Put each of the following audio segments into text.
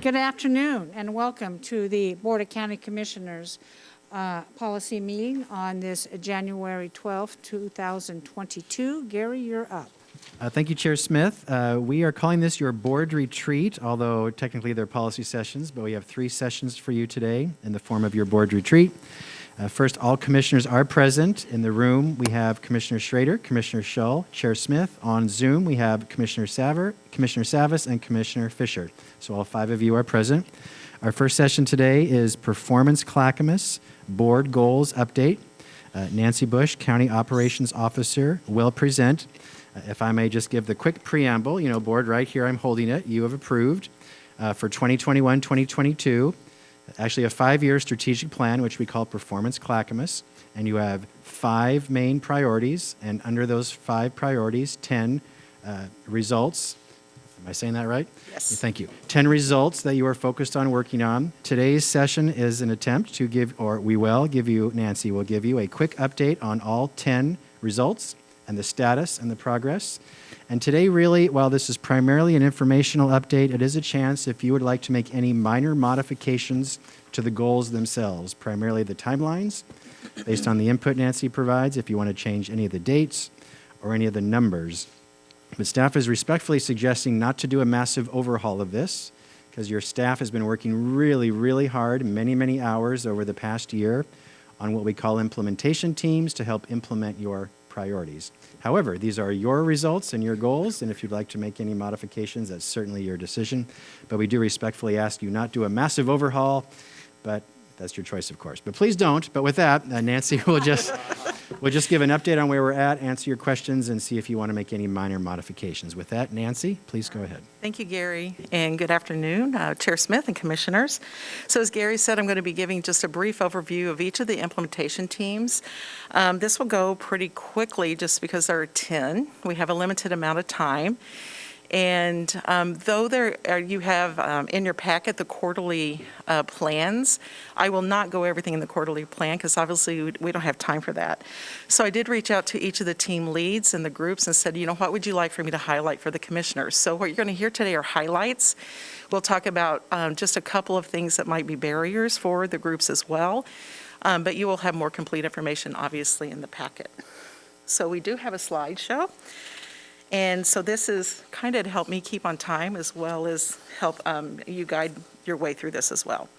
Good afternoon and welcome to the Board of County Commissioners policy meeting on this January 12th, 2022. Gary, you're up. Thank you, Chair Smith. We are calling this your board retreat, although technically they're policy sessions, but we have 3 sessions for you today in the form of your board retreat. First, all commissioners are present. In the room, we have Commissioner Schrader, Commissioner Shull, Chair Smith. On Zoom, we have Commissioner Savas, and Commissioner Fisher. So all 5 of you are present. Our first session today is Performance Clackamas Board Goals Update. Nancy Bush, County Operations Officer, will present. If I may just give the quick preamble, board, right here, I'm holding it. You have approved for 2021-2022. Actually a 5-year strategic plan, which we call Performance Clackamas, and you have 5 main priorities, and under those 5 priorities, 10 results. Am I saying that right? Yes. Thank you. 10 results that you are focused on working on. Today's session is an attempt to Nancy will give you a quick update on all 10 results and the status and the progress. And today, really, while this is primarily an informational update, it is a chance if you would like to make any minor modifications to the goals themselves, primarily the timelines, based on the input Nancy provides, if you want to change any of the dates or any of the numbers. But staff is respectfully suggesting not to do a massive overhaul of this, because your staff has been working really, really hard, many, many hours over the past year on what we call implementation teams to help implement your priorities. However, these are your results and your goals, and if you'd like to make any modifications, that's certainly your decision. But we do respectfully ask you not do a massive overhaul, but that's your choice, of course. But please don't. But with that, Nancy will just give an update on where we're at, answer your questions, and see if you want to make any minor modifications. With that, Nancy, please go ahead. Thank you, Gary, and good afternoon, Chair Smith and Commissioners. So as Gary said, I'm going to be giving just a brief overview of each of the implementation teams. This will go pretty quickly just because there are 10. We have a limited amount of time. And though you have in your packet the quarterly plans, I will not go everything in the quarterly plan because obviously we don't have time for that. So I did reach out to each of the team leads and the groups and said, what would you like for me to highlight for the commissioners? So what you're going to hear today are highlights. We'll talk about just a couple of things that might be barriers for the groups as well. But you will have more complete information, obviously, in the packet. So we do have a slideshow. And so this is kind of to help me keep on time as well as help you guide your way through this as well.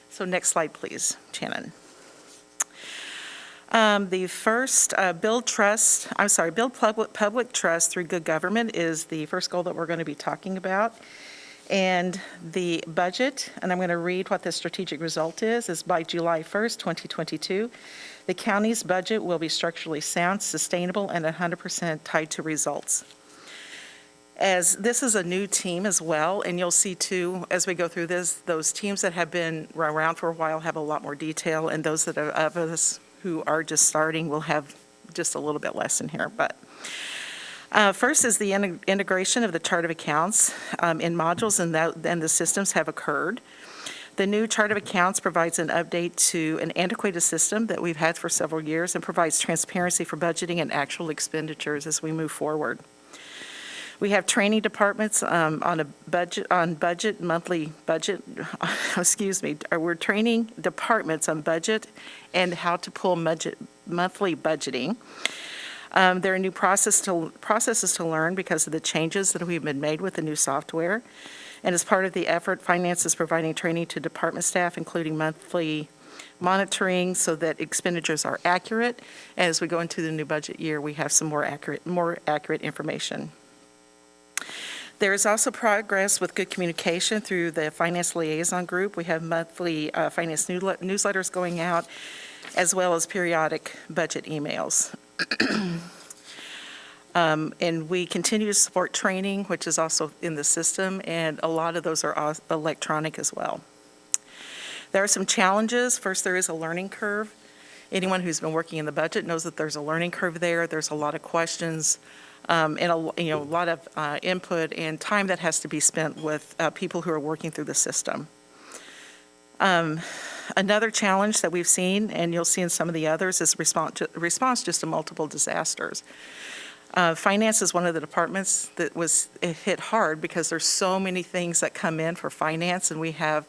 So next slide, please, Shannon. The first, build public trust through good government is the first goal that we're going to be talking about. And the budget, and I'm going to read what the strategic result is by July 1st, 2022. The county's budget will be structurally sound, sustainable, and 100% tied to results. As this is a new team as well, and you'll see too, as we go through this, those teams that have been around for a while have a lot more detail, and those that are of us who are just starting will have just a little bit less in here. But first is the integration of the chart of accounts in modules, and the systems have occurred. The new chart of accounts provides an update to an antiquated system that we've had for several years and provides transparency for budgeting and actual expenditures as we move forward. We have training departments monthly budget, we're training departments on budget and how to pull monthly budgeting. There are new processes to learn because of the changes that we've been made with the new software. And as part of the effort, finance is providing training to department staff, including monthly monitoring so that expenditures are accurate. As we go into the new budget year, we have some more accurate information. There is also progress with good communication through the Finance Liaison Group. We have monthly finance newsletters going out, as well as periodic budget emails. And we continue to support training, which is also in the system, and a lot of those are electronic as well. There are some challenges. First, there is a learning curve. Anyone who's been working in the budget knows that there's a learning curve there. There's a lot of questions and a lot of input and time that has to be spent with people who are working through the system. Another challenge that we've seen, and you'll see in some of the others, is response just to multiple disasters. Finance is one of the departments that was hit hard because there's so many things that come in for finance, and we have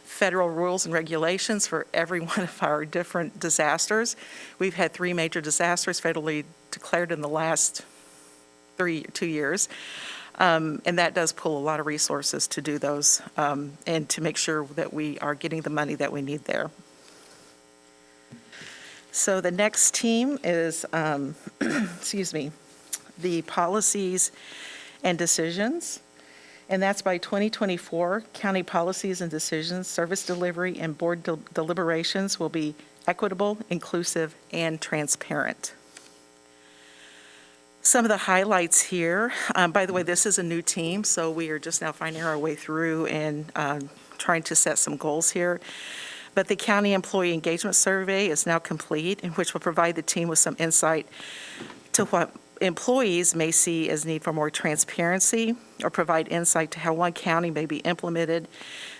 federal rules and regulations for every one of our different disasters. We've had 3 major disasters federally declared in the last 2 years, and that does pull a lot of resources to do those and to make sure that we are getting the money that we need there. So the next team is, excuse me, the policies and decisions. And that's by 2024, county policies and decisions, service delivery, and board deliberations will be equitable, inclusive, and transparent. Some of the highlights here, by the way, this is a new team, so we are just now finding our way through and trying to set some goals here. But the county employee engagement survey is now complete, in which will provide the team with some insight to what employees may see as need for more transparency, or provide insight to how one county may be implemented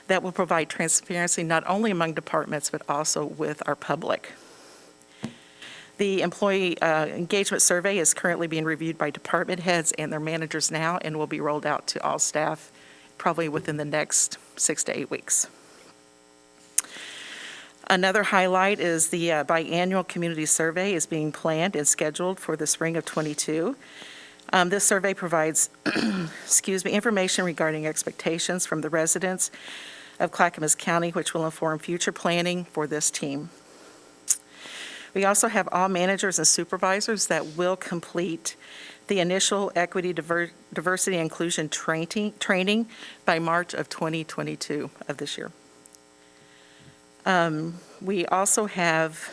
that will provide transparency not only among departments but also with our public. The employee engagement survey is currently being reviewed by department heads and their managers now, and will be rolled out to all staff probably within the next 6 to 8 weeks. Another highlight is the biannual community survey is being planned and scheduled for the spring of '22. This survey provides excuse me, information regarding expectations from the residents of Clackamas County, which will inform future planning for this team. We also have all managers and supervisors that will complete the initial equity, diversity, and inclusion training by March of 2022 of this year. We also have,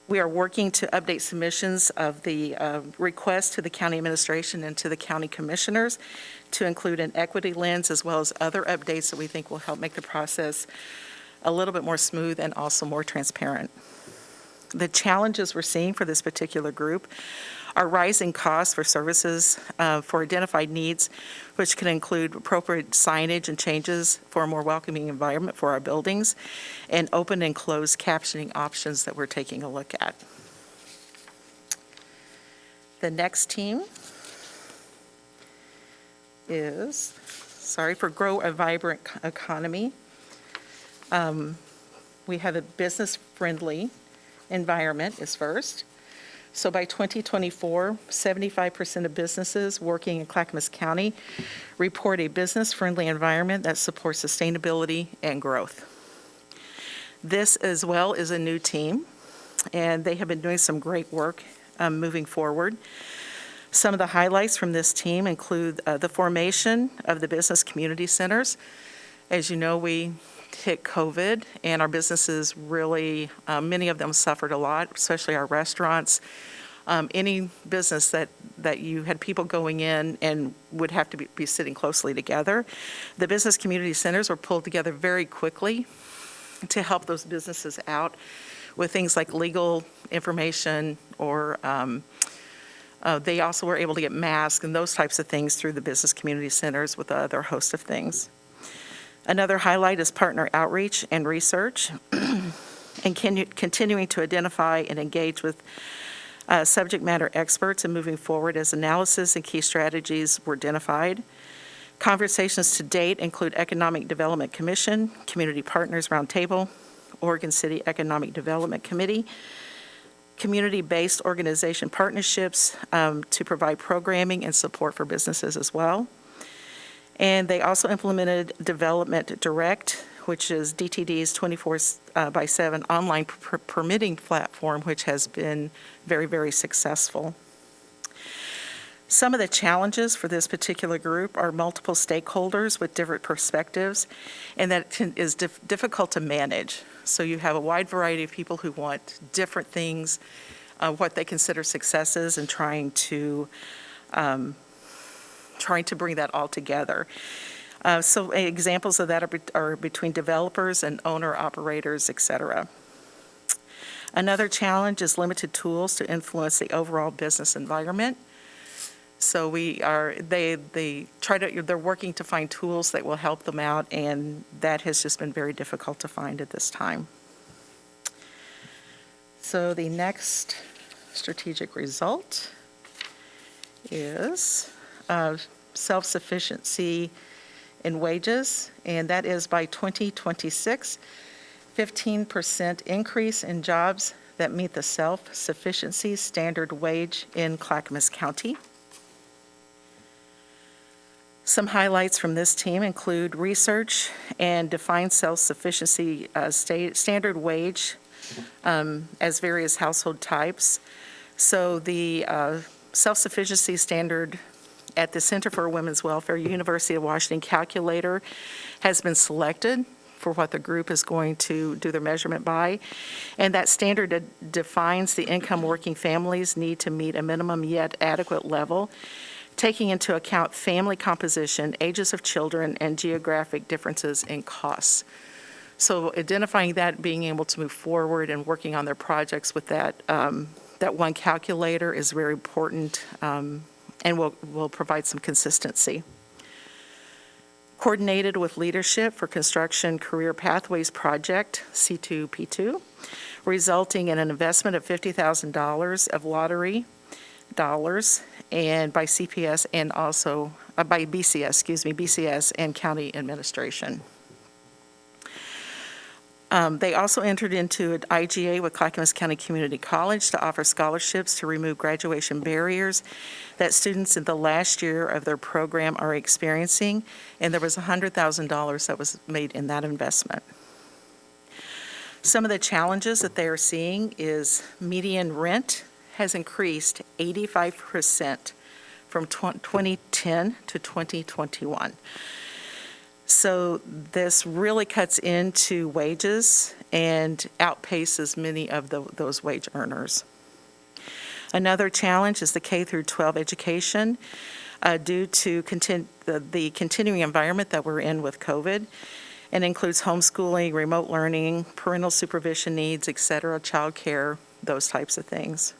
we are working to update submissions of the request to the county administration and to the county commissioners to include an equity lens, as well as other updates that we think will help make the process a little bit more smooth and also more transparent. The challenges we're seeing for this particular group are rising costs for services for identified needs, which can include appropriate signage and changes for a more welcoming environment for our buildings, and open and closed captioning options that we're taking a look at. The next team is, for Grow a Vibrant Economy. We have a business-friendly environment is first. So by 2024, 75% of businesses working in Clackamas County report a business-friendly environment that supports sustainability and growth. This as well is a new team, and they have been doing some great work moving forward. Some of the highlights from this team include the formation of the business community centers. As you know, we hit COVID, and our businesses really, many of them suffered a lot, especially our restaurants. Any business that you had people going in and would have to be sitting closely together. The business community centers were pulled together very quickly to help those businesses out with things like legal information, or they also were able to get masks and those types of things through the business community centers with other host of things. Another highlight is partner outreach and research, and continuing to identify and engage with subject matter experts and moving forward as analysis and key strategies were identified. Conversations to date include Economic Development Commission, Community Partners Roundtable, Oregon City Economic Development Committee, community-based organization partnerships to provide programming and support for businesses as well. And they also implemented Development Direct, which is DTD's 24/7 online permitting platform, which has been very, very successful. Some of the challenges for this particular group are multiple stakeholders with different perspectives, and that is difficult to manage. So you have a wide variety of people who want different things, what they consider successes, and trying to bring that all together. So examples of that are between developers and owner-operators, et cetera. Another challenge is limited tools to influence the overall business environment. So they're working to find tools that will help them out, and that has just been very difficult to find at this time. So the next strategic result is self-sufficiency in wages, and that is by 2026, 15% increase in jobs that meet the self-sufficiency standard wage in Clackamas County. Some highlights from this team include research and define self-sufficiency standard wage as various household types. So the self-sufficiency standard at the Center for Women's Welfare, University of Washington calculator has been selected for what the group is going to do their measurement by. And that standard defines the income working families need to meet a minimum yet adequate level, taking into account family composition, ages of children, and geographic differences in costs. So identifying that, being able to move forward and working on their projects with that, that one calculator is very important, and will provide some consistency. Coordinated with Leadership for Construction Career Pathways Project, C2P2, resulting in an investment of $50,000 of lottery dollars and by CPS and also by BCS and county administration. They also entered into an IGA with Clackamas County Community College to offer scholarships to remove graduation barriers that students in the last year of their program are experiencing, and there was $100,000 that was made in that investment. Some of the challenges that they are seeing is median rent has increased 85% from 2010 to 2021. So this really cuts into wages and outpaces many of those wage earners. Another challenge is the K through 12 education due to the continuing environment that we're in with COVID, and includes homeschooling, remote learning, parental supervision needs, et cetera, childcare, those types of things.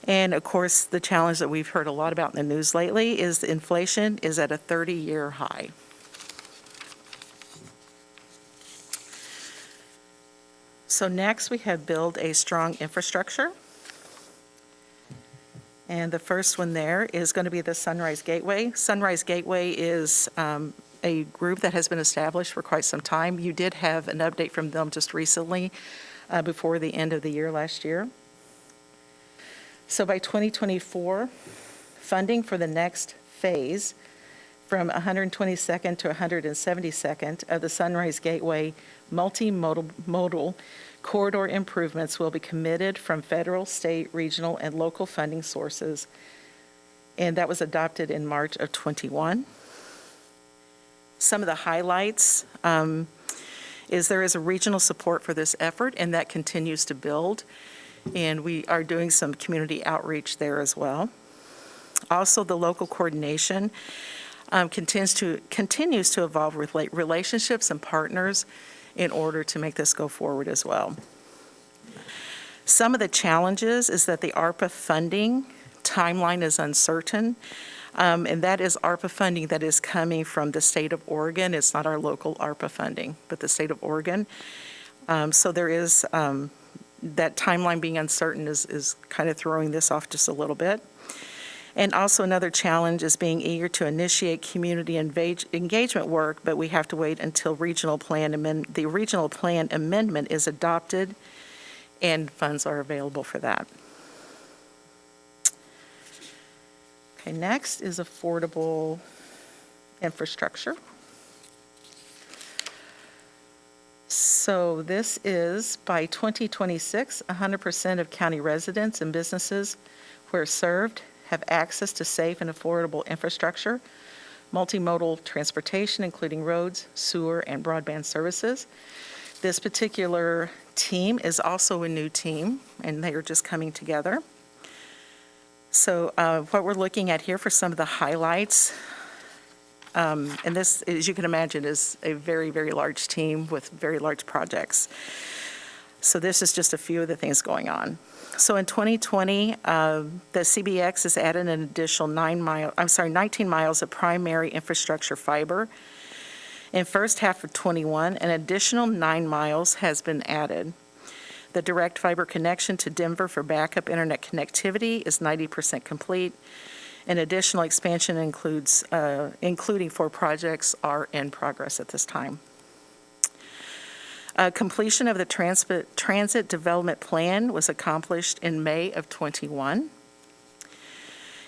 And of course, the challenge that we've heard a lot about in the news lately is the inflation is at a 30-year high. So next, we have build a strong infrastructure. And the first one there is going to be the Sunrise Gateway. Sunrise Gateway is a group that has been established for quite some time. You did have an update from them just recently before the end of the year last year. So by 2024, funding for the next phase from 122nd to 172nd of the Sunrise Gateway multimodal corridor improvements will be committed from federal, state, regional, and local funding sources. And that was adopted in March of 21. Some of the highlights is there is a regional support for this effort, and that continues to build. And we are doing some community outreach there as well. Also, the local coordination continues to evolve relationships and partners in order to make this go forward as well. Some of the challenges is that the ARPA funding timeline is uncertain, and that is ARPA funding that is coming from the state of Oregon. It's not our local ARPA funding, but the state of Oregon. So there is that timeline being uncertain is kind of throwing this off just a little bit. And also another challenge is being eager to initiate community engagement work, but we have to wait until the regional plan amendment is adopted and funds are available for that. Okay, next is affordable infrastructure. So this is by 2026, 100% of county residents and businesses where served have access to safe and affordable infrastructure, multimodal transportation, including roads, sewer, and broadband services. This particular team is also a new team, and they are just coming together. So what we're looking at here for some of the highlights, and this, as you can imagine, is a very, very large team with very large projects. So this is just a few of the things going on. So in 2020, the CBX has added an additional 19 miles of primary infrastructure fiber. In first half of 21, an additional 9 miles has been added. The direct fiber connection to Denver for backup internet connectivity is 90% complete. An additional expansion including 4 projects, are in progress at this time. Completion of the transit development plan was accomplished in May of '21.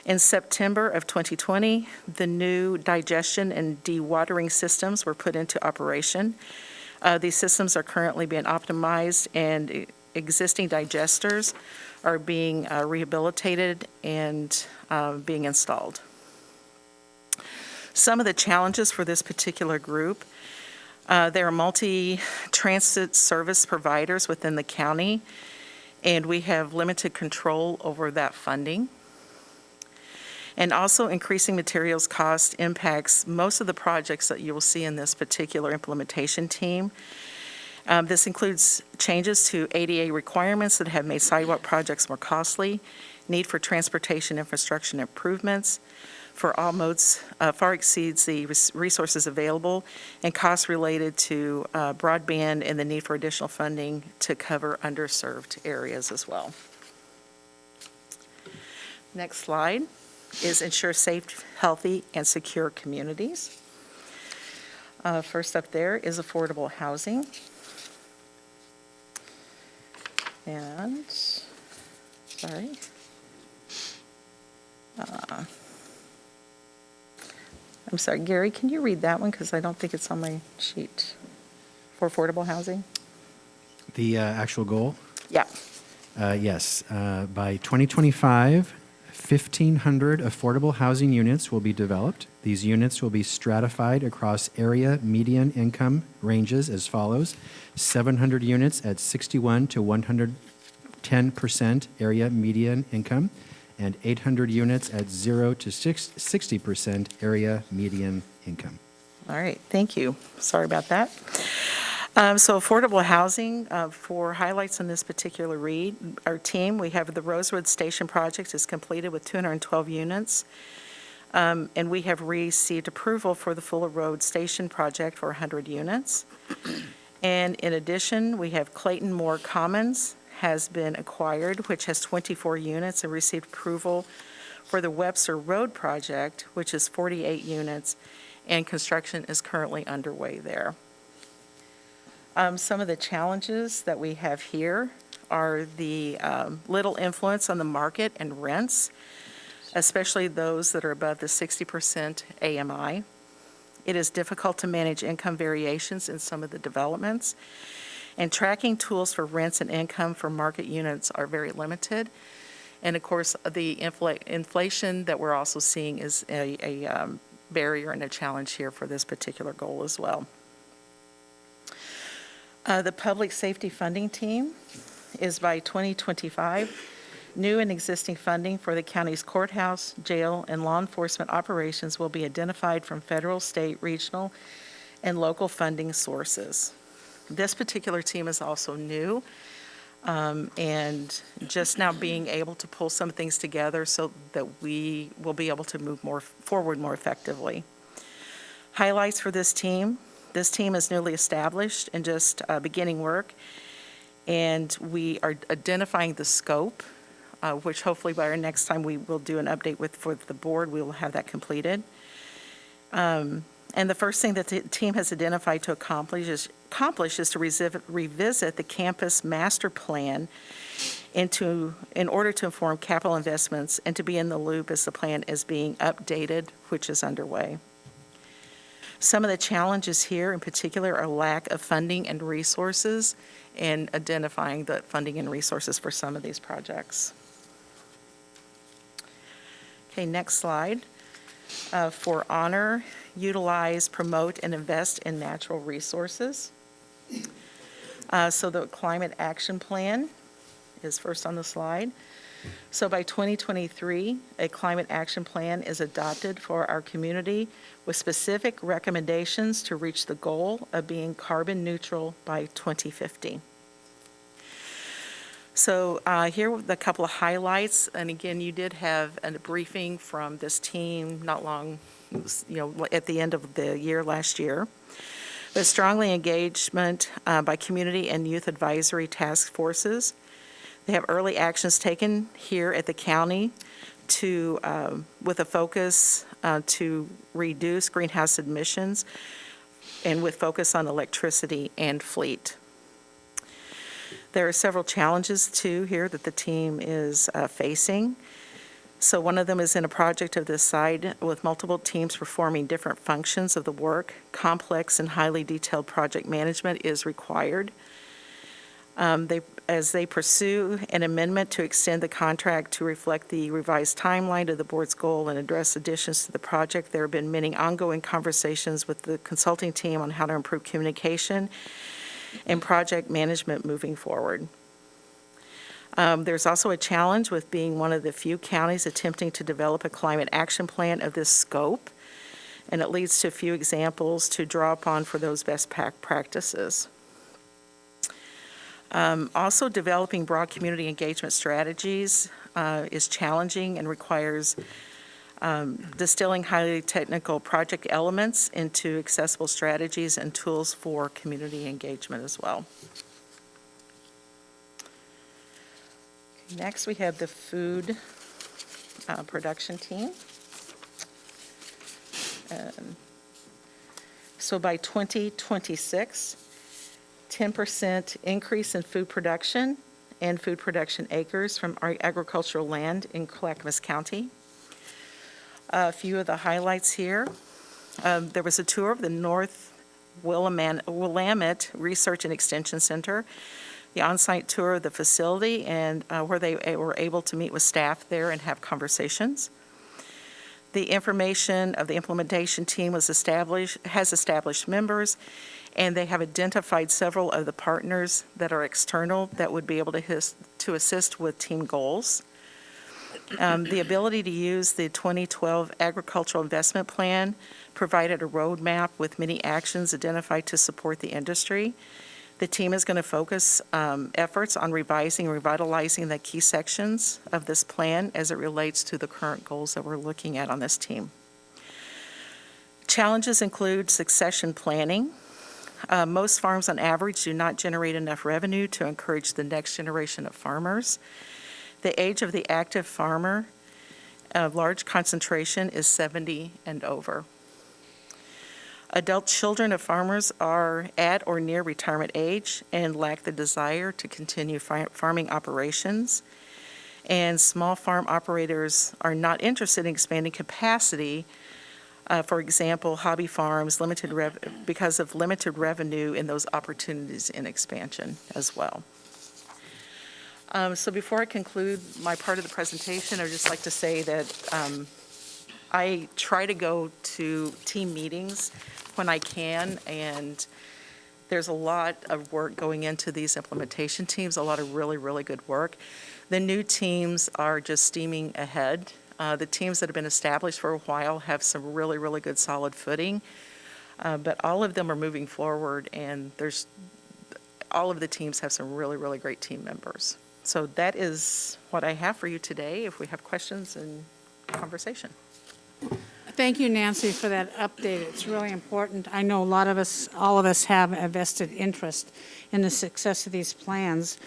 In September of 2020, the new digestion and dewatering systems were put into operation. These systems are currently being optimized, and existing digesters are being rehabilitated and being installed. Some of the challenges for this particular group, there are multi-transit service providers within the county, and we have limited control over that funding. And also, increasing materials cost impacts most of the projects that you will see in this particular implementation team. This includes changes to ADA requirements that have made sidewalk projects more costly, need for transportation infrastructure improvements for all modes far exceeds the resources available, and costs related to broadband and the need for additional funding to cover underserved areas as well. Next slide is ensure safe, healthy, and secure communities. First up there is affordable housing. And, sorry. I'm sorry, Gary, can you read that one? Because I don't think it's on my sheet. For affordable housing? The actual goal? Yeah. Yes. By 2025, 1,500 affordable housing units will be developed. These units will be stratified across area median income ranges as follows: 700 units at 61 to 110% area median income, and 800 units at 0 to 60% area median income. All right, thank you. Sorry about that. So affordable housing, for highlights on this particular our team, we have the Rosewood Station project is completed with 212 units. And we have received approval for the Fuller Road Station project for 100 units. And in addition, we have Clayton Moore Commons has been acquired, which has 24 units, and received approval for the Webster Road project, which is 48 units, and construction is currently underway there. Some of the challenges that we have here are the little influence on the market and rents, especially those that are above the 60% AMI. It is difficult to manage income variations in some of the developments, and tracking tools for rents and income for market units are very limited. And of course, the inflation that we're also seeing is a barrier and a challenge here for this particular goal as well. The public safety funding team is by 2025. New and existing funding for the county's courthouse, jail, and law enforcement operations will be identified from federal, state, regional, and local funding sources. This particular team is also new, and just now being able to pull some things together so that we will be able to move forward more effectively. Highlights for this team. This team is newly established and just beginning work, and we are identifying the scope, which hopefully by our next time we will do an update for the board, we will have that completed. And the first thing that the team has identified to accomplish is to revisit the campus master plan in order to inform capital investments and to be in the loop as the plan is being updated, which is underway. Some of the challenges here in particular are lack of funding and resources, and identifying the funding and resources for some of these projects. Okay, next slide. For honor, utilize, promote, and invest in natural resources. So the climate action plan is first on the slide. So by 2023, a climate action plan is adopted for our community with specific recommendations to reach the goal of being carbon neutral by 2050. So here are a couple of highlights, and again, you did have a briefing from this team not long, at the end of the year last year. but strongly engagement by community and youth advisory task forces. They have early actions taken here at the county with a focus to reduce greenhouse emissions and with focus on electricity and fleet. There are several challenges too here that the team is facing. So one of them is in a project of this side with multiple teams performing different functions of the work. Complex and highly detailed project management is required. As they pursue an amendment to extend the contract to reflect the revised timeline of the board's goal and address additions to the project, there have been many ongoing conversations with the consulting team on how to improve communication and project management moving forward. There's also a challenge with being one of the few counties attempting to develop a climate action plan of this scope, and it leads to a few examples to draw upon for those best practices. Also, developing broad community engagement strategies is challenging and requires distilling highly technical project elements into accessible strategies and tools for community engagement as well. Next, we have the food production team. So by 2026, 10% increase in food production and food production acres from our agricultural land in Clackamas County. A few of the highlights here. There was a tour of the North Willamette Research and Extension Center, the on-site tour of the facility, and where they were able to meet with staff there and have conversations. The information of the implementation team has established members, and they have identified several of the partners that are external that would be able to assist with team goals. The ability to use the 2012 Agricultural Investment Plan provided a roadmap with many actions identified to support the industry. The team is going to focus efforts on revising and revitalizing the key sections of this plan as it relates to the current goals that we're looking at on this team. Challenges include succession planning. Most farms on average do not generate enough revenue to encourage the next generation of farmers. The age of the active farmer, a large concentration, is 70 and over. Adult children of farmers are at or near retirement age and lack the desire to continue farming operations. And small farm operators are not interested in expanding capacity. For example, hobby farms, because of limited revenue in those opportunities in expansion as well. So before I conclude my part of the presentation, I'd just like to say that I try to go to team meetings when I can, and there's a lot of work going into these implementation teams, a lot of really, really good work. The new teams are just steaming ahead. The teams that have been established for a while have some really, really good solid footing, but all of them are moving forward, and all of the teams have some really, really great team members. So that is what I have for you today, if we have questions and conversation. Thank you, Nancy, for that update. It's really important. I know all of us have a vested interest in the success of these plans.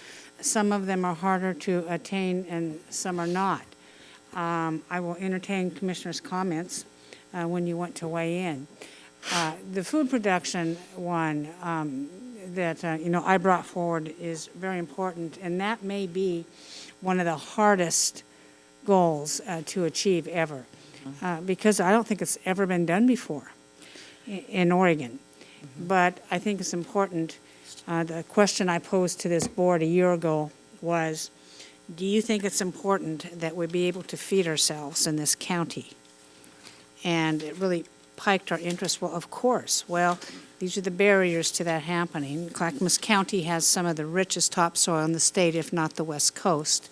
Some of them are harder to attain and some are not. I will entertain commissioners' comments when you want to weigh in. The food production one that I brought forward is very important, and that may be one of the hardest goals to achieve ever. Because I don't think it's ever been done before in Oregon. But I think it's important. The question I posed to this board a year ago was, do you think it's important that we be able to feed ourselves in this county? And it really piqued our interest. Well, of course. Well, these are the barriers to that happening. Clackamas County has some of the richest topsoil in the state, if not the West Coast.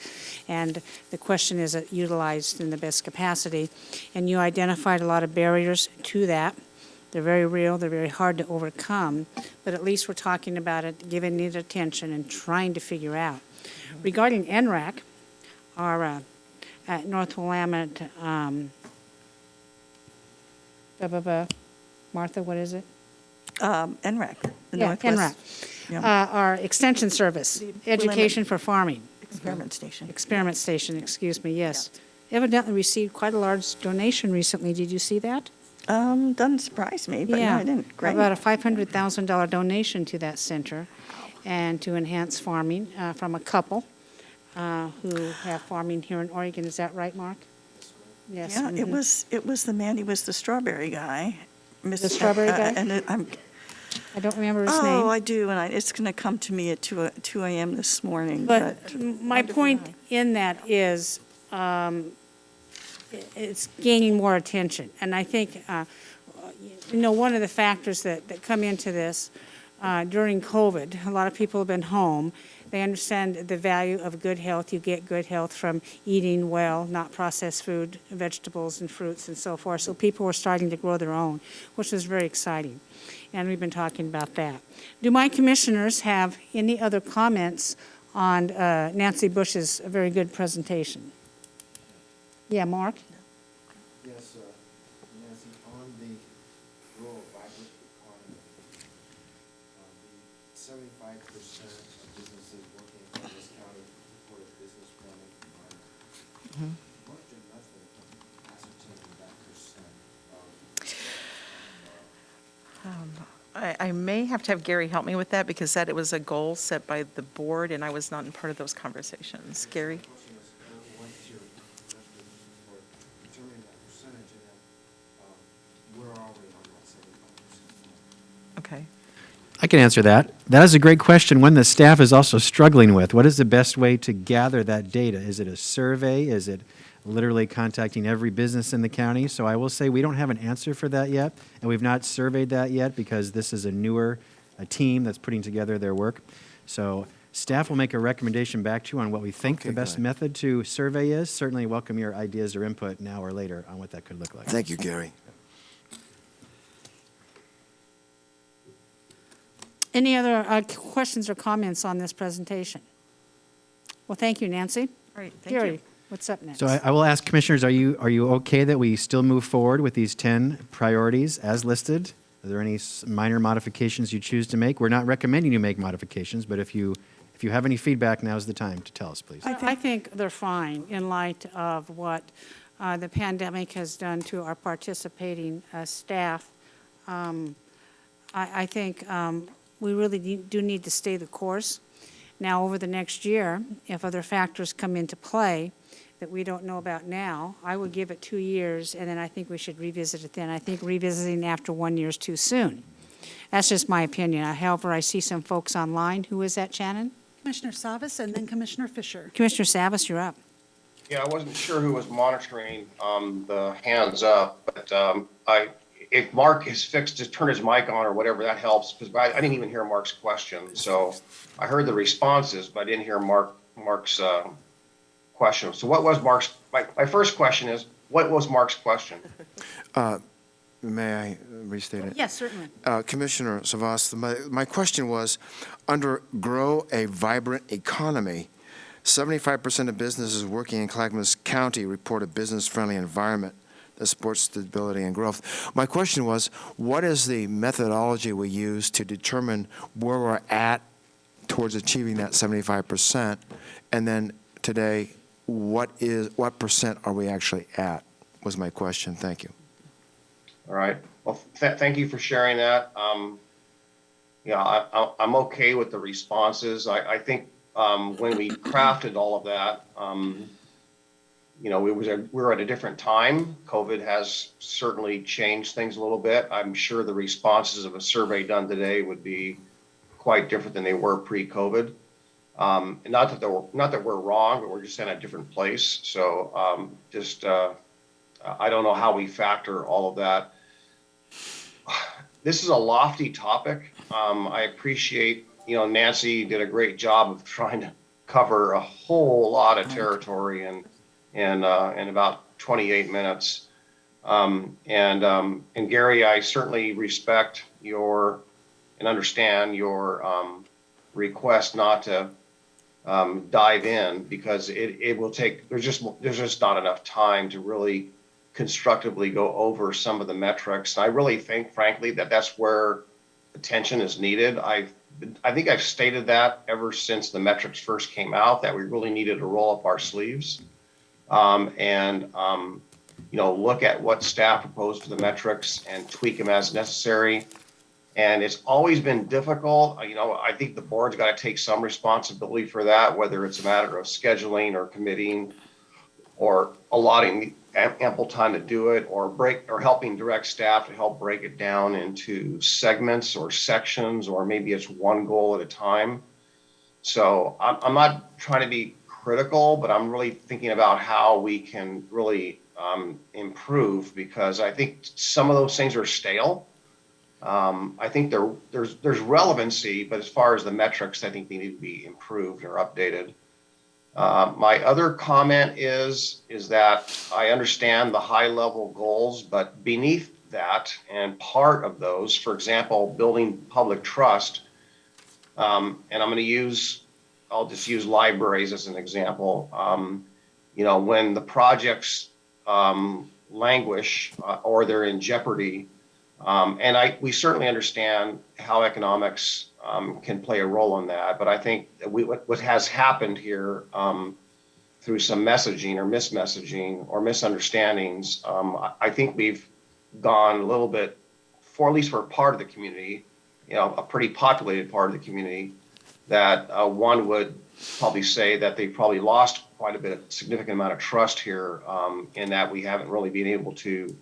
And the question is it utilized in the best capacity? And you identified a lot of barriers to that. They're very real, they're very hard to overcome, but at least we're talking about it, giving it attention and trying to figure out. Regarding NRAC, our at North Willamette, Martha, what is it? NREC, the Yeah, Northwest NREC. Our extension service, education for farming. Experiment Station. Experiment station, excuse me, yes. Evidently received quite a large donation recently. Did you see that? Doesn't surprise me, but no, I didn't. Great. About a $500,000 donation to that center and to enhance farming from a couple who have farming here in Oregon. Is that right, Mark? Yes. Yeah, mhm. it was the man, he was the strawberry guy. The strawberry guy? I'm, I don't remember his oh, name. I do, and it's going to come to me at 2 a.m. this morning. But my point in that is it's gaining more attention. And I think, one of the factors that come into this during COVID, a lot of people have been home. They understand the value of good health. You get good health from eating well, not processed food, vegetables and fruits and so forth. So people were starting to grow their own, which is very exciting. And we've been talking about that. Do my commissioners have any other comments on Nancy Bush's very good presentation? Yeah, Mark? Yes, Nancy, on the rural vibrant economy, the 75% of businesses working in this county report a business-friendly environment. What's your method of ascertaining that percent of? I may have to have Gary help me with that because it was a goal set by the board and I was not in part of those conversations. Gary? The question is, what's your method for determining that percentage, and then where are we on that 75%? Okay. I can answer that. That is a great question, one the staff is also struggling with. What is the best way to gather that data? Is it a survey? Is it literally contacting every business in the county? So I will say we don't have an answer for that yet, and we've not surveyed that yet because this is a team that's putting together their work. So staff will make a recommendation back to you on what we think the best method to survey is. Certainly welcome your ideas or input now or later on what that could look like. Thank you, Gary. Any other questions or comments on this presentation? Well, thank you, Nancy. All right, thank you. Gary, what's up next? So I will ask commissioners, are you okay that we still move forward with these 10 priorities as listed? Are there any minor modifications you choose to make? We're not recommending you make modifications, but if you have any feedback, now's the time to tell us, please. I think they're fine in light of what the pandemic has done to our participating staff. I think we really do need to stay the course. Now, over the next year, if other factors come into play that we don't know about now, I would give it 2 years, and then I think we should revisit it then. I think revisiting after 1 year is too soon. That's just my opinion. However, I see some folks online. Who is that, Shannon? Commissioner Savas and then Commissioner Fisher. Commissioner Savas, you're up. Yeah, I wasn't sure who was monitoring the hands up, but if Mark is fixed to turn his mic on or whatever, that helps, because I didn't even hear Mark's question. So I heard the responses, but I didn't hear Mark's question. So what was Mark's, my first question is, what was Mark's question? May I restate it? Yes, certainly. Commissioner Savas, my question was, under grow a vibrant economy, 75% of businesses working in Clackamas County report a business-friendly environment that supports stability and growth. My question was, what is the methodology we use to determine where we're at towards achieving that 75%? And then today, what percent are we actually at, was my question. Thank you. All right. Well, thank you for sharing that. Yeah, I'm okay with the responses. I think when we crafted all of that, we were at a different time. COVID has certainly changed things a little bit. I'm sure the responses of a survey done today would be quite different than they were pre-COVID. Not that we're wrong, but we're just in a different place. So I don't know how we factor all of that. This is a lofty topic. I appreciate, Nancy did a great job of trying to cover a whole lot of territory in about 28 minutes. And Gary, I certainly respect and understand your request not to dive in, because it will take, there's just not enough time to really constructively go over some of the metrics. I really think, frankly, that's where attention is needed. I think I've stated that ever since the metrics first came out, that we really needed to roll up our sleeves and look at what staff proposed for the metrics and tweak them as necessary. And it's always been difficult. I think the board's got to take some responsibility for that, whether it's a matter of scheduling or committing or allotting ample time to do it, or helping direct staff to help break it down into segments or sections, or maybe it's one goal at a time. So I'm not trying to be critical, but I'm really thinking about how we can really improve, because I think some of those things are stale. I think there's relevancy, but as far as the metrics, I think they need to be improved or updated. My other comment is that I understand the high level goals, but beneath that and part of those, for example, building public trust, and I'll just use libraries as an example. When the projects languish or they're in jeopardy, and we certainly understand how economics can play a role in that. But I think what has happened here through some messaging or mismessaging or misunderstandings, I think we've gone a little bit, at least for part of the community, a pretty populated part of the community, that one would probably say that they probably lost quite a significant amount of trust here, in that we haven't really been able to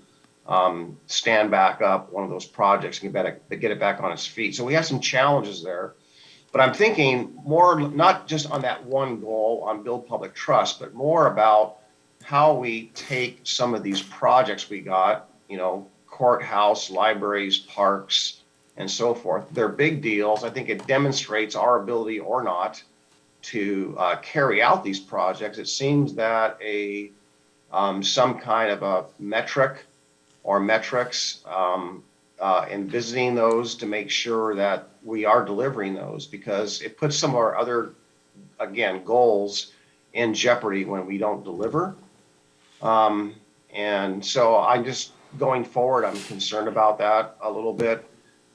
stand back up one of those projects and get it back on its feet. So we have some challenges there. But I'm thinking more, not just on that one goal on build public trust, but more about how we take some of these projects we got, courthouse, libraries, parks, and so forth. They're big deals. I think it demonstrates our ability or not to carry out these projects. It seems that some kind of a metric or metrics in visiting those to make sure that we are delivering those, because it puts some of our other, again, goals in jeopardy when we don't deliver. And so I'm just going forward, I'm concerned about that a little bit.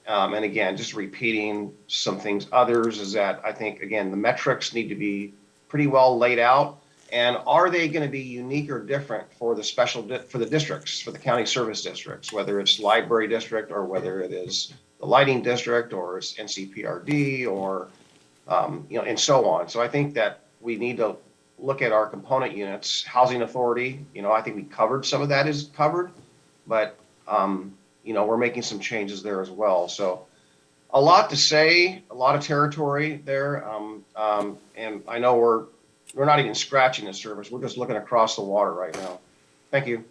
And again, just repeating some things. Others is that I think, again, the metrics need to be pretty well laid out. And are they going to be unique or different for the for the districts, for the county service districts, whether it's library district or whether it is the lighting district or it's NCPRD or, and so on. So I think that we need to look at our component units. Housing authority, I think we covered some of that is covered, but, we're making some changes there as well. So a lot to say, a lot of territory there. And I know we're not even scratching the surface. We're just looking across the water right now. Thank you.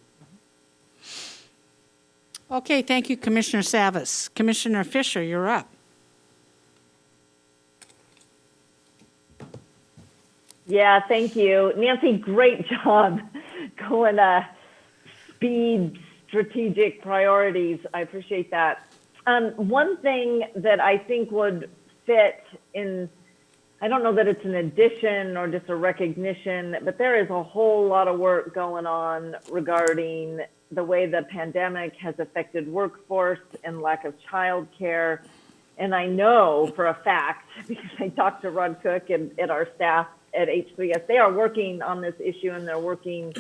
Okay, thank you, Commissioner Savas. Commissioner Fisher, you're up. Yeah, thank you. Nancy, great job going speed, strategic priorities. I appreciate that. One thing that I think would fit in, I don't know that it's an addition or just a recognition, but there is a whole lot of work going on regarding the way the pandemic has affected workforce and lack of childcare. And I know for a fact, because I talked to Rod Cook and our staff at H3S, they are working on this issue, and they're working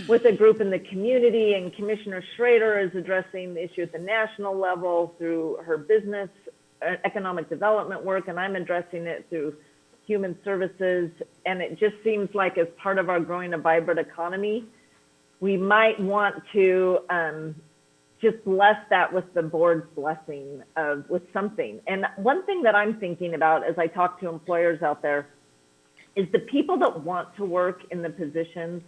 with a group in the community, and Commissioner Schrader is addressing the issue at the national level through her business economic development work, and I'm addressing it through human services. And it just seems like as part of our growing a vibrant economy, we might want to just bless that with the board's blessing with something. And one thing that I'm thinking about as I talk to employers out there is the people that want to work in the positions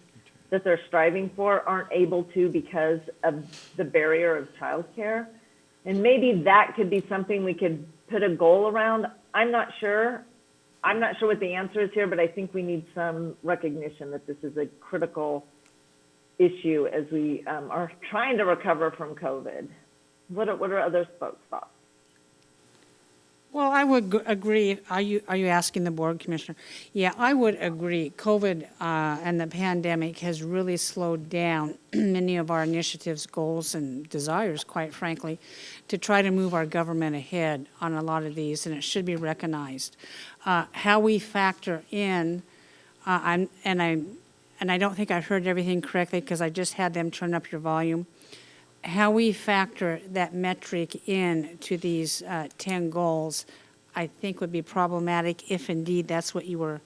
that they're striving for aren't able to because of the barrier of childcare. And maybe that could be something we could put a goal around. I'm not sure what the answer is here, but I think we need some recognition that this is a critical issue as we are trying to recover from COVID. What are other folks' thoughts? Well, I would agree. Are you asking the board, Commissioner? Yeah, I would agree. COVID and the pandemic has really slowed down many of our initiatives, goals, and desires, quite frankly, to try to move our government ahead on a lot of these, and it should be recognized. How we factor in, and I don't think I heard everything correctly because I just had them turn up your volume. How we factor that metric in to these 10 goals, I think would be problematic if indeed that's what you were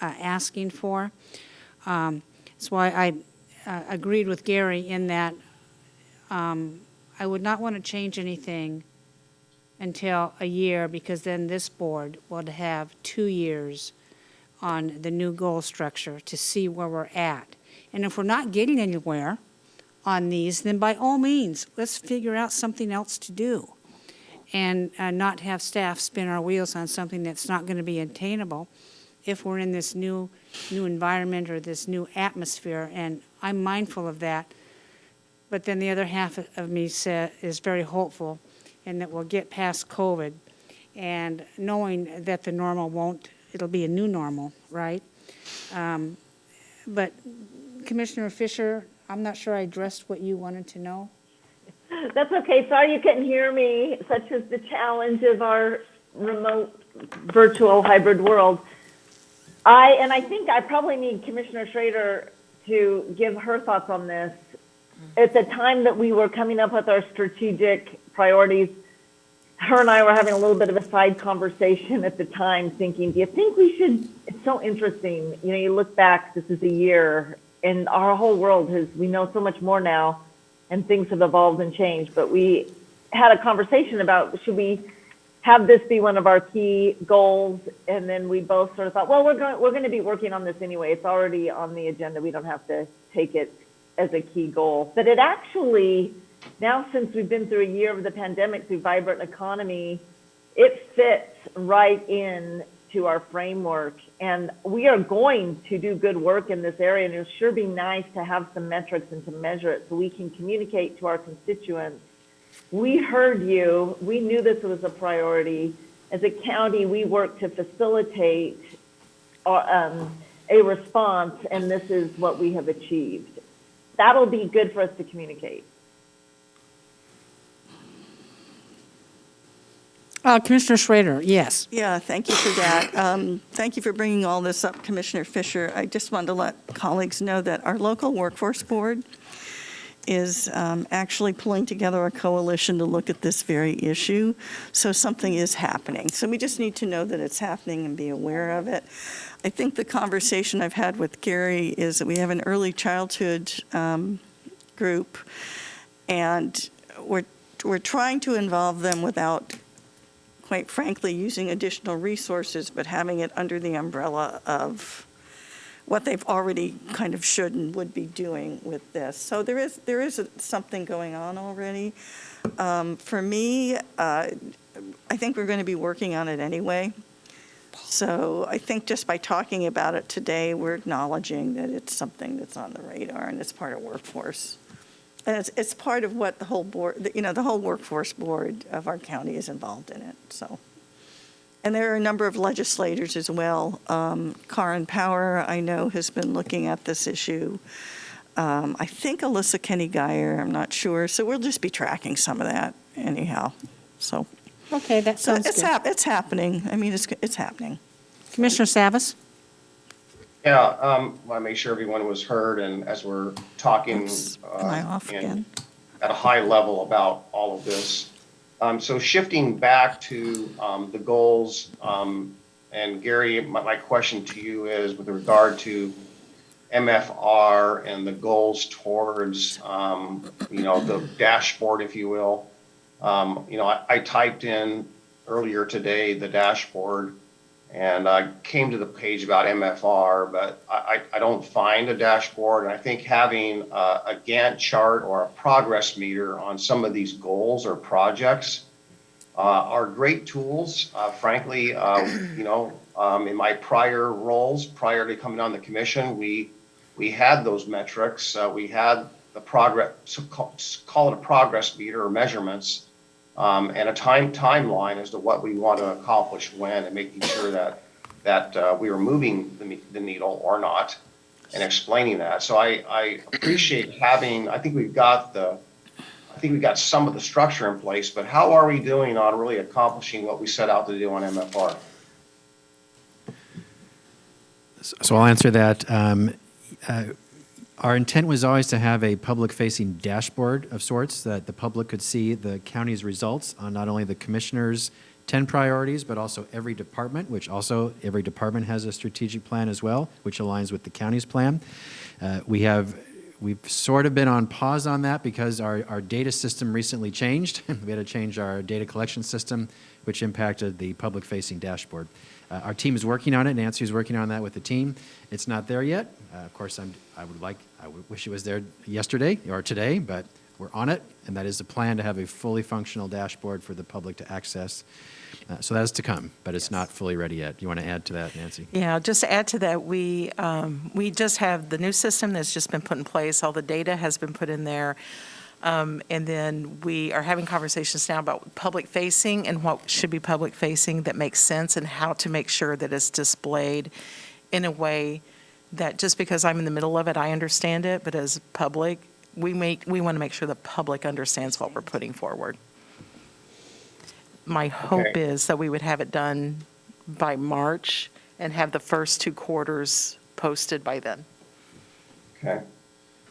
asking for. That's why I agreed with Gary in that I would not want to change anything until a year, because then this board would have 2 years on the new goal structure to see where we're at. And if we're not getting anywhere on these, then by all means, let's figure out something else to do and not have staff spin our wheels on something that's not going to be attainable if we're in this new environment or this new atmosphere. And I'm mindful of that. But then the other half of me is very hopeful in that we'll get past COVID and knowing that the normal it'll be a new normal, right? But Commissioner Fisher, I'm not sure I addressed what you wanted to know. That's okay. Sorry you couldn't hear me. Such is the challenge of our remote virtual hybrid world. I think I probably need Commissioner Schrader to give her thoughts on this. At the time that we were coming up with our strategic priorities, her and I were having a little bit of a side conversation at the time, thinking, do you think we should? It's so interesting. You know, you look back, this is a year, and our whole world we know so much more now, and things have evolved and changed. But we had a conversation about, should we have this be one of our key goals? And then we both sort of thought, well, we're going to be working on this anyway. It's already on the agenda. We don't have to take it as a key goal. But it actually, now since we've been through a year of the pandemic, through vibrant economy, it fits right in to our framework. And we are going to do good work in this area, and it'll sure be nice to have some metrics and to measure it so we can communicate to our constituents. We heard you. We knew this was a priority. As a county, we work to facilitate a response, and this is what we have achieved. That'll be good for us to communicate. Commissioner Schrader, yes. Yeah, thank you for that. Thank you for bringing all this up, Commissioner Fisher. I just wanted to let colleagues know that our local workforce board is actually pulling together a coalition to look at this very issue. So something is happening. So we just need to know that it's happening and be aware of it. I think the conversation I've had with Gary is that we have an early childhood group, and we're trying to involve them without, quite frankly, using additional resources, but having it under the umbrella of what they've already kind of should and would be doing with this. So there is something going on already. For me, I think we're going to be working on it anyway. So I think just by talking about it today, we're acknowledging that it's something that's on the radar and it's part of workforce. And it's part of what the whole board, the whole workforce board of our county is involved in it. So, and there are a number of legislators as well. Karin Power, I know, has been looking at this issue. I think Alyssa Kenny Geyer, I'm not sure. So we'll just be tracking some of that anyhow. So. Okay, that sounds good. It's happening. I mean, it's happening. Commissioner Savas? Yeah, I want to make sure everyone was heard, and as we're talking Am I off again? at a high level about all of this. So shifting back to the goals, and Gary, my question to you is with regard to MFR and the goals towards, the dashboard, if you will. I typed in earlier today the dashboard, and I came to the page about MFR, but I don't find a dashboard. And I think having a Gantt chart or a progress meter on some of these goals or projects are great tools. Frankly, in my prior roles, prior to coming on the commission, we had those metrics. We had the progress, call it a progress meter or measurements. and a timeline as to what we want to accomplish when, and making sure that we are moving the needle or not, and explaining that. So I appreciate having. I think we've got some of the structure in place, but how are we doing on really accomplishing what we set out to do on MFR? So I'll answer that. Our intent was always to have a public-facing dashboard of sorts that the public could see the county's results on not only the commissioners' 10 priorities, but also every department, which also every department has a strategic plan as well, which aligns with the county's plan. We've sort of been on pause on that because our data system recently changed. We had to change our data collection system, which impacted the public-facing dashboard. Our team is working on it. Nancy is working on that with the team. It's not there yet. Of course, I would wish it was there yesterday or today, but we're on it, and that is the plan to have a fully functional dashboard for the public to access. So that is to come, but it's not fully ready yet. You want to add to that, Nancy? Yeah, just to add to that, we just have the new system that's just been put in place. All the data has been put in there. And then we are having conversations now about public facing and what should be public facing that makes sense, and how to make sure that it's displayed in a way that just because I'm in the middle of it, I understand it, but as public, we want to make sure the public understands what we're putting forward. My hope is that we would have it done by March and have the first 2 quarters posted by then. Okay.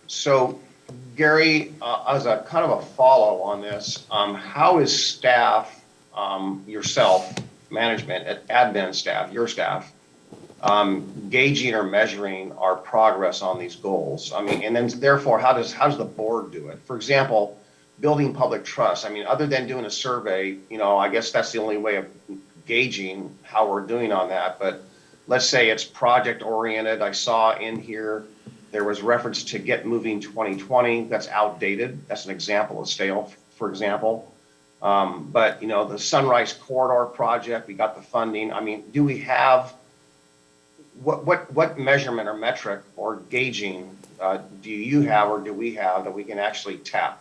So, Gary, as a kind of a follow on this, how is staff, yourself, management, admin staff, your staff, gauging or measuring our progress on these goals? I mean, and then therefore, how does the board do it? For example, building public trust. I mean, other than doing a survey, I guess that's the only way of gauging how we're doing on that. But let's say it's project oriented. I saw in here there was reference to Get Moving 2020. That's outdated. That's an example of stale, for example. But the Sunrise Corridor project, we got the funding. I mean, do we have what measurement or metric or gauging do you have or do we have that we can actually tap?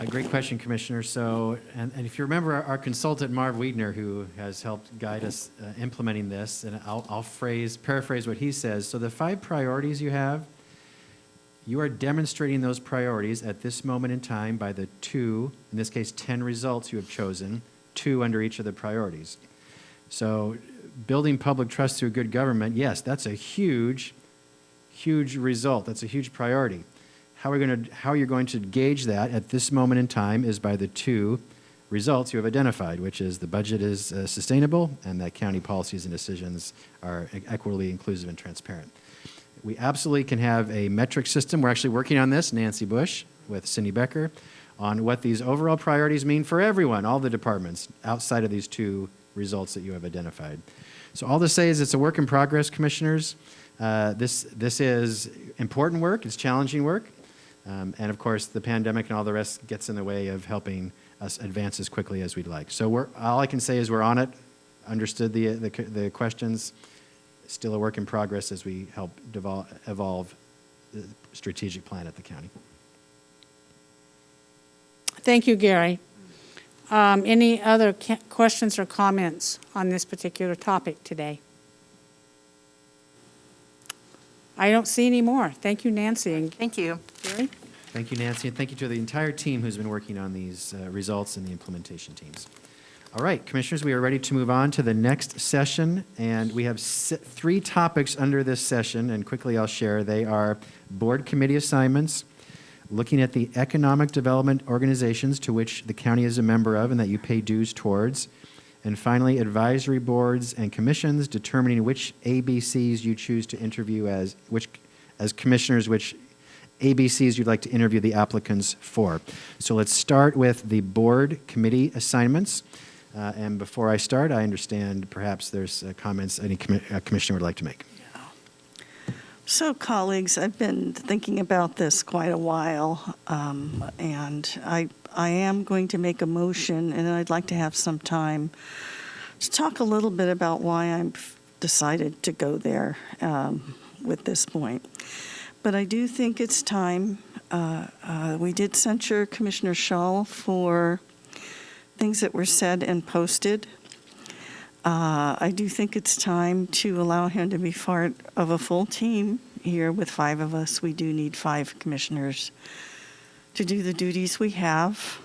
Great question, Commissioner. So, and if you remember our consultant, Marv Wiedner, who has helped guide us implementing this, and I'll paraphrase what he says. So the 5 priorities you have, you are demonstrating those priorities at this moment in time by the 2, in this case 10 results you have chosen, 2 under each of the priorities. So building public trust through good government, yes, that's a huge, huge result. That's a huge priority. How you're going to gauge that at this moment in time is by the 2 results you have identified, which is the budget is sustainable and that county policies and decisions are equitably inclusive and transparent. We absolutely can have a metric system. We're actually working on this, Nancy Bush with Cindy Becker, on what these overall priorities mean for everyone, all the departments, outside of these 2 results that you have identified. So all to say is it's a work in progress, Commissioners. This is important work. It's challenging work. And of course, the pandemic and all the rest gets in the way of helping us advance as quickly as we'd like. So all I can say is we're on it, understood the questions, still a work in progress as we help evolve the strategic plan at the county. Thank you, Gary. Any other questions or comments on this particular topic today? I don't see any more. Thank you, Nancy. And Thank you. Gary? Thank you, Nancy, and thank you to the entire team who's been working on these results and the implementation teams. All right, Commissioners, we are ready to move on to the next session, and we have 3 topics under this session, and quickly I'll share. They are board committee assignments, looking at the economic development organizations to which the county is a member of and that you pay dues towards, and finally, advisory boards and commissions, determining which ABCs you choose to interview as commissioners, which ABCs you'd like to interview the applicants for. So let's start with the board committee assignments. And before I start, I understand perhaps there's comments any commissioner would like to make. So, colleagues, I've been thinking about this quite a while, and I am going to make a motion, and I'd like to have some time to talk a little bit about why I've decided to go there with this point. But I do think it's time we did censure Commissioner Shull for things that were said and posted. I do think it's time to allow him to be part of a full team. Here with 5 of us, we do need 5 commissioners to do the duties we have.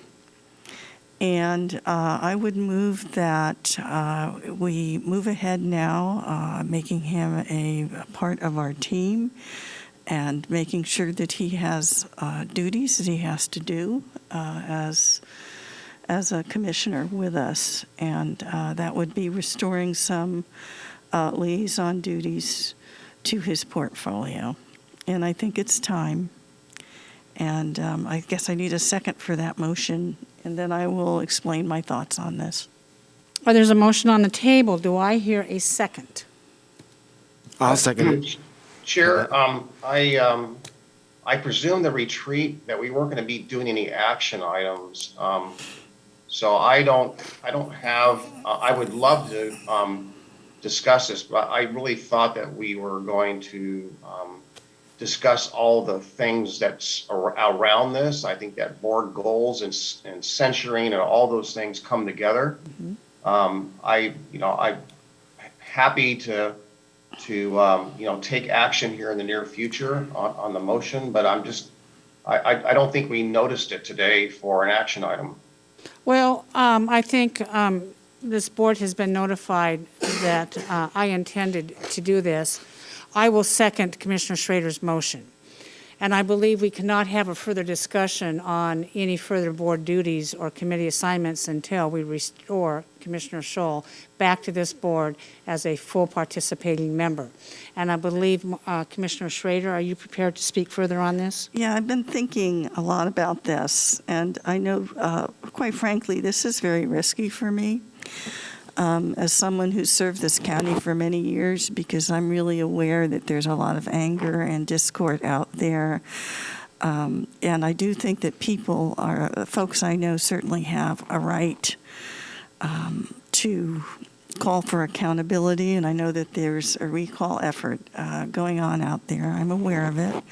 And I would move that we move ahead now, making him a part of our team and making sure that he has duties that he has to do as a commissioner with us. And that would be restoring some liaison duties to his portfolio. And I think it's time. And I guess I need a second for that motion, and then I will explain my thoughts on this. There's a motion on the table. Do I hear a second? I'll second it. Chair, I presume the retreat that we weren't going to be doing any action items. So I don't have, I would love to discuss this, but I really thought that we were going to discuss all the things that's around this. I think that board goals and censuring and all those things come together. I'm happy to take action here in the near future on the motion, but I don't think we noticed it today for an action item. Well, I think this board has been notified that I intended to do this. I will second Commissioner Schrader's motion. And I believe we cannot have a further discussion on any further board duties or committee assignments until we restore Commissioner Shull back to this board as a full participating member. And I believe, Commissioner Schrader, are you prepared to speak further on this? Yeah, I've been thinking a lot about this, and I know, quite frankly, this is very risky for me as someone who's served this county for many years, because I'm really aware that there's a lot of anger and discord out there. And I do think that folks I know certainly have a right to call for accountability, and I know that there's a recall effort going on out there. I'm aware of it.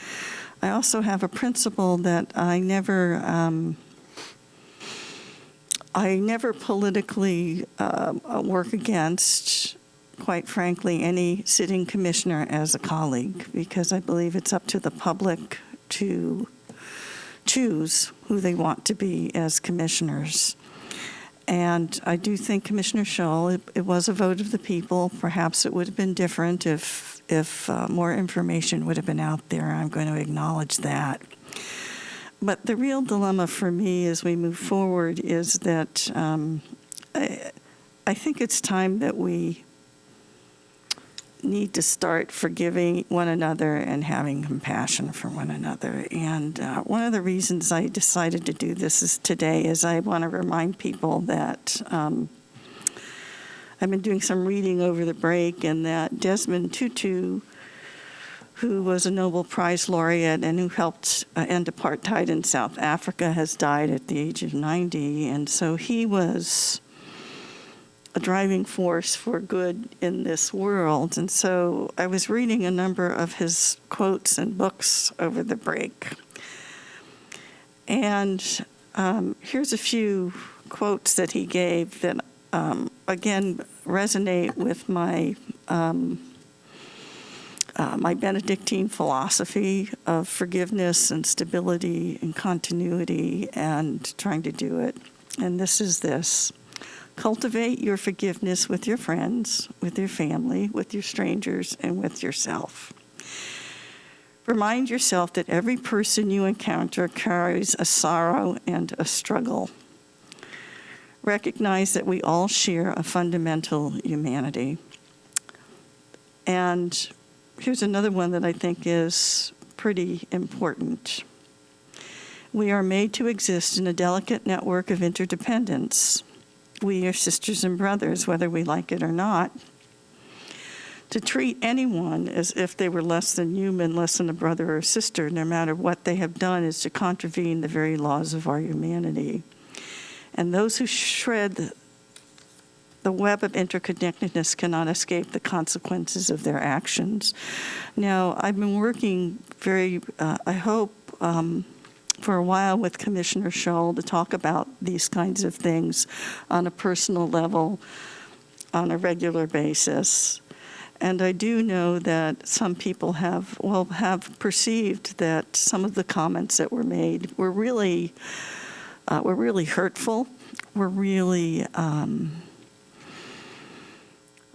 I also have a principle that I never politically work against, quite frankly, any sitting commissioner as a colleague, because I believe it's up to the public to choose who they want to be as commissioners. And I do think Commissioner Shull, it was a vote of the people. Perhaps it would have been different if more information would have been out there. I'm going to acknowledge that. But the real dilemma for me as we move forward is that I think it's time that we need to start forgiving one another and having compassion for one another. And one of the reasons I decided to do this today is I want to remind people that I've been doing some reading over the break, and that Desmond Tutu, who was a Nobel Prize laureate and who helped end apartheid in South Africa, has died at the age of 90. And so he was a driving force for good in this world. And so I was reading a number of his quotes and books over the break. And here's a few quotes that he gave that, again, resonate with my my Benedictine philosophy of forgiveness and stability and continuity and trying to do it. And this is this: cultivate your forgiveness with your friends, with your family, with your strangers, and with yourself. Remind yourself that every person you encounter carries a sorrow and a struggle. Recognize that we all share a fundamental humanity. And here's another one that I think is pretty important. We are made to exist in a delicate network of interdependence. We are sisters and brothers, whether we like it or not. To treat anyone as if they were less than human, less than a brother or sister, no matter what they have done, is to contravene the very laws of our humanity. And those who shred the web of interconnectedness cannot escape the consequences of their actions. Now, I've been working I hope, for a while with Commissioner Shull to talk about these kinds of things on a personal level on a regular basis. And I do know that some people have perceived that some of the comments that were made were really hurtful, were really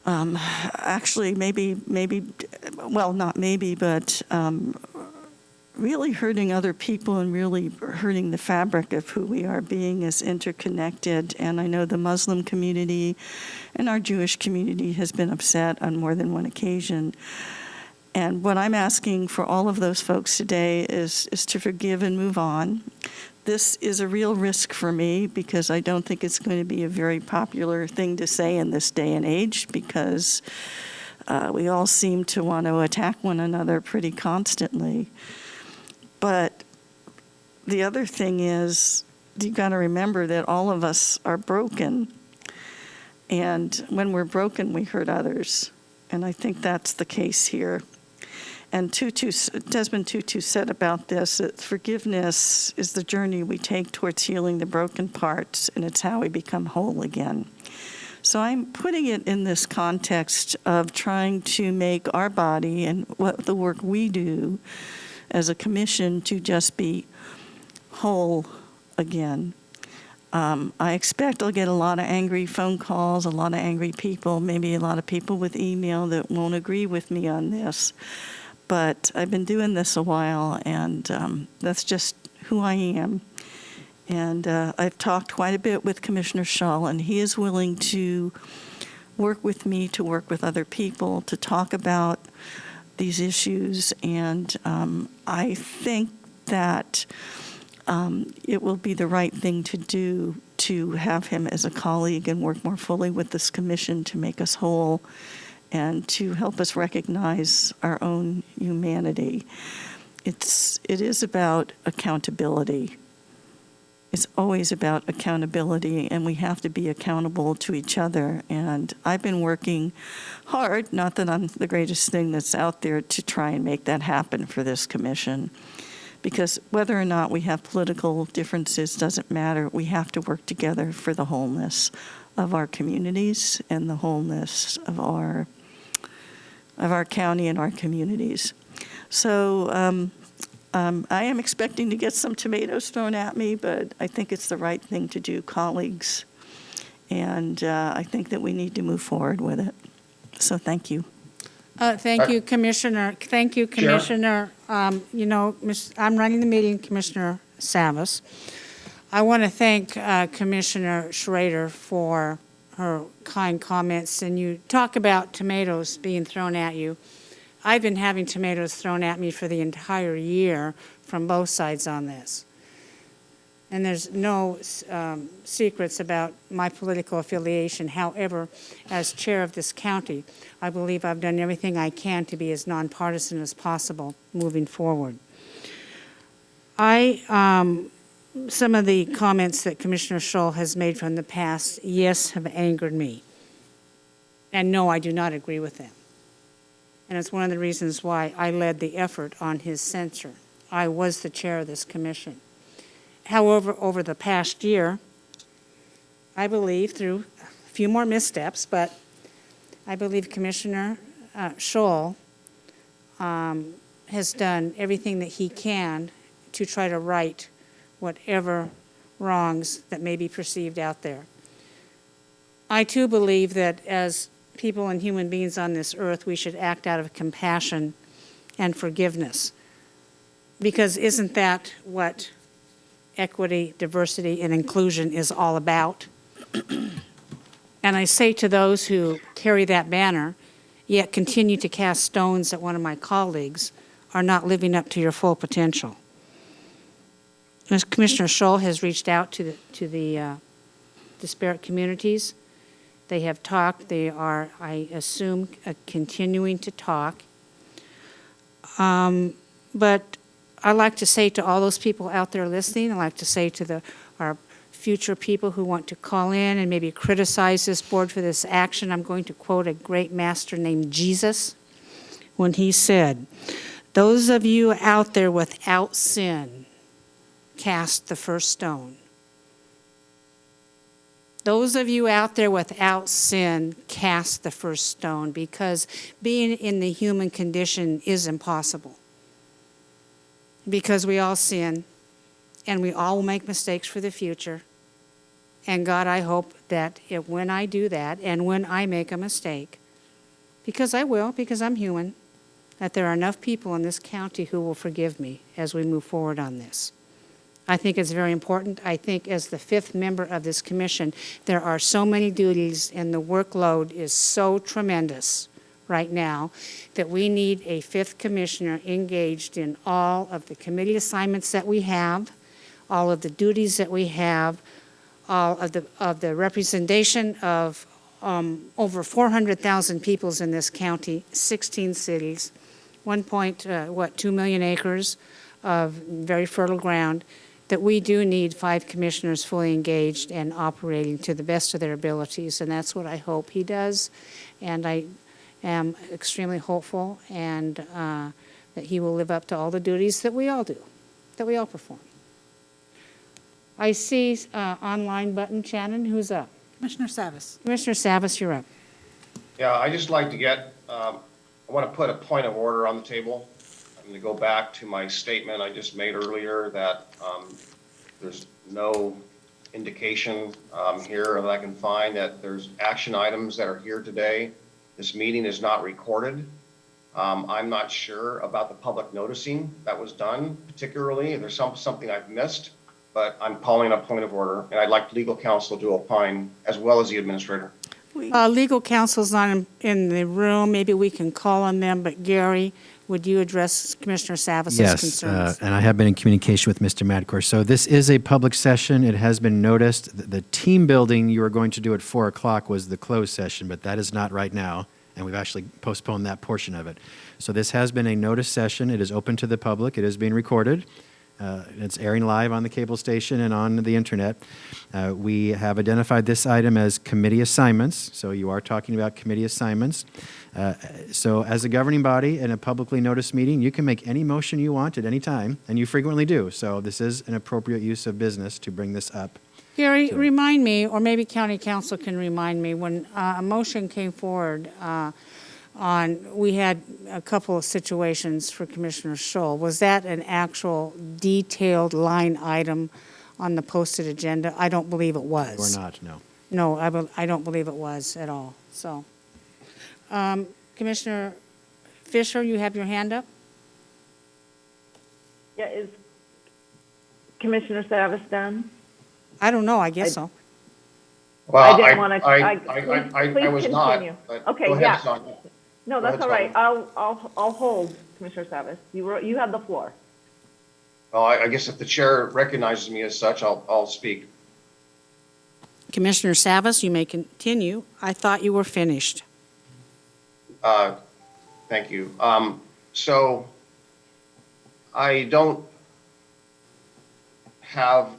actually really hurting other people and really hurting the fabric of who we are, being as interconnected. And I know the Muslim community and our Jewish community has been upset on more than one occasion. And what I'm asking for all of those folks today is to forgive and move on. This is a real risk for me because I don't think it's going to be a very popular thing to say in this day and age, because we all seem to want to attack one another pretty constantly. But the other thing is, you've got to remember that all of us are broken. And when we're broken, we hurt others. And I think that's the case here. And Desmond Tutu said about this, that forgiveness is the journey we take towards healing the broken parts, and it's how we become whole again. So I'm putting it in this context of trying to make our body and what the work we do as a commission to just be whole again. I expect I'll get a lot of angry phone calls, a lot of angry people, maybe a lot of people with email that won't agree with me on this. But I've been doing this a while, and that's just who I am. And I've talked quite a bit with Commissioner Shull, and he is willing to work with me, to work with other people, to talk about these issues. And I think that it will be the right thing to do to have him as a colleague and work more fully with this commission to make us whole and to help us recognize our own humanity. It is about accountability. It's always about accountability, and we have to be accountable to each other. And I've been working hard, not that I'm the greatest thing that's out there, to try and make that happen for this commission. Because whether or not we have political differences doesn't matter. We have to work together for the wholeness of our communities and the wholeness of our county and our communities. So I am expecting to get some tomatoes thrown at me, but I think it's the right thing to do, colleagues. And I think that we need to move forward with it. So thank you. Thank you, Commissioner. Thank you, Commissioner. I'm running the meeting, Commissioner Savas. I want to thank Commissioner Schrader for her kind comments. And you talk about tomatoes being thrown at you. I've been having tomatoes thrown at me for the entire year from both sides on this. And there's no secrets about my political affiliation. However, as chair of this county, I believe I've done everything I can to be as nonpartisan as possible moving forward. Some of the comments that Commissioner Shull has made from the past, yes, have angered me. And no, I do not agree with them. And it's one of the reasons why I led the effort on his censure. I was the chair of this commission. However, over the past year, I believe through a few more missteps, but I believe Commissioner Shull has done everything that he can to try to right whatever wrongs that may be perceived out there. I too believe that as people and human beings on this earth, we should act out of compassion and forgiveness. Because isn't that what equity, diversity, and inclusion is all about? And I say to those who carry that banner, yet continue to cast stones at one of my colleagues, are not living up to your full potential. As Commissioner Shull has reached out to the disparate communities. They have talked. They are, I assume, continuing to talk. But I like to say to all those people out there listening, I like to say to our future people who want to call in and maybe criticize this board for this action, I'm going to quote a great master named Jesus when he said, "Those of you out there without sin, cast the first stone. Those of you out there without sin, cast the first stone, because being in the human condition is impossible. Because we all sin, and we all will make mistakes for the future. And God, I hope that when I do that, and when I make a mistake, because I will, because I'm human, that there are enough people in this county who will forgive me as we move forward on this. I think it's very important. I think as the fifth member of this commission, there are so many duties and the workload is so tremendous right now that we need a fifth commissioner engaged in all of the committee assignments that we have, all of the duties that we have, all of the representation of over 400,000 peoples in this county, 16 cities, 2 million acres of very fertile ground, that we do need 5 commissioners fully engaged and operating to the best of their abilities, and that's what I hope he does. And I am extremely hopeful and that he will live up to all the duties that we all do, that we all perform. I see online button, Shannon, who's up? Commissioner Savas. Commissioner Savas, you're up. Yeah, I just like to get, I want to put a point of order on the table. I'm going to go back to my statement I just made earlier that there's no indication here that I can find that there's action items that are here today. This meeting is not recorded. I'm not sure about the public noticing that was done, particularly. If there's something I've missed, but I'm calling a point of order, and I'd like legal counsel to opine as well as the administrator. Legal counsel's not in the room. Maybe we can call on them, but Gary, would you address Commissioner Savas's concerns? Yes, and I have been in communication with Mr. Madcore. So this is a public session. It has been noticed. The team building you were going to do at 4 o'clock was the closed session, but that is not right now, and we've actually postponed that portion of it. So this has been a noticed session. It is open to the public. It is being recorded. It's airing live on the cable station and on the internet. We have identified this item as committee assignments, so you are talking about committee assignments. So as a governing body in a publicly noticed meeting, you can make any motion you want at any time, and you frequently do. So this is an appropriate use of business to bring this up. Gary, remind me, or maybe county council can remind me, when a motion came forward we had a couple of situations for Commissioner Scholl. Was that an actual detailed line item on the posted agenda? I don't believe it was. Or not, no. No, I don't believe it was at all. So, Commissioner Fisher, you have your hand up? Yeah, is Commissioner Savas done? I don't know, I guess so. Well, I didn't wanna- I was not, continue. but Okay, go ahead, yeah. Sonia. No, Go that's ahead, all right. Sonia. I'll hold, Commissioner Savas. You have the floor. Well, I guess if the chair recognizes me as such, I'll speak. Commissioner Savas, you may continue. I thought you were finished. Thank you. So I don't have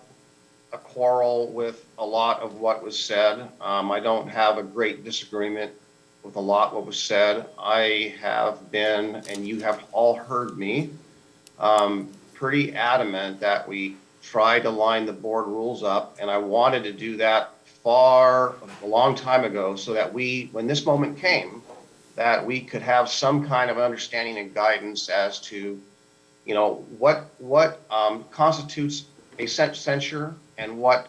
a quarrel with a lot of what was said. I don't have a great disagreement with a lot what was said. I have been, and you have all heard me, pretty adamant that we try to line the board rules up, and I wanted to do that a long time ago, so that when this moment came, that we could have some kind of understanding and guidance as to, what constitutes a censure and what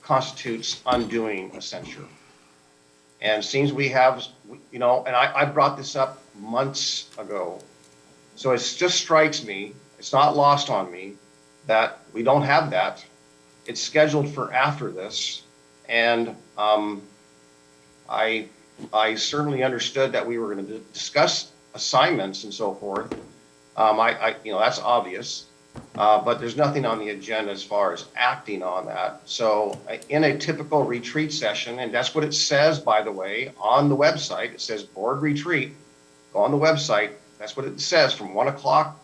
constitutes undoing a censure. And it seems we have, and I brought this up months ago. So it just strikes me, it's not lost on me, that we don't have that. It's scheduled for after this. And I certainly understood that we were going to discuss assignments and so forth. That's obvious. But there's nothing on the agenda as far as acting on that. So in a typical retreat session, and that's what it says, by the way, on the website, it says board retreat. Go on the website. That's what it says from 1 o'clock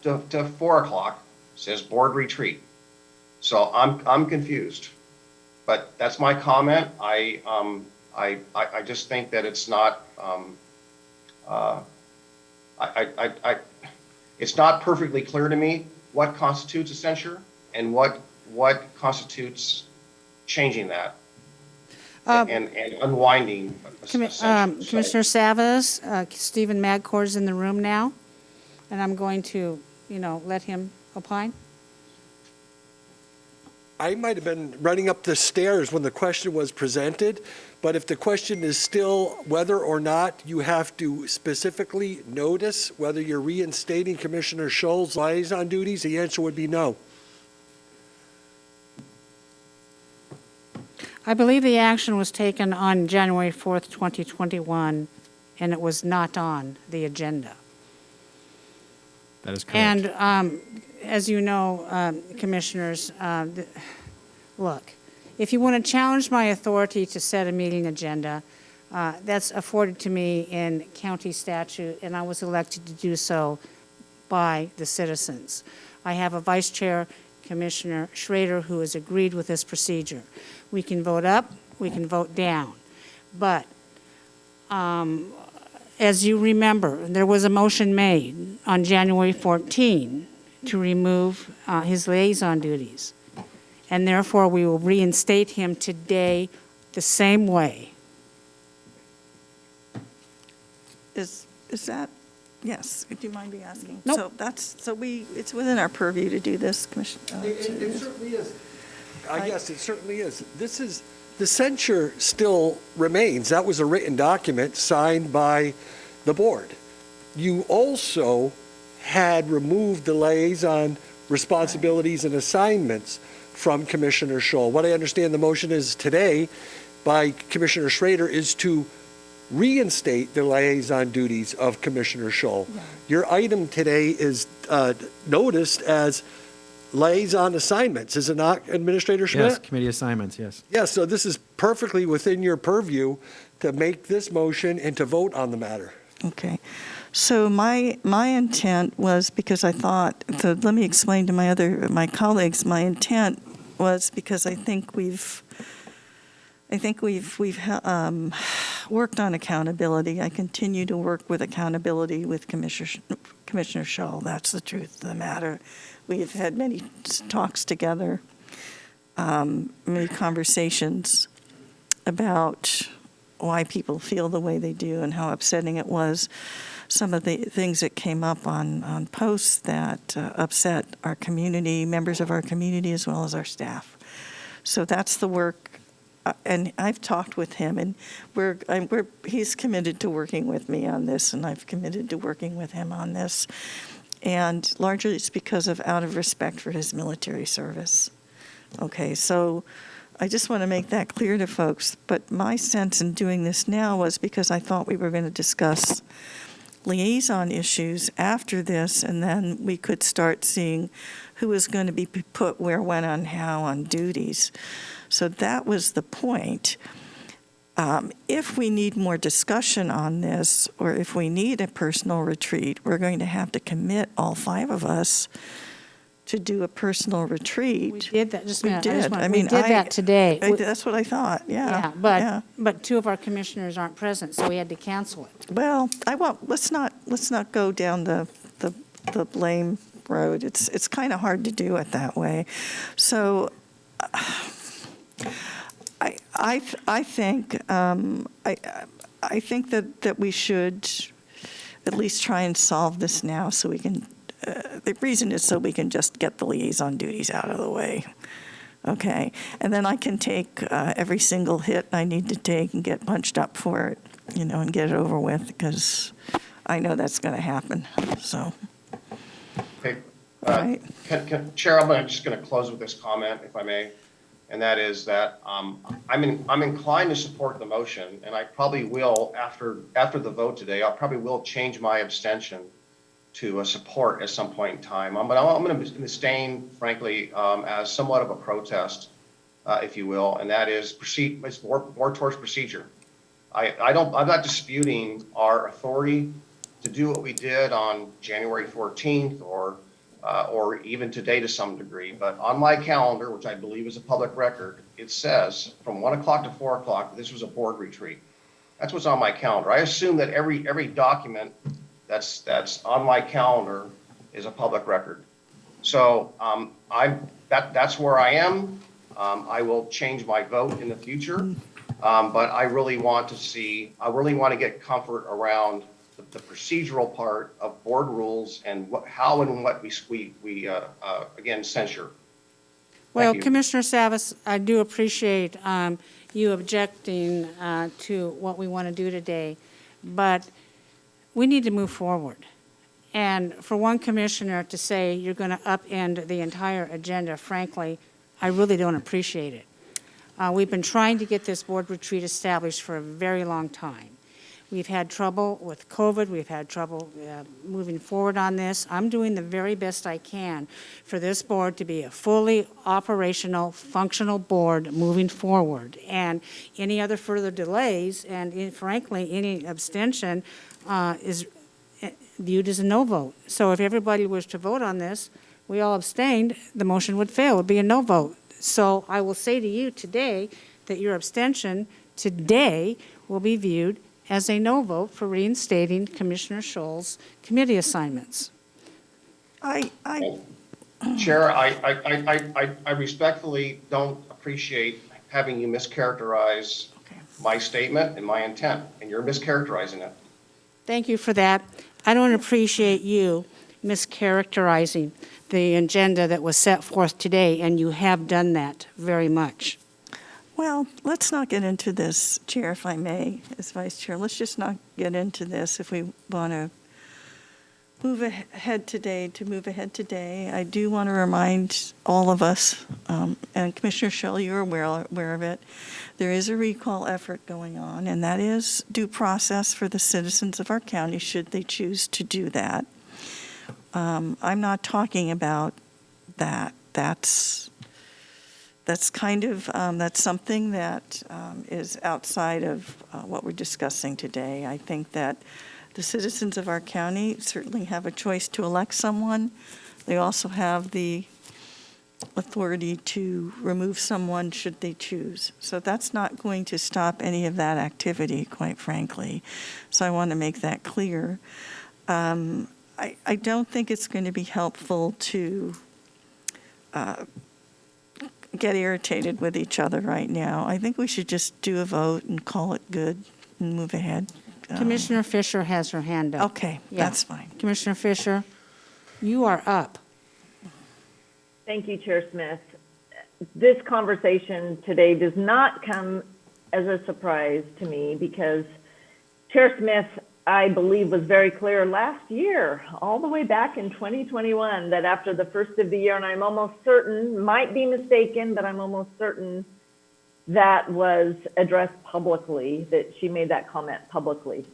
to 4 o'clock. It says board retreat. So I'm confused, but that's my comment. I just think that it's not, it's not perfectly clear to me what constitutes a censure and what constitutes changing that and unwinding a session. So- Commissioner Savas, Stephen Magcor's in the room now, and I'm going to, let him opine. I might have been running up the stairs when the question was presented, but if the question is still whether or not you have to specifically notice whether you're reinstating Commissioner Scholl's liaison duties, the answer would be no. I believe the action was taken on January 4th, 2021, and it was not on the agenda. That is correct. And as you know, commissioners, look, if you want to challenge my authority to set a meeting agenda, that's afforded to me in county statute, and I was elected to do so by the citizens. I have a vice chair, Commissioner Schrader, who has agreed with this procedure. We can vote up, we can vote down. But as you remember, there was a motion made on January 14 to remove his liaison duties. And therefore, we will reinstate him today the same way. Is that, yes, do you mind me asking? Nope. So it's within our purview to do this, Commissioner? It certainly is. Yes, it certainly is. The censure still remains. That was a written document signed by the board. You also had removed the liaison responsibilities and assignments from Commissioner Scholl. What I understand the motion is today by Commissioner Schrader is to reinstate the liaison duties of Commissioner Scholl. Yeah. Your item today is noticed as liaison assignments, is it not, Administrator Schmidt? Yes, committee assignments, yes. Yes, so this is perfectly within your purview to make this motion and to vote on the matter. Okay. So my intent was because I thought, so let me explain to my colleagues, my intent was because I think we've worked on accountability. I continue to work with accountability with Commissioner Scholl. That's the truth of the matter. We've had many talks together, many conversations about why people feel the way they do and how upsetting it was. Some of the things that came up on posts that upset our community, members of our community, as well as our staff. So that's the work, and I've talked with him, and he's committed to working with me on this, and I've committed to working with him on this. And largely it's because out of respect for his military service. Okay, so I just want to make that clear to folks, but my sense in doing this now was because I thought we were going to discuss liaison issues after this, and then we could start seeing who was going to be put where, when, on how on duties. So that was the point. If we need more discussion on this, or if we need a personal retreat, we're going to have to commit, all 5 of us, to do a personal retreat. We did that, just a We minute. did. We did that today. That's what I thought, yeah. Yeah, but 2 of our commissioners aren't present, so we had to cancel it. Well, let's not go down the blame road. It's kind of hard to do it that way. So I think that we should at least try and solve this now, so we can. The reason is so we can just get the liaison duties out of the way. Okay, and then I can take every single hit I need to take and get punched up for it, and get it over with, because I know that's going to happen. So, Okay. Right. Chair, I'm just going to close with this comment, if I may, and that is that I'm inclined to support the motion, and I probably will, after the vote today, I probably will change my abstention to support at some point in time. But I'm going to abstain, frankly, as somewhat of a protest, if you will, and that is it's more towards procedure. I'm not disputing our authority to do what we did on January 14th or even today to some degree, but on my calendar, which I believe is a public record, it says from 1 o'clock to 4 o'clock, this was a board retreat. That's what's on my calendar. I assume that every document that's on my calendar is a public record. So that's where I am. I will change my vote in the future. But I really want to get comfort around the procedural part of board rules and how and what we again, censure. Well, you. Commissioner Savas, I do appreciate you objecting to what we want to do today, but we need to move forward. And for one commissioner to say you're going to upend the entire agenda, frankly, I really don't appreciate it. We've been trying to get this board retreat established for a very long time. We've had trouble with COVID. We've had trouble moving forward on this. I'm doing the very best I can for this board to be a fully operational, functional board moving forward. And any other further delays and frankly, any abstention is viewed as a no vote. So if everybody was to vote on this, we all abstained, the motion would fail. It would be a no vote. So I will say to you today that your abstention today will be viewed as a no vote for reinstating Commissioner Scholl's committee assignments. Chair, I respectfully don't appreciate having you mischaracterize my statement and my intent, and you're mischaracterizing it. Thank you for that. I don't appreciate you mischaracterizing the agenda that was set forth today, and you have done that very much. Well, let's not get into this, Chair, if I may, as Vice Chair. Let's just not get into this if we want to move ahead today. I do want to remind all of us, and Commissioner Scholl, you're aware of it, there is a recall effort going on, and that is due process for the citizens of our county should they choose to do that. I'm not talking about that. That's kind of, that's something that is outside of what we're discussing today. I think that the citizens of our county certainly have a choice to elect someone. They also have the authority to remove someone should they choose. So that's not going to stop any of that activity, quite frankly. So I want to make that clear. I don't think it's going to be helpful to get irritated with each other right now. I think we should just do a vote and call it good and move ahead. Commissioner Fisher has her hand up. Okay, Yeah. that's fine. Commissioner Fisher, you are up. Thank you, Chair Smith. This conversation today does not come as a surprise to me because Chair Smith, I believe, was very clear last year, all the way back in 2021, that after the first of the year, and I'm almost certain, might be mistaken, but I'm almost certain that was addressed publicly, that she made that comment publicly.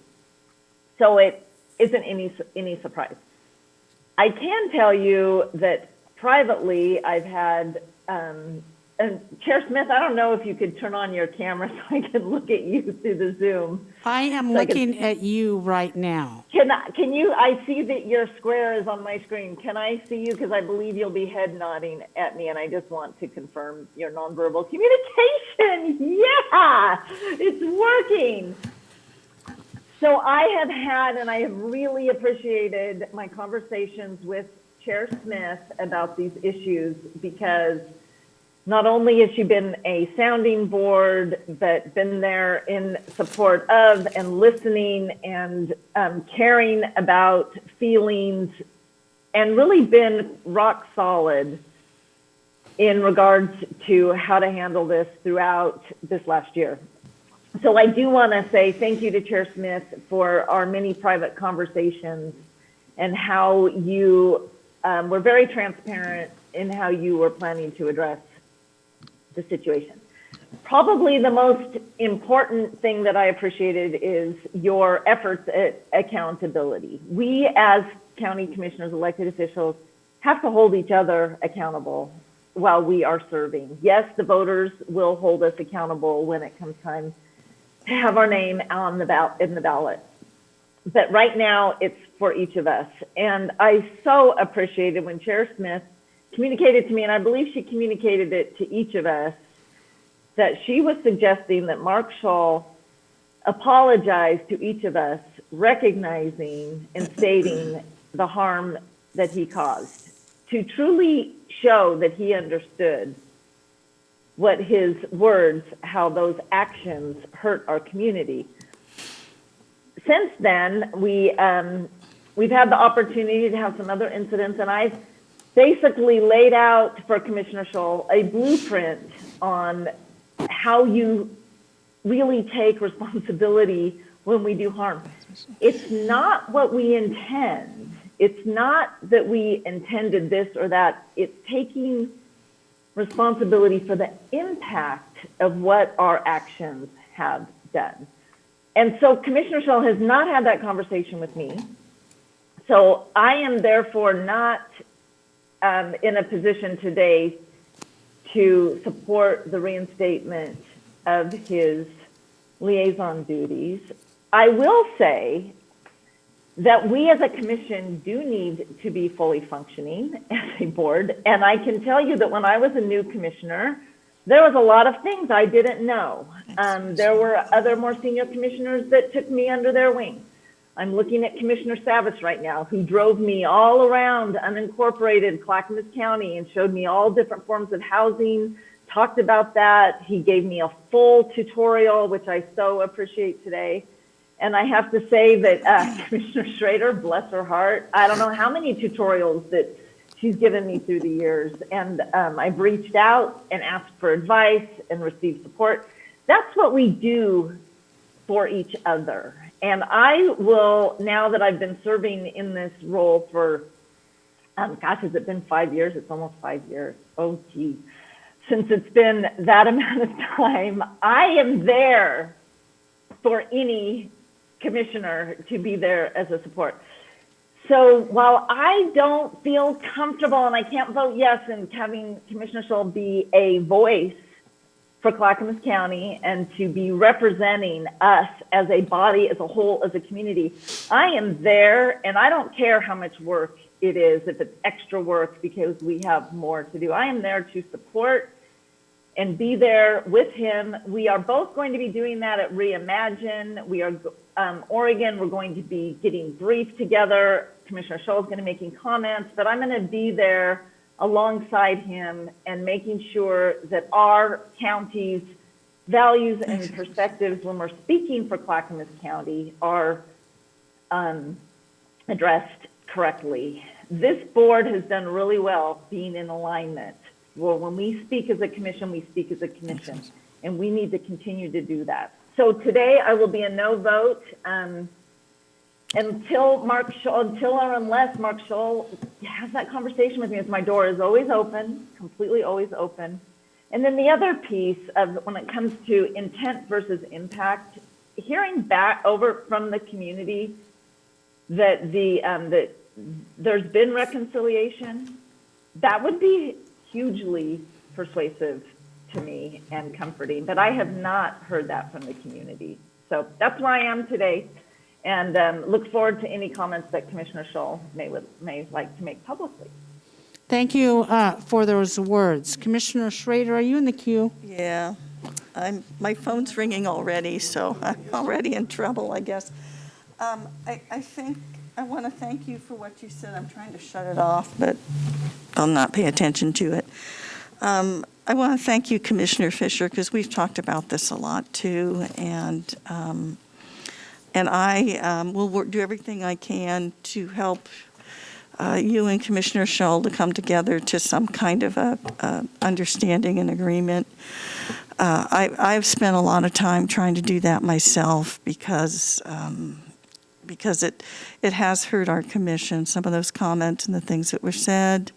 So it isn't any surprise. I can tell you that privately, I've had, and Chair Smith, I don't know if you could turn on your camera so I can look at you through the Zoom. I am looking at you right now. Can you, I see that your square is on my screen. Can I see you? Because I believe you'll be head nodding at me, and I just want to confirm your nonverbal communication. Yeah, it's working. So I have had, and I have really appreciated my conversations with Chair Smith about these issues, because not only has she been a sounding board, but been there in support of and listening and caring about feelings, and really been rock solid in regards to how to handle this throughout this last year. So I do want to say thank you to Chair Smith for our many private conversations and how you were very transparent in how you were planning to address the situation. Probably the most important thing that I appreciated is your efforts at accountability. We as county commissioners, elected officials, have to hold each other accountable while we are serving. Yes, the voters will hold us accountable when it comes time to have our name on the in the ballot. But right now, it's for each of us. And I so appreciated when Chair Smith communicated to me, and I believe she communicated it to each of us, that she was suggesting that Mark Scholl apologize to each of us, recognizing and stating the harm that he caused to truly show that he understood what his words, how those actions hurt our community. Since then, we've had the opportunity to have some other incidents, and I've basically laid out for Commissioner Scholl a blueprint on how you really take responsibility when we do harm. It's not what we intend. It's not that we intended this or that. It's taking responsibility for the impact of what our actions have done. And so Commissioner Scholl has not had that conversation with me. So I am therefore not in a position today to support the reinstatement of his liaison duties. I will say that we as a commission do need to be fully functioning as a board. And I can tell you that when I was a new commissioner, there was a lot of things I didn't know. There were other more senior commissioners that took me under their wing. I'm looking at Commissioner Savas right now, who drove me all around unincorporated Clackamas County and showed me all different forms of housing, talked about that. He gave me a full tutorial, which I so appreciate today. And I have to say that Commissioner Schrader, bless her heart, I don't know how many tutorials that she's given me through the years. And I've reached out and asked for advice and received support. That's what we do for each other. And I will, now that I've been serving in this role for, gosh, has it been 5 years? It's almost 5 years. Oh, gee. Since it's been that amount of time, I am there for any commissioner to be there as a support. So while I don't feel comfortable and I can't vote yes in having Commissioner Scholl be a voice for Clackamas County and to be representing us as a body, as a whole, as a community, I am there, and I don't care how much work it is, if it's extra work because we have more to do. I am there to support and be there with him. We are both going to be doing that at Reimagine. We are, Oregon, we're going to be getting briefed together. Commissioner Scholl is going to be making comments, but I'm going to be there alongside him and making sure that our county's values and perspectives when we're speaking for Clackamas County are addressed correctly. This board has done really well being in alignment. Well, when we speak as a commission, we speak as a commission, and we need to continue to do that. So today I will be a no vote until Mark Scholl, until or unless Mark Scholl has that conversation with me, as my door is always open, completely always open. And then the other piece of when it comes to intent versus impact, hearing back over from the community that that there's been reconciliation, that would be hugely persuasive to me and comforting, but I have not heard that from the community. So that's where I am today, and look forward to any comments that Commissioner Scholl may like to make publicly. Thank you for those words. Commissioner Schrader, are you in the queue? Yeah, my phone's ringing already, so I'm already in trouble, I guess. I think I want to thank you for what you said. I'm trying to shut it off, but I'll not pay attention to it. I want to thank you, Commissioner Fisher, because we've talked about this a lot too, and I will do everything I can to help you and Commissioner Scholl to come together to some kind of a understanding and agreement. I've spent a lot of time trying to do that myself because it has hurt our commission, some of those comments and the things that were said,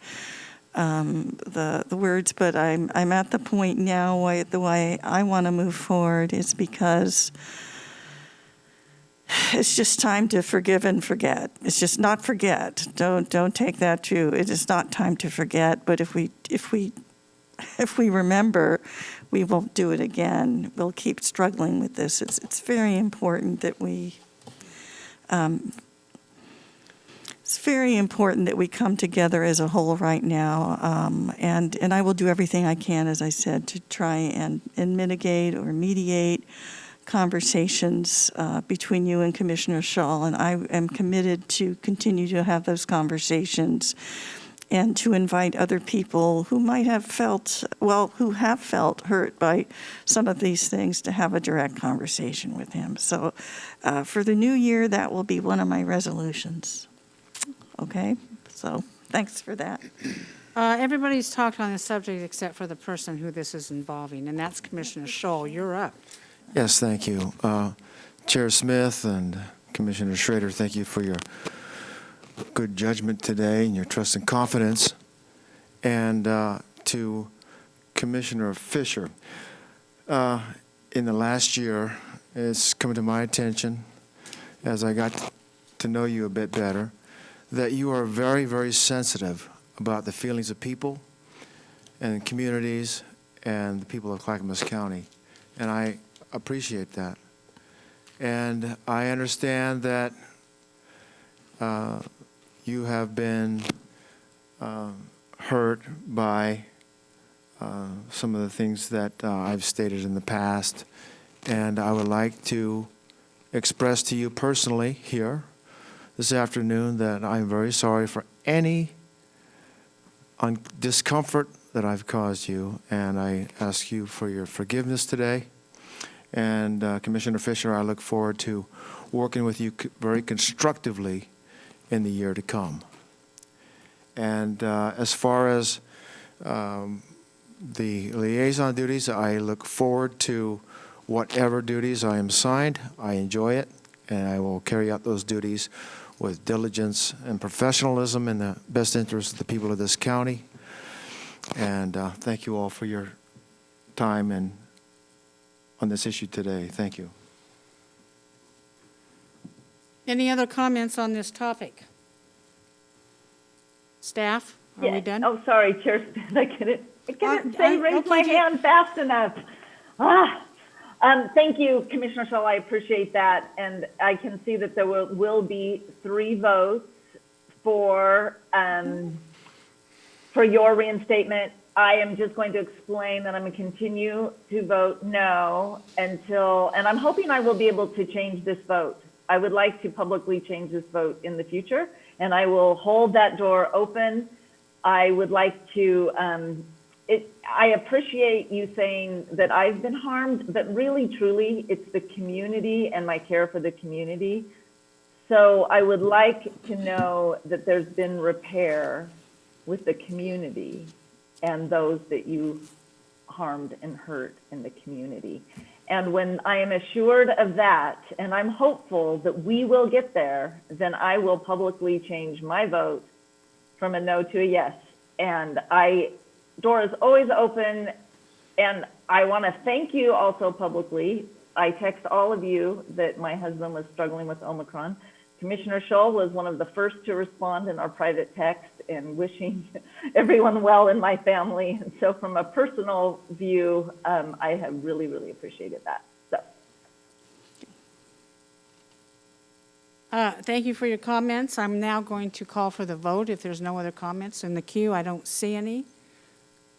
the words, but I'm at the point now the way I want to move forward is because it's just time to forgive and forget. It's just not forget. Don't take that too. It is not time to forget, but if we remember, we won't do it again. We'll keep struggling with this. It's very important that we it's very important that we come together as a whole right now, and I will do everything I can, as I said, to try and mitigate or mediate conversations between you and Commissioner Scholl, and I am committed to continue to have those conversations and to invite other people who might have felt, well, who have felt hurt by some of these things to have a direct conversation with him. So for the new year, that will be one of my resolutions. Okay, so thanks for that. Everybody's talked on this subject except for the person who this is involving, and that's Commissioner Scholl. You're up. Yes, thank you. Chair Smith and Commissioner Schrader, thank you for your good judgment today and your trust and confidence. And to Commissioner Fisher, in the last year, it's come to my attention, as I got to know you a bit better, that you are very, very sensitive about the feelings of people and communities and the people of Clackamas County. And I appreciate that. And I understand that you have been hurt by some of the things that I've stated in the past. And I would like to express to you personally here this afternoon that I'm very sorry for any discomfort that I've caused you, and I ask you for your forgiveness today. And Commissioner Fisher, I look forward to working with you very constructively in the year to come. And as far as the liaison duties, I look forward to whatever duties I am assigned. I enjoy it, and I will carry out those duties with diligence and professionalism in the best interest of the people of this county. And thank you all for your time and on this issue today. Thank you. Any other comments on this topic? Staff, are we done? Oh, sorry, Chair Smith, I couldn't raise my okay. hand fast enough. Thank you, Commissioner Scholl, I appreciate that. And I can see that there will be 3 votes for your reinstatement. I am just going to explain that I'm going to continue to vote no until, and I'm hoping I will be able to change this vote. I would like to publicly change this vote in the future, and I will hold that door open. I would like to, I appreciate you saying that I've been harmed, but really, truly, it's the community and my care for the community. So I would like to know that there's been repair with the community and those that you harmed and hurt in the community. And when I am assured of that, and I'm hopeful that we will get there, then I will publicly change my vote from a no to a yes. And door is always open, and I want to thank you also publicly. I text all of you that my husband was struggling with Omicron. Commissioner Scholl was one of the first to respond in our private text and wishing everyone well in my family. And so from a personal view, I have really, really appreciated that. So. Thank you for your comments. I'm now going to call for the vote. If there's no other comments in the queue, I don't see any.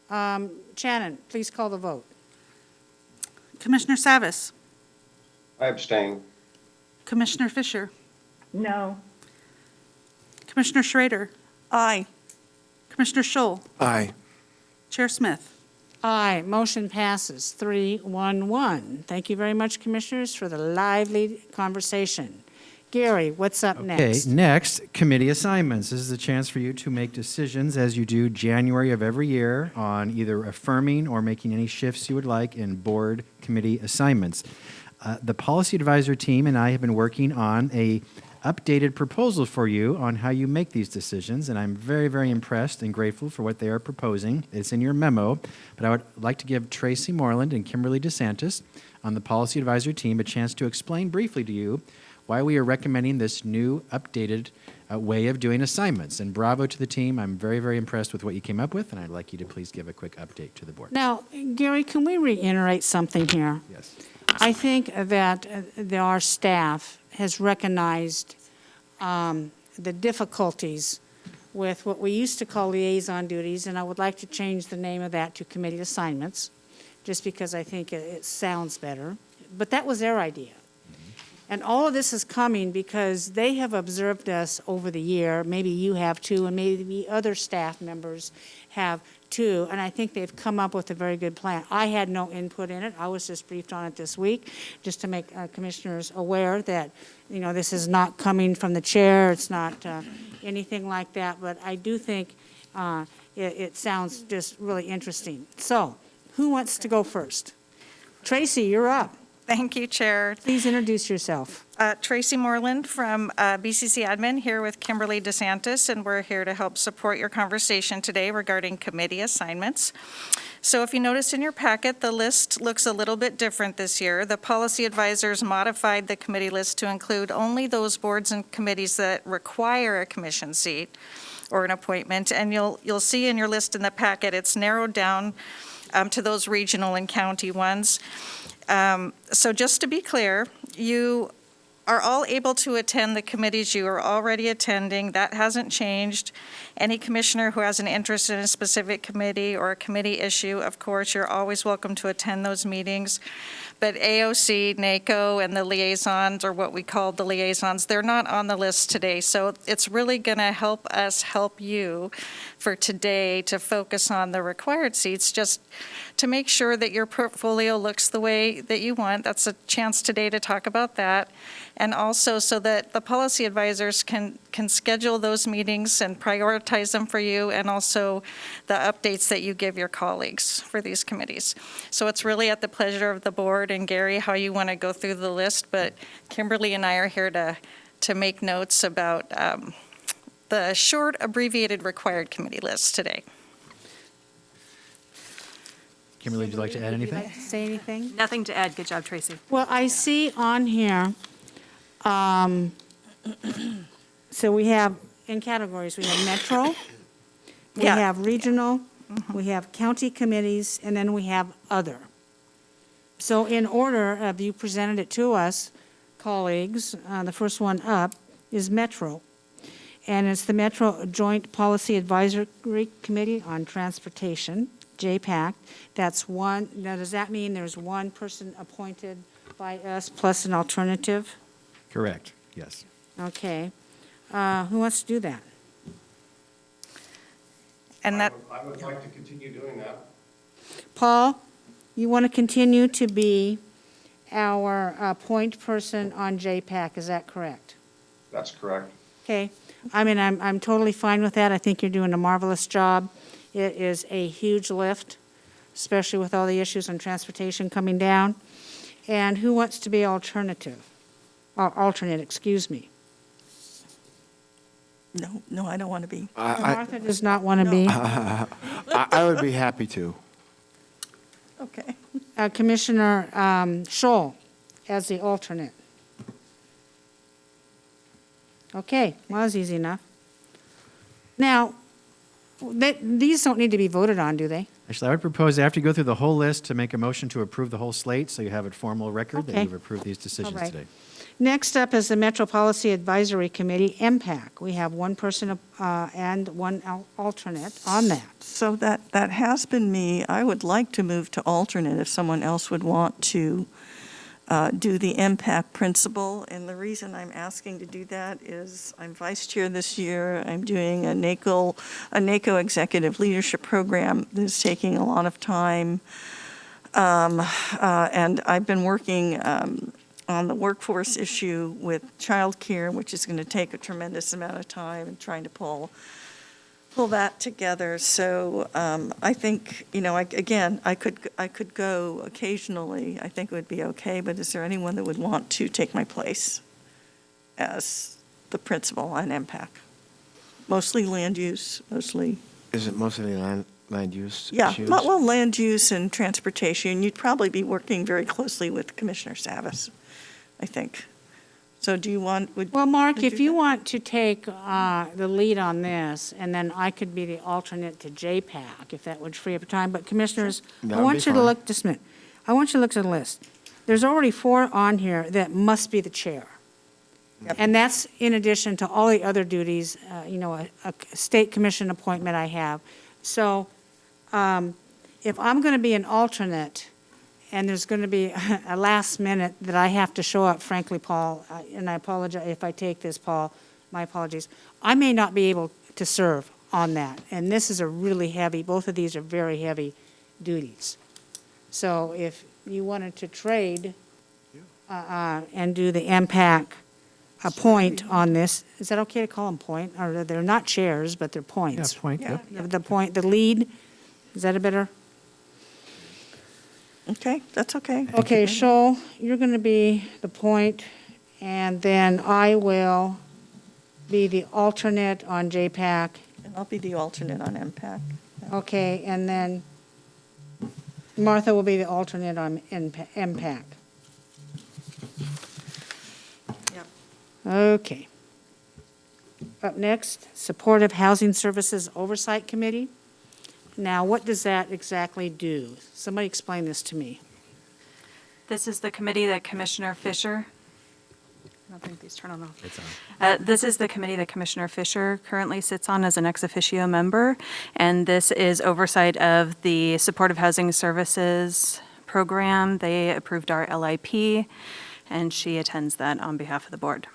Shannon, please call the vote. Commissioner Savas, I abstain. Commissioner Fisher, No. Commissioner Schrader, Aye. Commissioner Scholl, Aye. Chair Smith. Aye, motion passes 3-1-1. Thank you very much, Commissioners, for the lively conversation. Gary, what's up next? Okay, next, committee assignments. This is a chance for you to make decisions as you do January of every year on either affirming or making any shifts you would like in board committee assignments. The policy advisor team and I have been working on a updated proposal for you on how you make these decisions, and I'm very, very impressed and grateful for what they are proposing. It's in your memo, but I would like to give Tracy Moreland and Kimberly DeSantis on the policy advisor team a chance to explain briefly to you why we are recommending this new updated way of doing assignments. And bravo to the team. I'm very, very impressed with what you came up with, and I'd like you to please give a quick update to the board. Now, Gary, can we reiterate something here? Yes. I think that our staff has recognized the difficulties with what we used to call liaison duties, and I would like to change the name of that to committee assignments, just because I think it sounds better. But that was their idea. And all of this is coming because they have observed us over the year. Maybe you have too, and maybe other staff members have too. And I think they've come up with a very good plan. I had no input in it. I was just briefed on it this week, just to make commissioners aware that, you know, this is not coming from the chair. It's not anything like that. But I do think it sounds just really interesting. So, who wants to go first? Tracy, you're up. Thank you, Chair. Please introduce yourself. Tracy Moreland from BCC Admin here with Kimberly DeSantis, and we're here to help support your conversation today regarding committee assignments. So if you notice in your packet, the list looks a little bit different this year. The policy advisors modified the committee list to include only those boards and committees that require a commission seat or an appointment, and you'll see in your list in the packet, it's narrowed down to those regional and county ones. So just to be clear, you are all able to attend the committees you are already attending. That hasn't changed. Any commissioner who has an interest in a specific committee or a committee issue, of course, you're always welcome to attend those meetings. But AOC, NACO, and the liaisons, or what we call the liaisons, they're not on the list today. So it's really going to help us help you for today to focus on the required seats, just to make sure that your portfolio looks the way that you want. That's a chance today to talk about that. And also so that the policy advisors can schedule those meetings and prioritize them for you, and also the updates that you give your colleagues for these committees. So it's really at the pleasure of the board and Gary how you want to go through the list, but Kimberly and I are here to make notes about the short abbreviated required committee list today. Kimberly, would you like to add Would you anything? like to say anything? Nothing to add. Good job, Tracy. Well, I see on here, so we have, in categories, we have metro, we Yeah. have regional, we have county committees, and then we have other. So in order of you presented it to us, colleagues, the first one up is metro. And it's the Metro Joint Policy Advisory Committee on Transportation, JPAC. That's one. Now, does that mean there's one person appointed by us plus an alternative? Correct, yes. Okay. Who wants to do that? And that, I would like to continue doing that. Paul, you want to continue to be our point person on JPAC, is that correct? That's correct. Okay. I mean, I'm totally fine with that. I think you're doing a marvelous job. It is a huge lift, especially with all the issues on transportation coming down. And who wants to be alternative? Or alternate, excuse me. No, I don't want to be. Martha does not want to be. I would be happy to. Okay. Commissioner Scholl as the alternate. Okay, well, that's easy enough. Now, these don't need to be voted on, do they? Actually, I would propose after you go through the whole list to make a motion to approve the whole slate, so you have a formal record that Okay. you've approved these decisions right. today. Next up is the Metro Policy Advisory Committee, MPAC. We have one person and one alternate on that. So that has been me. I would like to move to alternate if someone else would want to do the impact principle. And the reason I'm asking to do that is I'm vice chair this year. I'm doing a NACO executive leadership program that's taking a lot of time. And I've been working on the workforce issue with childcare, which is going to take a tremendous amount of time, and trying to pull that together. So I think, I could go occasionally. I think it would be okay, but is there anyone that would want to take my place as the principal on MPAC? Mostly land use, mostly. Is it mostly land use Yeah, issues? well, land use and transportation. You'd probably be working very closely with Commissioner Savas, I think. So do you want? Well, Mark, would if do you that? want to take the lead on this, and then I could be the alternate to JPAC, if that would free up time. But commissioners, That I would want be you to fine. look, just a minute. I want you to look at the list. There's already 4 on here that must be the chair. And that's in addition to all the other duties, a state commission appointment I have. So if I'm going to be an alternate, and there's going to be a last minute that I have to show up, frankly, Paul, and I apologize if I take this, Paul, my apologies. I may not be able to serve on that, and this is a really heavy, both of these are very heavy duties. So if you wanted to trade and do the MPAC point on this, is that okay to call them point? Or they're not chairs, but they're points. Yeah, point, Yeah. yep. The point, the lead, is that a better? Okay, that's okay. Okay, Shoal, you're going to be the point, and then I will be the alternate on JPAC. And I'll be the alternate on MPAC. Okay, and then Martha will be the alternate on MPAC. Yep. Okay. Up next, Supportive Housing Services Oversight Committee. Now, what does that exactly do? Somebody explain this to me. This is the committee that Commissioner Fisher, I don't think these turn on off. This is the committee that Commissioner Fisher currently sits on as an ex officio member, and this is oversight of the Supportive Housing Services program. They approved our LIP, and she attends that on behalf of the board.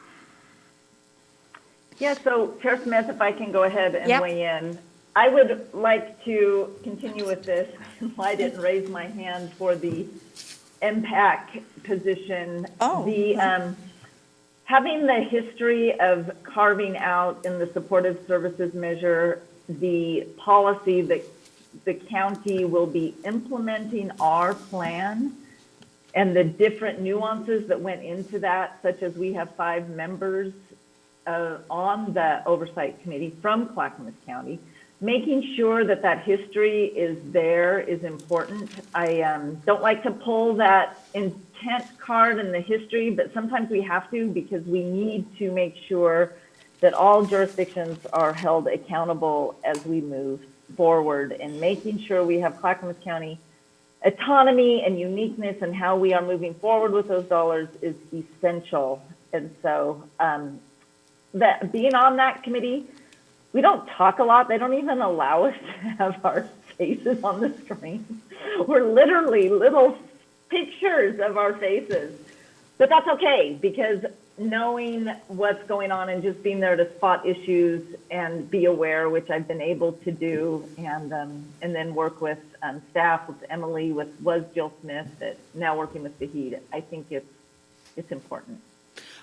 Yeah, so Chair Smith, if I can go ahead and Yep. weigh in. I would like to continue with this. I didn't raise my hand for the MPAC position. Oh. Having the history of carving out in the supportive services measure the policy that the county will be implementing our plan and the different nuances that went into that, such as we have 5 members on the oversight committee from Clackamas County. Making sure that that history is there is important. I don't like to pull that intent card in the history, but sometimes we have to because we need to make sure that all jurisdictions are held accountable as we move forward, and making sure we have Clackamas County autonomy and uniqueness and how we are moving forward with those dollars is essential. And so that being on that committee, we don't talk a lot. They don't even allow us to have our faces on the screen. We're literally little pictures of our faces. But that's okay, because knowing what's going on and just being there to spot issues and be aware, which I've been able to do, and then work with staff, with Emily, was Jill Smith, that now working with Fahid. I think it's important.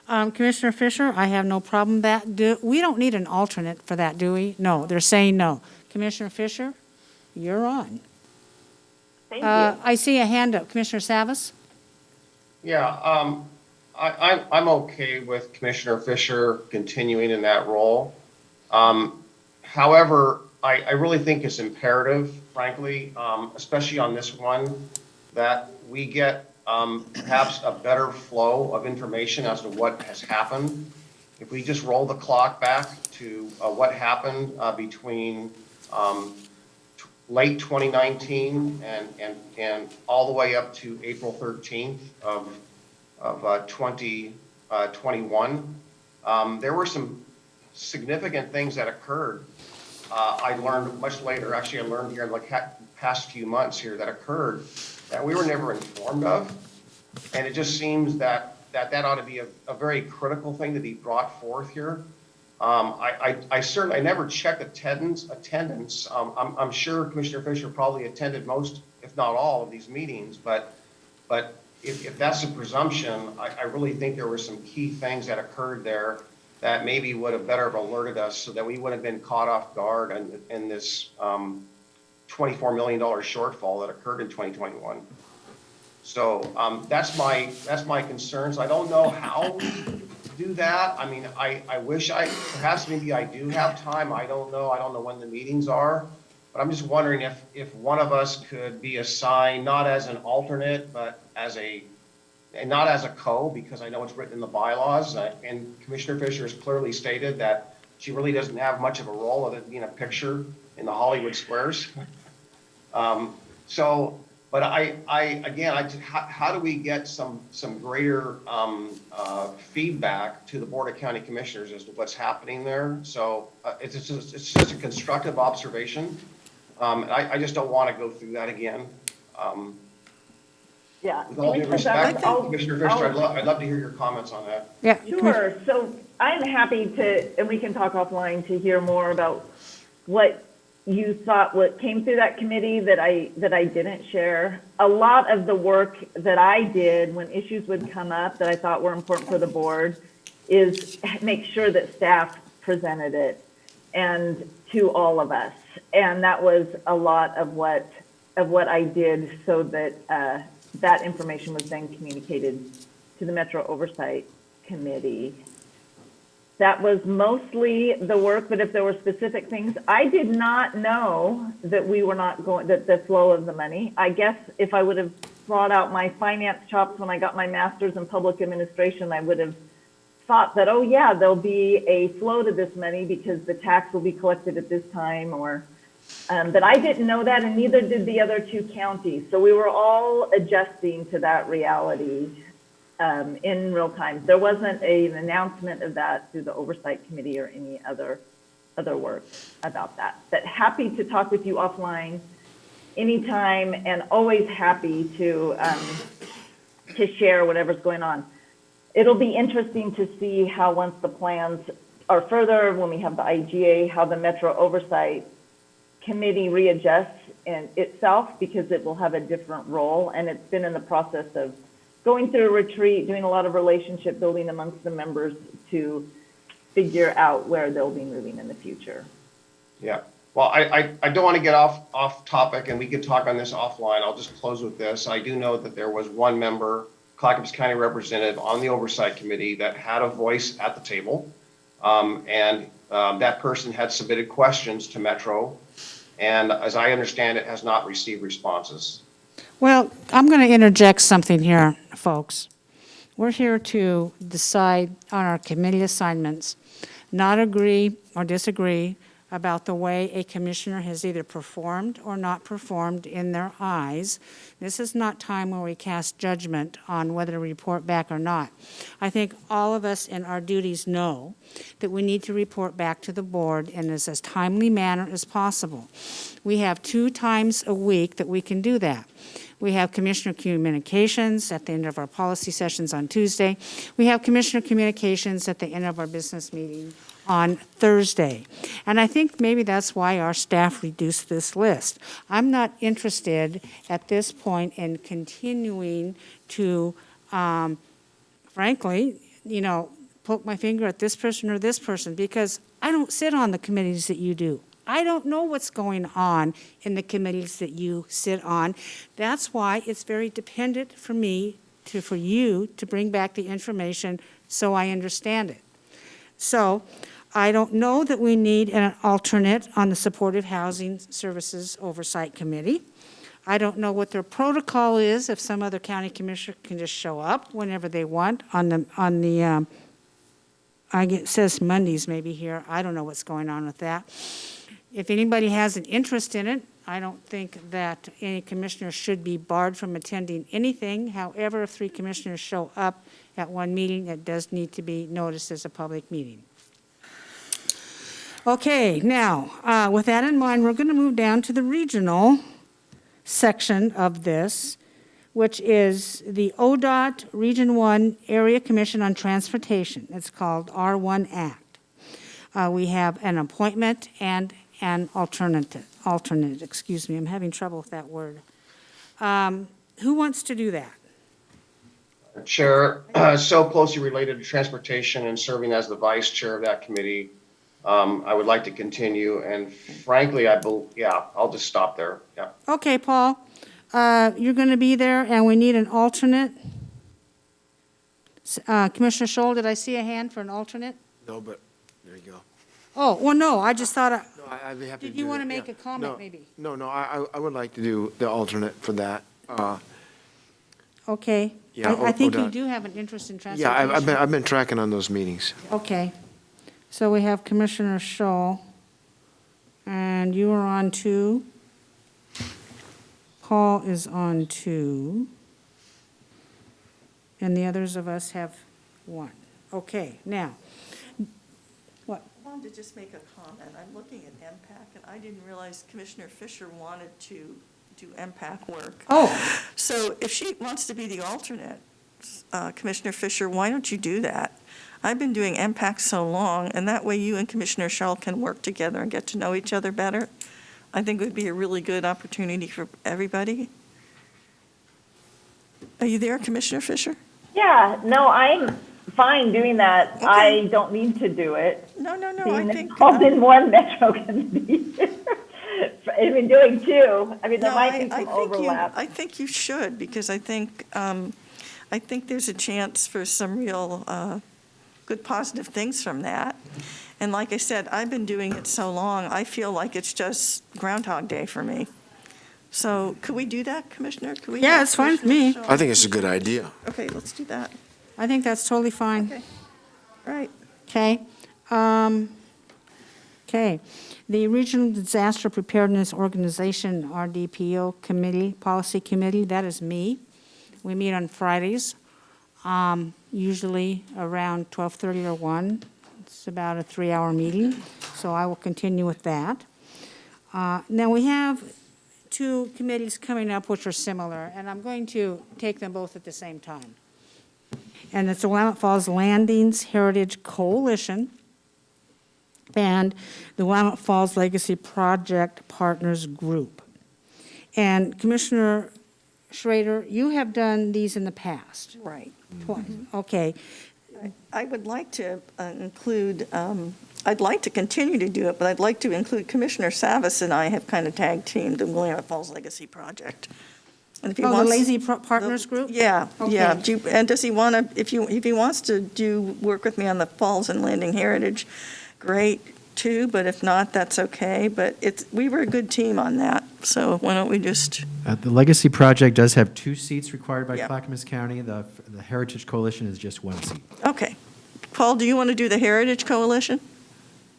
Commissioner Fisher, I have no problem that. We don't need an alternate for that, do we? No, they're saying no. Commissioner Fisher, you're on. Thank you. I see a hand up. Commissioner Savas? Yeah, I'm okay with Commissioner Fisher continuing in that role. However, I really think it's imperative, frankly, especially on this one, that we get perhaps a better flow of information as to what has happened. If we just roll the clock back to what happened between late 2019 and all the way up to April 13th of 2021, there were some significant things that occurred. I learned much later, actually I learned here in the past few months here that occurred that we were never informed of. And it just seems that ought to be a very critical thing to be brought forth here. I certainly never checked attendance. I'm sure Commissioner Fisher probably attended most, if not all, of these meetings. But if that's a presumption, I really think there were some key things that occurred there that maybe would have better have alerted us so that we would have been caught off guard in this $24 million shortfall that occurred in 2021. So that's my concerns. I don't know how we do that. I mean, I wish perhaps maybe I do have time. I don't know. I don't know when the meetings are. But I'm just wondering if one of us could be assigned, not as an alternate, but not as a co, because I know it's written in the bylaws. And Commissioner Fisher has clearly stated that she really doesn't have much of a role other than being a picture in the Hollywood squares. But how do we get some greater feedback to the Board of County Commissioners as to what's happening there? So it's just a constructive observation. I just don't want to go through that again. Yeah. With all due Commissioner respect, Zach, I'll- Commissioner Fisher, I'd love to hear your comments on that. Yeah. Sure. So I'm happy to, and we can talk offline to hear more about what you thought, what came through that committee that I didn't share. A lot of the work that I did when issues would come up that I thought were important for the board is make sure that staff presented it and to all of us. And that was a lot of what I did so that that information was then communicated to the Metro Oversight Committee. That was mostly the work, but if there were specific things, I did not know that we were not going, that the flow of the money. I guess if I would have brought out my finance chops when I got my master's in public administration, I would have thought that, oh yeah, there'll be a flow to this money because the tax will be collected at this time, or, but I didn't know that, and neither did the other two counties. So we were all adjusting to that reality in real time. There wasn't an announcement of that through the Oversight Committee or any other work about that. But happy to talk with you offline anytime, and always happy to share whatever's going on. It'll be interesting to see how, once the plans are further, when we have the IGA, how the Metro Oversight Committee readjusts in itself, because it will have a different role, and it's been in the process of going through a retreat, doing a lot of relationship building amongst the members to figure out where they'll be moving in the future. Yeah. Well, I don't want to get off topic, and we could talk on this offline. I'll just close with this. I do know that there was one member, Clackamas County representative on the Oversight Committee, that had a voice at the table. That person had submitted questions to Metro, and as I understand it, has not received responses. Well, I'm going to interject something here, folks. We're here to decide on our committee assignments, not agree or disagree about the way a commissioner has either performed or not performed in their eyes. This is not time where we cast judgment on whether to report back or not. I think all of us in our duties know that we need to report back to the board in as timely manner as possible. We have 2 times a week that we can do that. We have Commissioner Communications at the end of our policy sessions on Tuesday. We have Commissioner Communications at the end of our business meeting on Thursday. And I think maybe that's why our staff reduced this list. I'm not interested at this point in continuing to, frankly, poke my finger at this person or this person, because I don't sit on the committees that you do. I don't know what's going on in the committees that you sit on. That's why it's very dependent for you to bring back the information so I understand it. So I don't know that we need an alternate on the Supportive Housing Services Oversight Committee. I don't know what their protocol is, if some other county commissioner can just show up whenever they want it says Mondays maybe here. I don't know what's going on with that. If anybody has an interest in it, I don't think that any commissioner should be barred from attending anything. However, if 3 commissioners show up at one meeting, it does need to be noticed as a public meeting. Okay, now, with that in mind, we're going to move down to the regional section of this, which is the ODOT Region 1 Area Commission on Transportation. It's called R1 Act. We have an appointment and an alternate, excuse me, I'm having trouble with that word. Who wants to do that? Chair, so closely related to transportation and serving as the vice chair of that committee, I would like to continue, and frankly, I'll just stop there. Yeah. Okay, Paul, you're going to be there, and we need an alternate. Commissioner Scholl, did I see a hand for an alternate? No, but there you go. Oh, well, no, I just thought, No, I'd be happy to did do you want that, to make yeah. a comment, maybe? No, I would like to do the alternate for that. Okay. Yeah, I think you ODOT. do have an interest in Yeah, transportation. I've been tracking on those meetings. Okay. So we have Commissioner Scholl, and you are on 2. Paul is on 2. And the others of us have 1. Okay, now, what? I wanted to just make a comment. I'm looking at MPAC, and I didn't realize Commissioner Fisher wanted to do MPAC work. Oh, So if she wants to be the alternate, Commissioner Fisher, why don't you do that? I've been doing MPAC so long, and that way you and Commissioner Shull can work together and get to know each other better. I think it would be a really good opportunity for everybody. Are you there, Commissioner Fisher? Yeah, no, I'm fine doing that. Okay. I don't need to do it. No, I Being think. involved in one metro committee. I mean, doing two, I mean, there No, might be I some think overlap. I think you should, because I think there's a chance for some real good positive things from that. And like I said, I've been doing it so long, I feel like it's just Groundhog Day for me. So could we do that, Commissioner? Could we Yeah, have it's fine with Commissioner me. Shull? I think it's a good idea. Okay, let's do that. I think that's totally fine. Okay. Right. Okay. Okay. The Regional Disaster Preparedness Organization, RDPO Committee, Policy Committee, that is me. We meet on Fridays, usually around 12:30 or 1. It's about a 3-hour meeting, so I will continue with that. Now, we have 2 committees coming up which are similar, and I'm going to take them both at the same time. And it's the Willamette Falls Landings Heritage Coalition and the Willamette Falls Legacy Project Partners Group. And Commissioner Schrader, you have done these in the past. Right. Twice. Okay. I would like to include, I'd like to continue to do it, but I'd like to include Commissioner Savas and I have kind of tag teamed the Willamette Falls Legacy Project. And if he Oh, the wants- Lazy Partners Group? Yeah, yeah. Okay. And does he want to, if he wants to work with me on the Falls and Landing Heritage, great too, but if not, that's okay. But we were a good team on that, so why don't we just, The Legacy Project does have 2 seats required by Yep. Clackamas County. The Heritage Coalition is just 1 seat. okay. Paul, do you want to do the Heritage Coalition?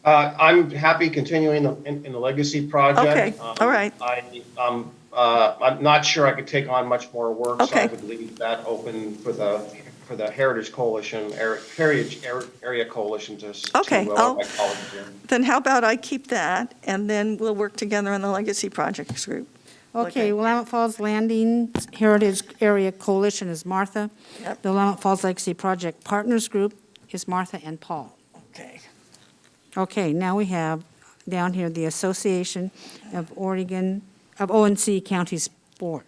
I'm happy continuing in the legacy project. Okay, all right. I'm not sure I could take on much more work, so I Okay. would leave that open for the Heritage Coalition, Heritage Area Coalition to Okay, let I'll- my colleagues in. Then how about I keep that, and then we'll work together on the Legacy Projects Group. Okay, Willamette Falls Landings Heritage Area Coalition is Martha. Yep. The Willamette Falls Legacy Project Partners Group is Martha and Paul. Okay. Okay, now we have down here the Association of ONC Counties Board.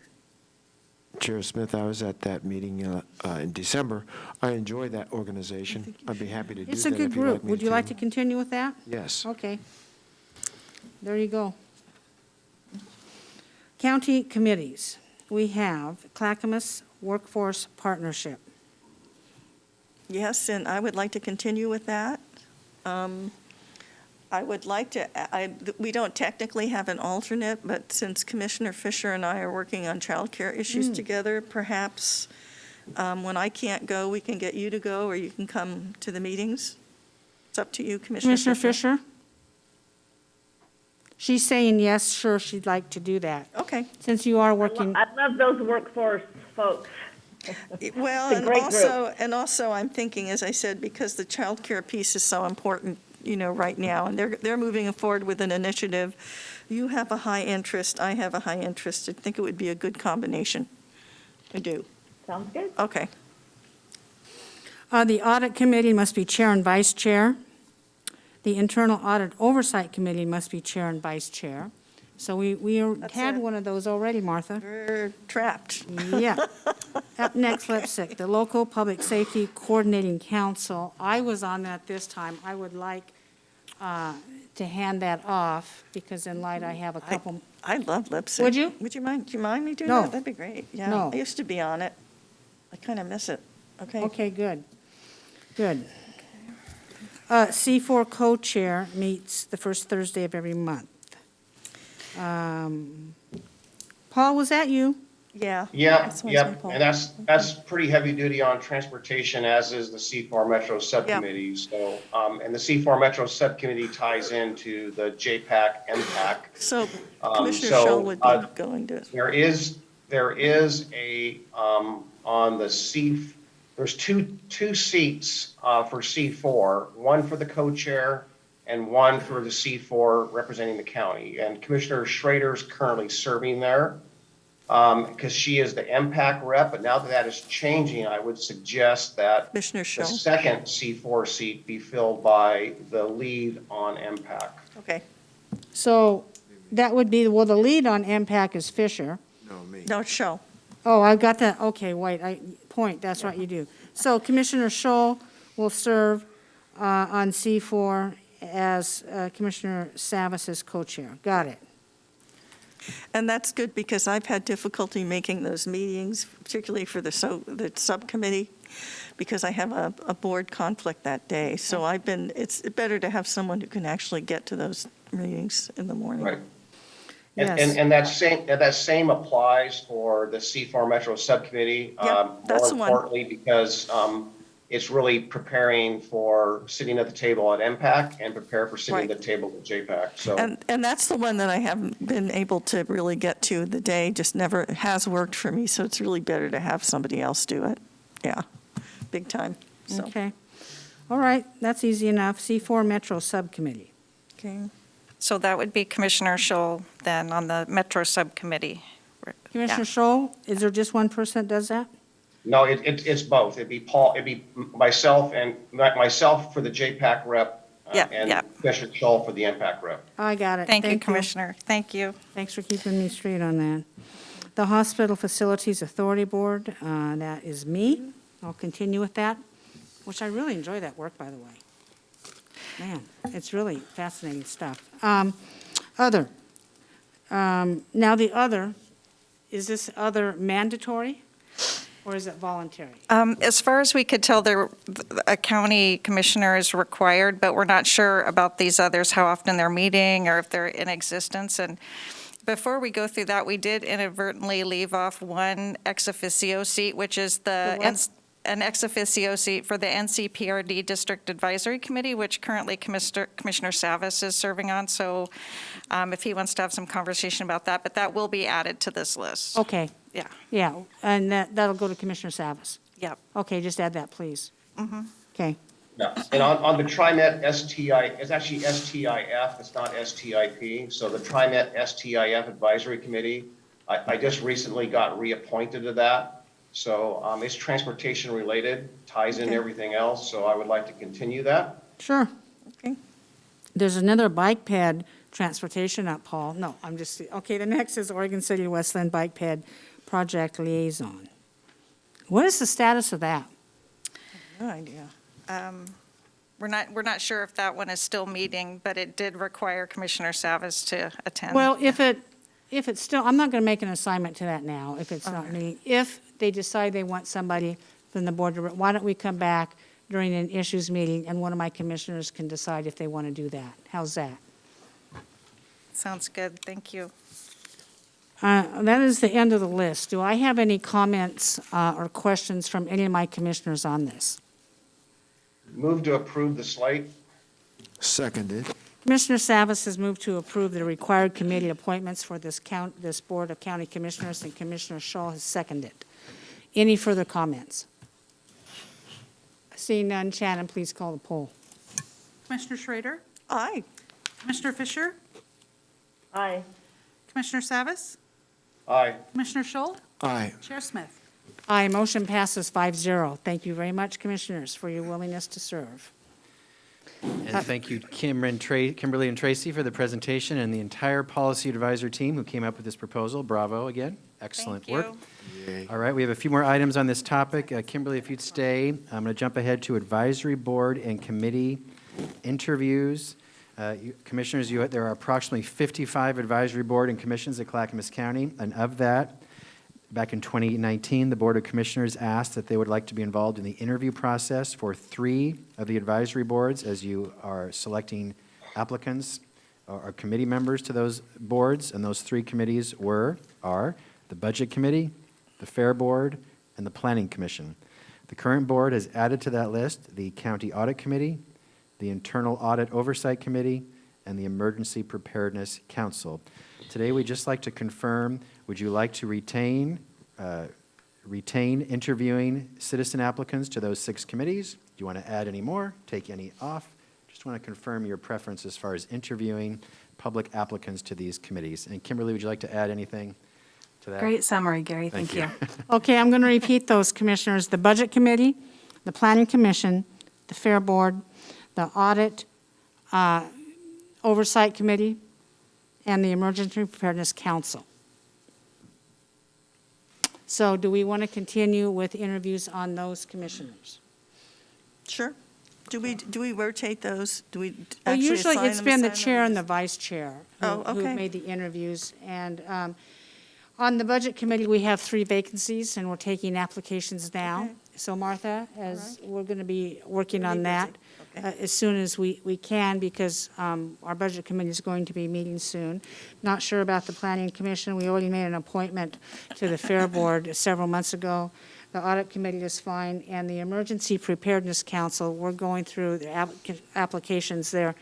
Chair Smith, I was at that meeting in December. I enjoy that organization. I'd be happy to do that It's a good if you'd like group. me Would you like to continue with that? Yes. Okay. There you go. County committees. We have Clackamas Workforce Partnership. Yes, and I would like to continue with that. I would like to, we don't technically have an alternate, but since Commissioner Fisher and I are working on childcare issues together, perhaps when I can't go, we can get you to go, or you can come to the meetings. It's up to you, Commissioner Fisher. Commissioner Fisher? She's saying yes, sure, she'd like to do that. Okay. Since you are working, I love those workforce folks. Well, It's a great and also I'm thinking, as I said, because the childcare piece is so important, right now, and they're moving forward with an initiative. You have a high interest, I have a high interest. I think it would be a good combination. I do. Sounds good. Okay. the Audit Committee must be chair and vice chair. The Internal Audit Oversight Committee must be chair and vice chair. So we That's had it. one of those already, Martha. We're trapped. Yeah. Up next, let's see, the Local Public Safety Coordinating Council. I was on that this time. I would like to hand that off because in light I have a couple. I love lip sync. Would you? Do you mind me doing No. that? That'd be great. Yeah. No. I used to be on it. I kind of miss it. Okay. Okay, good. Good. C4 co-chair meets the first Thursday of every month. Paul, was that you? Yeah. Yeah, That's why I yep, said Paul. and that's pretty heavy duty on transportation, as is the C4 Metro Subcommittee. So, and the C4 Metro Subcommittee ties into the JPAC, MPAC. So Commissioner so, Shull would be going to. There is a, on the C, there's two seats for C4, one for the co-chair and one for the C4 representing the county. And Commissioner Schrader's currently serving there. because she is the MPAC rep, but now that that is changing, I would suggest that Commissioner the Schull. second C4 seat be filled by the lead on MPAC. Okay. So that would be, well, the lead on MPAC is Fisher. No, me. No, Schull. Oh, I've got that, okay, wait, that's right, you do. So Commissioner Schull will serve on C4 as Commissioner Savas is co-chair. Got it. And that's good because I've had difficulty making those meetings, particularly for the subcommittee, because I have a board conflict that day. So it's better to have someone who can actually get to those meetings in the morning. Right. Yes. And that same applies for the C4 Metro Subcommittee. Yep, that's the more one. importantly, because it's really preparing for sitting at the table at MPAC and prepare for sitting Right. at the table at JPAC. So And that's the one that I haven't been able to really get to the day, just never has worked for me, so it's really better to have somebody else do it. Yeah, big time, so. Okay. All right, that's easy enough. C4 Metro Subcommittee. Okay. So that would be Commissioner Schull then on the Metro Subcommittee. Commissioner Schull, is there just one person that does that? no, it's both. It'd be myself for the JPAC rep Yeah, and yeah. Fisher Schull for the MPAC rep. I got it. Thank you, Commissioner. Thank you. Thanks for keeping me straight on that. The Hospital Facilities Authority Board, that is me. I'll continue with that, which I really enjoy that work, by the way. Man, it's really fascinating stuff. Other. Now the other, is this other mandatory or is it voluntary? As far as we could tell, a county commissioner is required, but we're not sure about these others, how often they're meeting or if they're in existence. And before we go through that, we did inadvertently leave off one ex officio seat, which is The what? an ex officio seat for the NCPRD District Advisory Committee, which currently Commissioner Savas is serving on. So if he wants to have some conversation about that, but that will be added to this list. Okay, Yeah, yeah, and that'll go to Commissioner Savas. yep. Okay, just add that, please. Okay, Yeah, and on the TriMet STI, it's actually STIF, it's not STIP. So the TriMet STIF Advisory Committee, I just recently got reappointed to that. So it's transportation related, ties in Okay. everything else, so I would like to continue that. sure. Okay. There's another bike ped transportation up, Paul. No, I'm just, okay, the next is Oregon City Westland Bike Ped Project Liaison. What is the status of that? No idea. We're not sure if that one is still meeting, but it did require Commissioner Savas to attend. Well, if it's still, I'm not going to make an assignment to that now, if it's not me. If they decide they want somebody from the board, why don't we come back during an issues meeting and one of my commissioners can decide if they want to do that? How's that? Sounds good, thank you. That is the end of the list. Do I have any comments or questions from any of my commissioners on this? Move to approve the slate. Seconded. Commissioner Savas has moved to approve the required committee appointments for this Board of County Commissioners, and Commissioner Schull has seconded. Any further comments? Seeing none, Shannon, please call the poll. Commissioner Schrader, Aye. Commissioner Fisher, Aye. Commissioner Savas, Aye. Commissioner Schull, Aye. Chair Smith. Aye, motion passes 5-0. Thank you very much, Commissioners, for your willingness to serve. And thank you, Kimberly and Tracy, for the presentation, and the entire Policy Advisor team who came up with this proposal. Bravo again. Excellent Thank work. you. Yay. All right, we have a few more items on this topic. Kimberly, if you'd stay, I'm going to jump ahead to advisory board and committee interviews. Commissioners, there are approximately 55 advisory board and commissions at Clackamas County, and of that, back in 2019, the Board of Commissioners asked that they would like to be involved in the interview process for 3 of the advisory boards as you are selecting applicants or committee members to those boards, and those 3 committees are the Budget Committee, the Fair Board, and the Planning Commission. The current board has added to that list the County Audit Committee, the Internal Audit Oversight Committee, and the Emergency Preparedness Council. Today, we'd just like to confirm, would you like to retain interviewing citizen applicants to those 6 committees? Do you want to add any more, take any off? Just want to confirm your preference as far as interviewing public applicants to these committees. And Kimberly, would you like to add anything to that? Great summary, Gary. Thank you. Okay, I'm going to repeat those, Commissioners. The Budget Committee, the Planning Commission, the Fair Board, the Audit Oversight Committee, and the Emergency Preparedness Council. So do we want to continue with interviews on those commissioners? Sure. Do we rotate those? Do we Well, actually usually assign it's them, been the assign chair them? and the vice chair who Oh, okay. made the interviews. And on the Budget Committee, we have 3 vacancies, and we're taking applications now. Okay. So Martha, as we're going to be working Really on that busy. Okay. as soon as we can, because our Budget Committee is going to be meeting soon. Not sure about the Planning Commission. We already made an appointment to the Fair Board several months ago. The Audit Committee is fine, and the Emergency Preparedness Council, we're going through the applications there.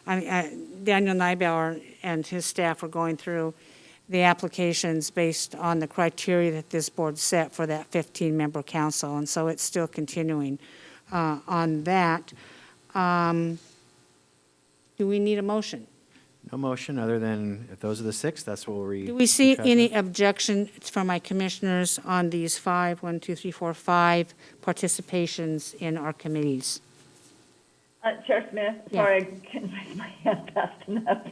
Daniel Neibauer and his staff are going through the applications based on the criteria that this board set for that 15-member council, and so it's still continuing on that. Do we need a motion? No motion, other than if those are the 6, that's what we'll read. Do we see any objection from my commissioners on these 5 participations in our committees? Chair Smith, Yeah. sorry, I couldn't raise my hand fast enough.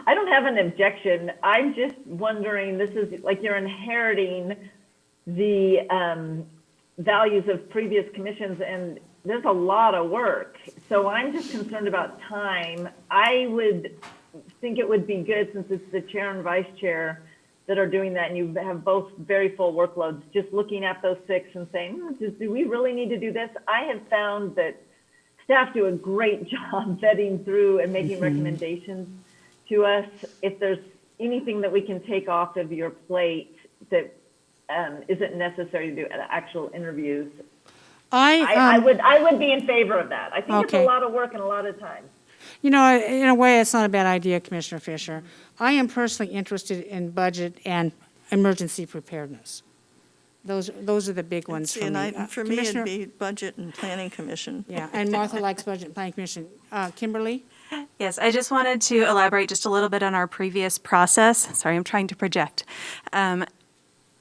I don't have an objection. I'm just wondering, this is like you're inheriting the values of previous commissions, and there's a lot of work. So I'm just concerned about time. I would think it would be good, since it's the chair and vice chair that are doing that, and you have both very full workloads, just looking at those 6 and saying, do we really need to do this? I have found that staff do a great job vetting through and making recommendations to us. If there's anything that we can take off of your plate that isn't necessary to do actual interviews, I would be in favor of that. I think it's Okay. a lot of work and a lot of time. You know, in a way, it's not a bad idea, Commissioner Fisher. I am personally interested in budget and emergency preparedness. Those are the big ones for And me. for me, Commissioner- it'd be Budget and Planning Commission. Yeah, and Martha likes Budget and Planning Commission. Kimberly? Yes, I just wanted to elaborate just a little bit on our previous process. Sorry, I'm trying to project.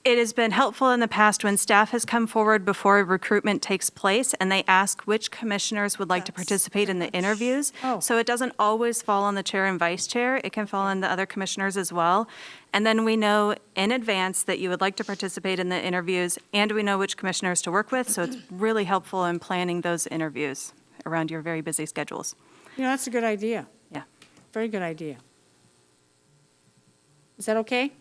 It has been helpful in the past when staff has come forward before recruitment takes place, and they ask which commissioners would like to participate in the interviews. Oh. So it doesn't always fall on the chair and vice chair. It can fall on the other commissioners as well. And then we know in advance that you would like to participate in the interviews, and we know which commissioners to work with. So it's really helpful in planning those interviews around your very busy schedules. You know, that's a good idea. Yeah. Very good idea. Is that okay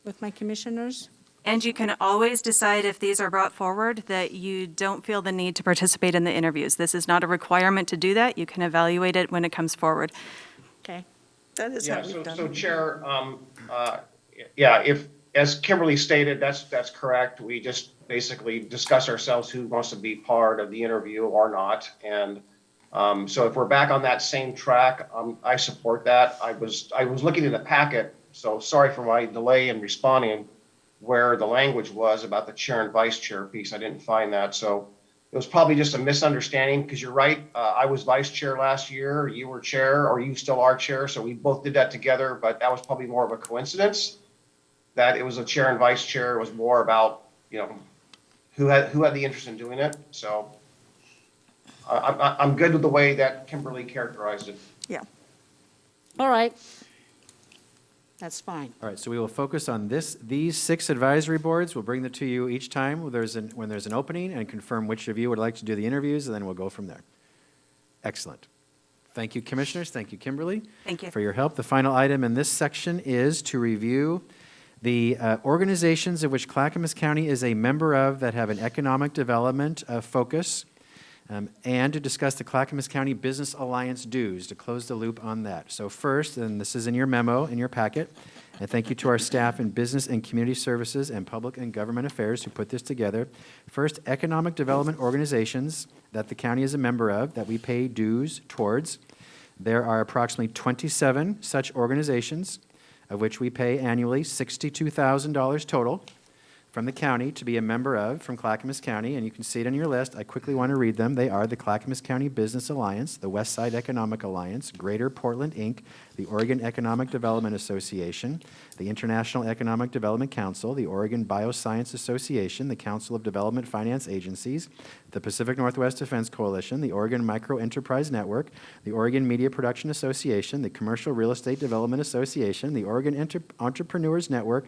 with my commissioners? And you can always decide, if these are brought forward, that you don't feel the need to participate in the interviews. This is not a requirement to do that. You can evaluate it when it comes forward. Okay. That is Yeah, how we've done so it. Chair, if, as Kimberly stated, that's correct. We just basically discuss ourselves who wants to be part of the interview or not. And so if we're back on that same track, I support that. I was looking in the packet, so sorry for my delay in responding, where the language was about the chair and vice chair piece. I didn't find that. So it was probably just a misunderstanding, because you're right. I was vice chair last year, you were chair, or you still are chair. So we both did that together, but that was probably more of a coincidence that it was a chair and vice chair. It was more about, who had the interest in doing it. So I'm good with the way that Kimberly characterized it. Yeah. All right. That's fine. All right, so we will focus on these 6 advisory boards. We'll bring them to you each time when there's an opening, and confirm which of you would like to do the interviews, and then we'll go from there. Excellent. Thank you, commissioners. Thank you, Kimberly. Thank you. For your help. The final item in this section is to review the organizations of which Clackamas County is a member of that have an economic development focus, and to discuss the Clackamas County Business Alliance dues, to close the loop on that. So first, and this is in your memo, in your packet, and thank you to our staff in Business and Community Services and Public and Government Affairs who put this together. First, economic development organizations that the county is a member of, that we pay dues towards. There are approximately 27 such organizations, of which we pay annually $62,000 total. from the county to be a member of from Clackamas County, and you can see it on your list. I quickly want to read them. They are the Clackamas County Business Alliance, the West Side Economic Alliance, Greater Portland, Inc., the Oregon Economic Development Association, the International Economic Development Council, the Oregon Bioscience Association, the Council of Development Finance Agencies, the Pacific Northwest Defense Coalition, the Oregon Micro Enterprise Network, the Oregon Media Production Association, the Commercial Real Estate Development Association, the Oregon Entrepreneurs Network,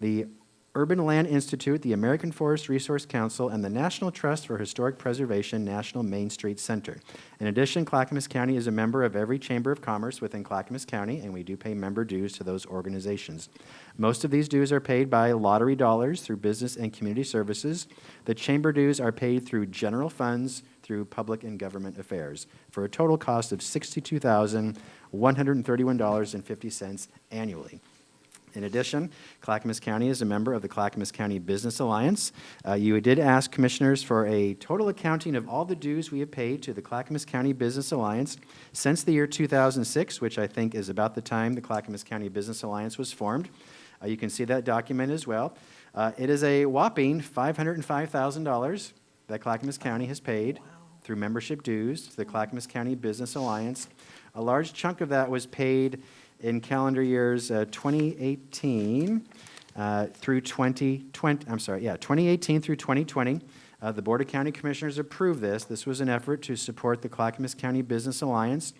the Urban Land Institute, the American Forest Resource Council, and the National Trust for Historic Preservation National Main Street Center. In addition, Clackamas County is a member of every Chamber of Commerce within Clackamas County, and we do pay member dues to those organizations. Most of these dues are paid by lottery dollars through business and community services. The chamber dues are paid through general funds through public and government affairs for a total cost of $62,131.50 annually. In addition, Clackamas County is a member of the Clackamas County Business Alliance. You did ask commissioners for a total accounting of all the dues we have paid to the Clackamas County Business Alliance since the year 2006, which I think is about the time the Clackamas County Business Alliance was formed. You can see that document as well. It is a whopping $505,000 that Clackamas County has paid through membership dues to the Clackamas County Business Alliance. A large chunk of that was paid in calendar years 2018 through 2020, 2018 through 2020. The Board of County Commissioners approved this. This was an effort to support the Clackamas County Business Alliance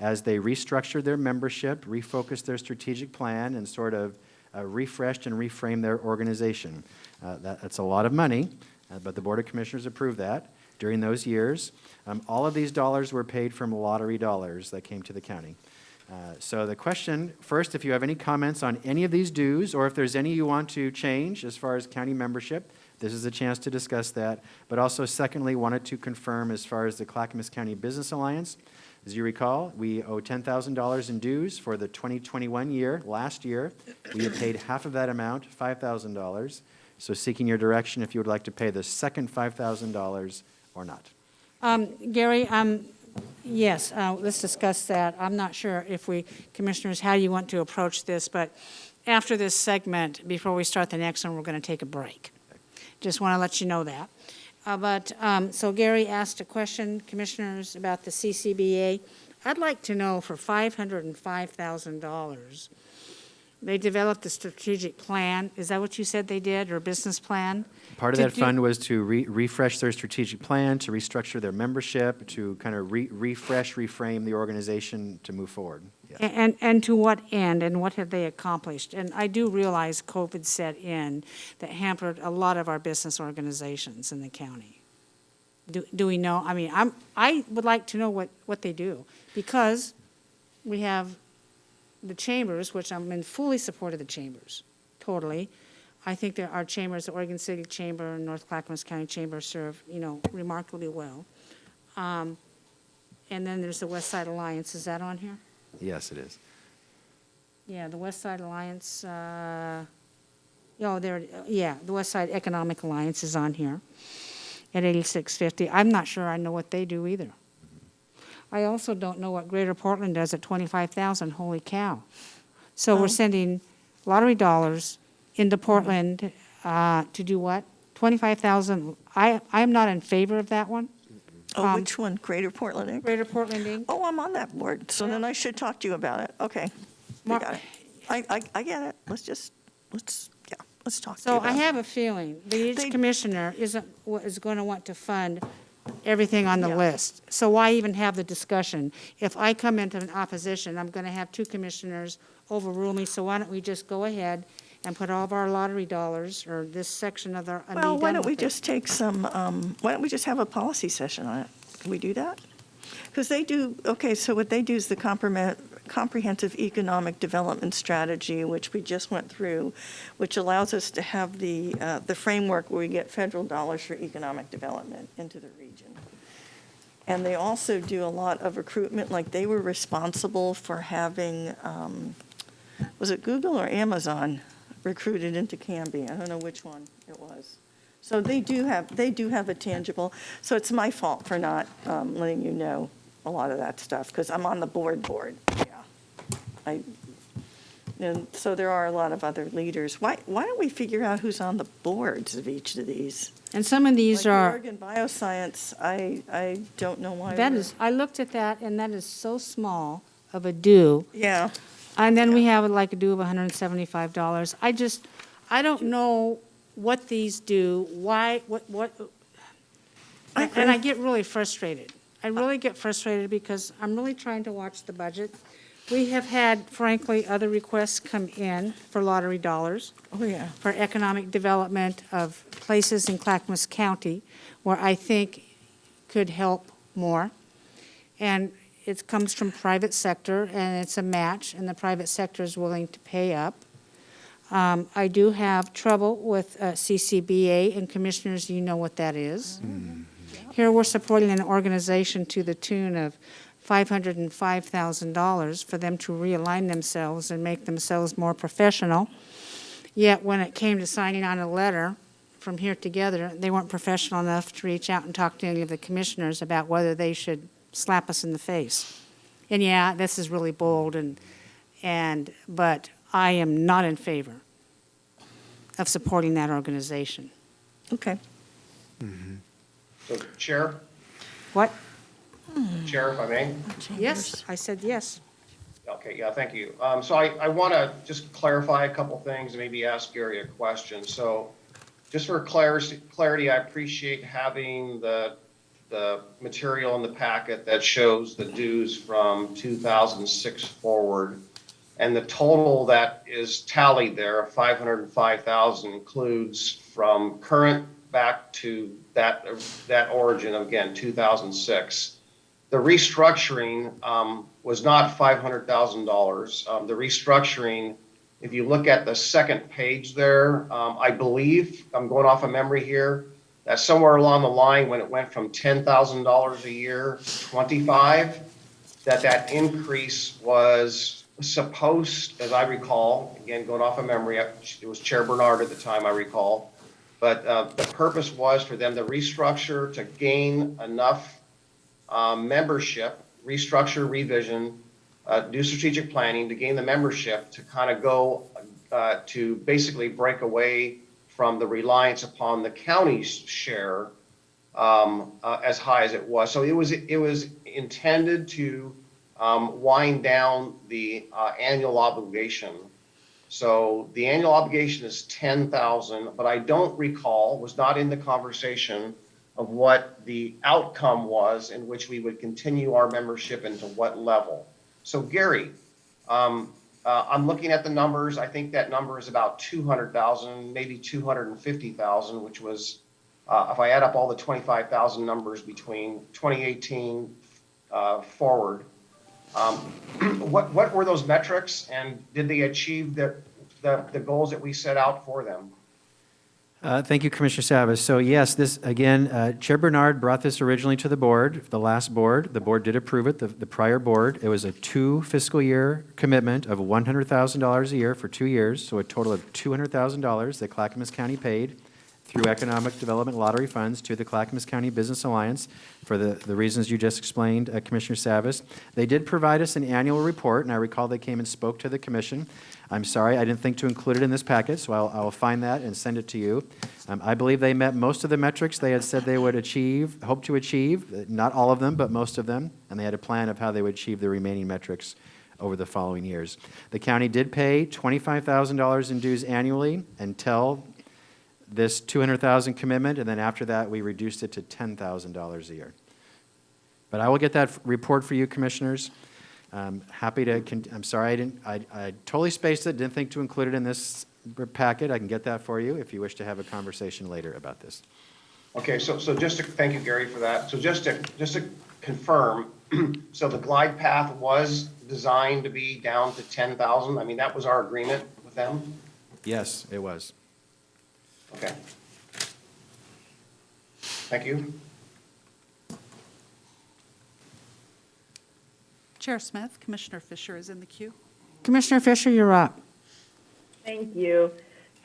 as they restructured their membership, refocused their strategic plan, and sort of refreshed and reframed their organization. That's a lot of money, but the Board of Commissioners approved that during those years. All of these dollars were paid from lottery dollars that came to the county. So the question, first, if you have any comments on any of these dues, or if there's any you want to change as far as county membership, this is a chance to discuss that. But also, secondly, wanted to confirm as far as the Clackamas County Business Alliance. As you recall, we owe $10,000 in dues for the 2021 year. Last year, we have paid half of that amount, $5,000. So seeking your direction if you would like to pay the second $5,000 or not. Gary, yes, let's discuss that. I'm not sure if commissioners, how you want to approach this, but after this segment, before we start the next one, we're going to take a break. Just want to let you know that. So Gary asked a question, commissioners, about the CCBA. I'd like to know for $505,000, they developed a strategic plan. Is that what you said they did, or a business plan? Part of that fund was to refresh their strategic plan, to restructure their membership, to kind of reframe the organization to move forward. Yes. And to what end, and what have they accomplished? And I do realize COVID set in that hampered a lot of our business organizations in the county. Do we know? I mean, I would like to know what they do, because we have the chambers, which I'm in fully support of the chambers, totally. I think that our chambers, the Oregon City Chamber and North Clackamas County Chamber, serve, remarkably well. And then there's the West Side Alliance. Is that on here? Yes, it is. Yeah, the West Side Alliance. The West Side Economic Alliance is on here at 8650. I'm not sure I know what they do either. I also don't know what Greater Portland does at 25,000. Holy cow! So we're sending lottery dollars into Portland to do what? 25,000. I'm not in favor of that one. Oh, which one? Greater Portland Inc.? Greater Portland Inc. Oh, I'm on that board, so then I should talk to you about it. Okay. I got it. I get it. Let's talk to you So about I it. have a feeling that each commissioner is going to want to fund everything on the list. So why even have the discussion? If I come into an opposition, I'm going to have two commissioners overrule me, so why don't we just go ahead and put all of our lottery dollars, or this section of our, and be Well, why done don't we with it? just take some, why don't we just have a policy session on it? Can we do that? Because they do, okay, so what they do is the comprehensive economic development strategy, which we just went through, which allows us to have the framework where we get federal dollars for economic development into the region. And they also do a lot of recruitment, like they were responsible for having, was it Google or Amazon recruited into Canby? I don't know which one it was. So they do have a tangible, so it's my fault for not letting you know a lot of that stuff, because I'm on the board. Yeah. And so there are a lot of other leaders. Why don't we figure out who's on the boards of each of these? And some of these Like are, Oregon Bioscience, I don't know why. that we're- is, I looked at that, and that is so small of a due. Yeah, And then we have like a due of $175. I don't know what these do, why, what. And I get really frustrated. I really get frustrated because I'm really trying to watch the budget. We have had, frankly, other requests come in for lottery dollars, oh, yeah. for economic development of places in Clackamas County where I think could help more. And it comes from private sector, and it's a match, and the private sector is willing to pay up. I do have trouble with CCBA, and commissioners, you know what that is. Here, we're supporting an organization to the tune of $505,000 for them to realign themselves and make themselves more professional. Yet, when it came to signing on a letter from Here Together, they weren't professional enough to reach out and talk to any of the commissioners about whether they should slap us in the face. And yeah, this is really bold, but I am not in favor of supporting that organization. Okay. So, Chair, What? Chair, if I may? Yes, I said yes. Okay, yeah, thank you. So I want to just clarify a couple things and maybe ask Gary a question. So just for clarity, I appreciate having the material in the packet that shows the dues from 2006 forward. And the total that is tallied there, 505,000, includes from current back to that origin, again, 2006. The restructuring was not $500,000. The restructuring, if you look at the second page there, I believe, I'm going off of memory here, that somewhere along the line when it went from $10,000 a year to 25, that increase was supposed, as I recall, again, going off of memory, it was Chair Bernard at the time, I recall, but the purpose was for them to restructure to gain enough membership, restructure, revision, do strategic planning to gain the membership to kind of go to basically break away from the reliance upon the county's share as high as it was. So it was intended to wind down the annual obligation. So the annual obligation is $10,000, but I don't recall, was not in the conversation of what the outcome was in which we would continue our membership and to what level. So Gary, I'm looking at the numbers. I think that number is about 200,000, maybe 250,000, which was, if I add up all the 25,000 numbers between 2018 forward, what were those metrics, and did they achieve the goals that we set out for them? Thank you, Commissioner Savas. So yes, this, again, Chair Bernard brought this originally to the board, the last board. The board did approve it, the prior board. It was a 2 fiscal year commitment of $100,000 a year for 2 years, so a total of $200,000 that Clackamas County paid through economic development lottery funds to the Clackamas County Business Alliance for the reasons you just explained, Commissioner Savas. They did provide us an annual report, and I recall they came and spoke to the commission. I'm sorry, I didn't think to include it in this packet, so I will find that and send it to you. I believe they met most of the metrics they had said they would achieve, hope to achieve, not all of them, but most of them, and they had a plan of how they would achieve the remaining metrics over the following years. The county did pay $25,000 in dues annually until this $200,000 commitment, and then after that, we reduced it to $10,000 a year. But I will get that report for you, commissioners. Happy to, I'm sorry, I totally spaced it, didn't think to include it in this packet. I can get that for you if you wish to have a conversation later about this. Okay, so just to, thank you, Gary, for that. So just to confirm, so the glide path was designed to be down to 10,000? I mean, that was our agreement with them? Yes, it was. Okay. Thank you. Chair Smith, Commissioner Fisher is in the queue. Commissioner Fisher, you're up. Thank you.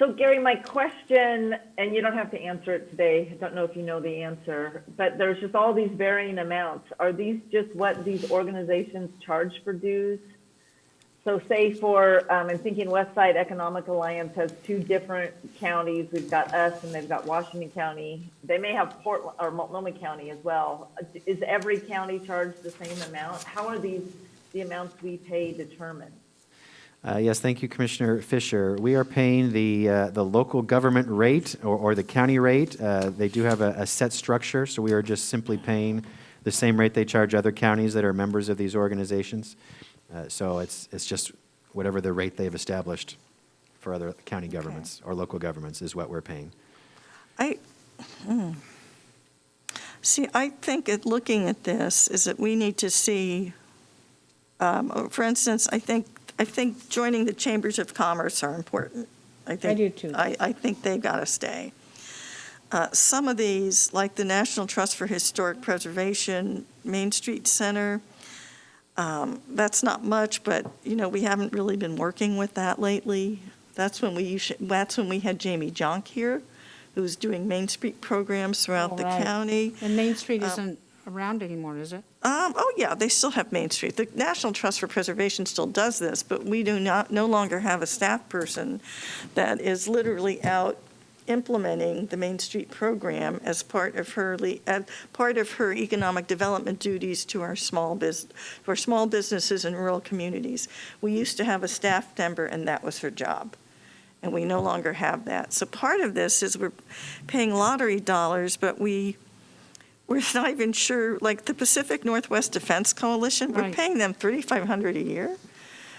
So Gary, my question, and you don't have to answer it today, I don't know if you know the answer, but there's just all these varying amounts. Are these just what these organizations charge for dues? So say for, I'm thinking West Side Economic Alliance has two different counties. We've got us and they've got Washington County. They may have Portland or Multnomah County as well. Is every county charged the same amount? How are the amounts we pay determined? Yes, thank you, Commissioner Fisher. We are paying the local government rate or the county rate. They do have a set structure, so we are just simply paying the same rate they charge other counties that are members of these organizations. So it's just whatever the rate they've established for other county governments or local governments is what we're paying. See, I think looking at this is that we need to see, for instance, I think joining the chambers of commerce are important. I do too. I think they've got to stay. Some of these, like the National Trust for Historic Preservation, Main Street Center, that's not much, but, we haven't really been working with that lately. That's when we had Jamie Jonk here, who was doing Main Street programs throughout the county. And Main Street isn't around anymore, is it? Oh, yeah, they still have Main Street. The National Trust for Preservation still does this, but we no longer have a staff person that is literally out implementing the Main Street program as part of her economic development duties to our small businesses and rural communities. We used to have a staff member, and that was her job, and we no longer have that. So part of this is we're paying lottery dollars, but we're not even sure, like the Pacific Northwest Defense Coalition, we're paying them $3,500 a year.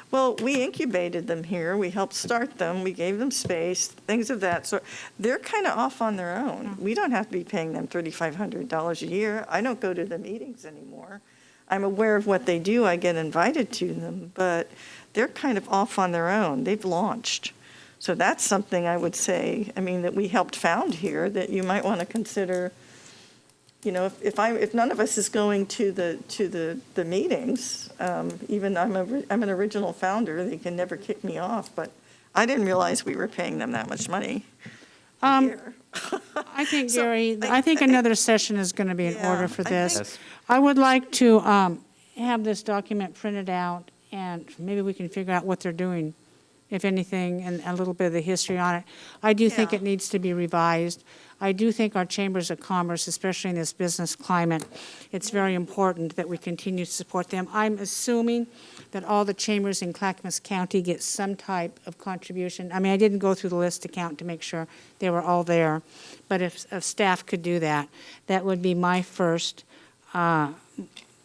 Well, we incubated them here, we helped start them, we gave them space, things of that sort. They're kind of off on their own. We don't have to be paying them $3,500 a year. I don't go to the meetings anymore. I'm aware of what they do, I get invited to them, but they're kind of off on their own. They've launched. So that's something I would say, that we helped found here, that you might want to consider. If none of us is going to the meetings, even I'm an original founder, they can never kick me off, but I didn't realize we were paying them that much money a year. I think, Gary, I think another session is going to be in order for this. Yes. I would like to have this document printed out, and maybe we can figure out what they're doing, if anything, and a little bit of the history on it. I do think it needs to be revised. I do think our chambers of commerce, especially in this business climate, it's very important that we continue to support them. I'm assuming that all the chambers in Clackamas County get some type of contribution. I didn't go through the list to count to make sure they were all there, but if staff could do that, that would be my first on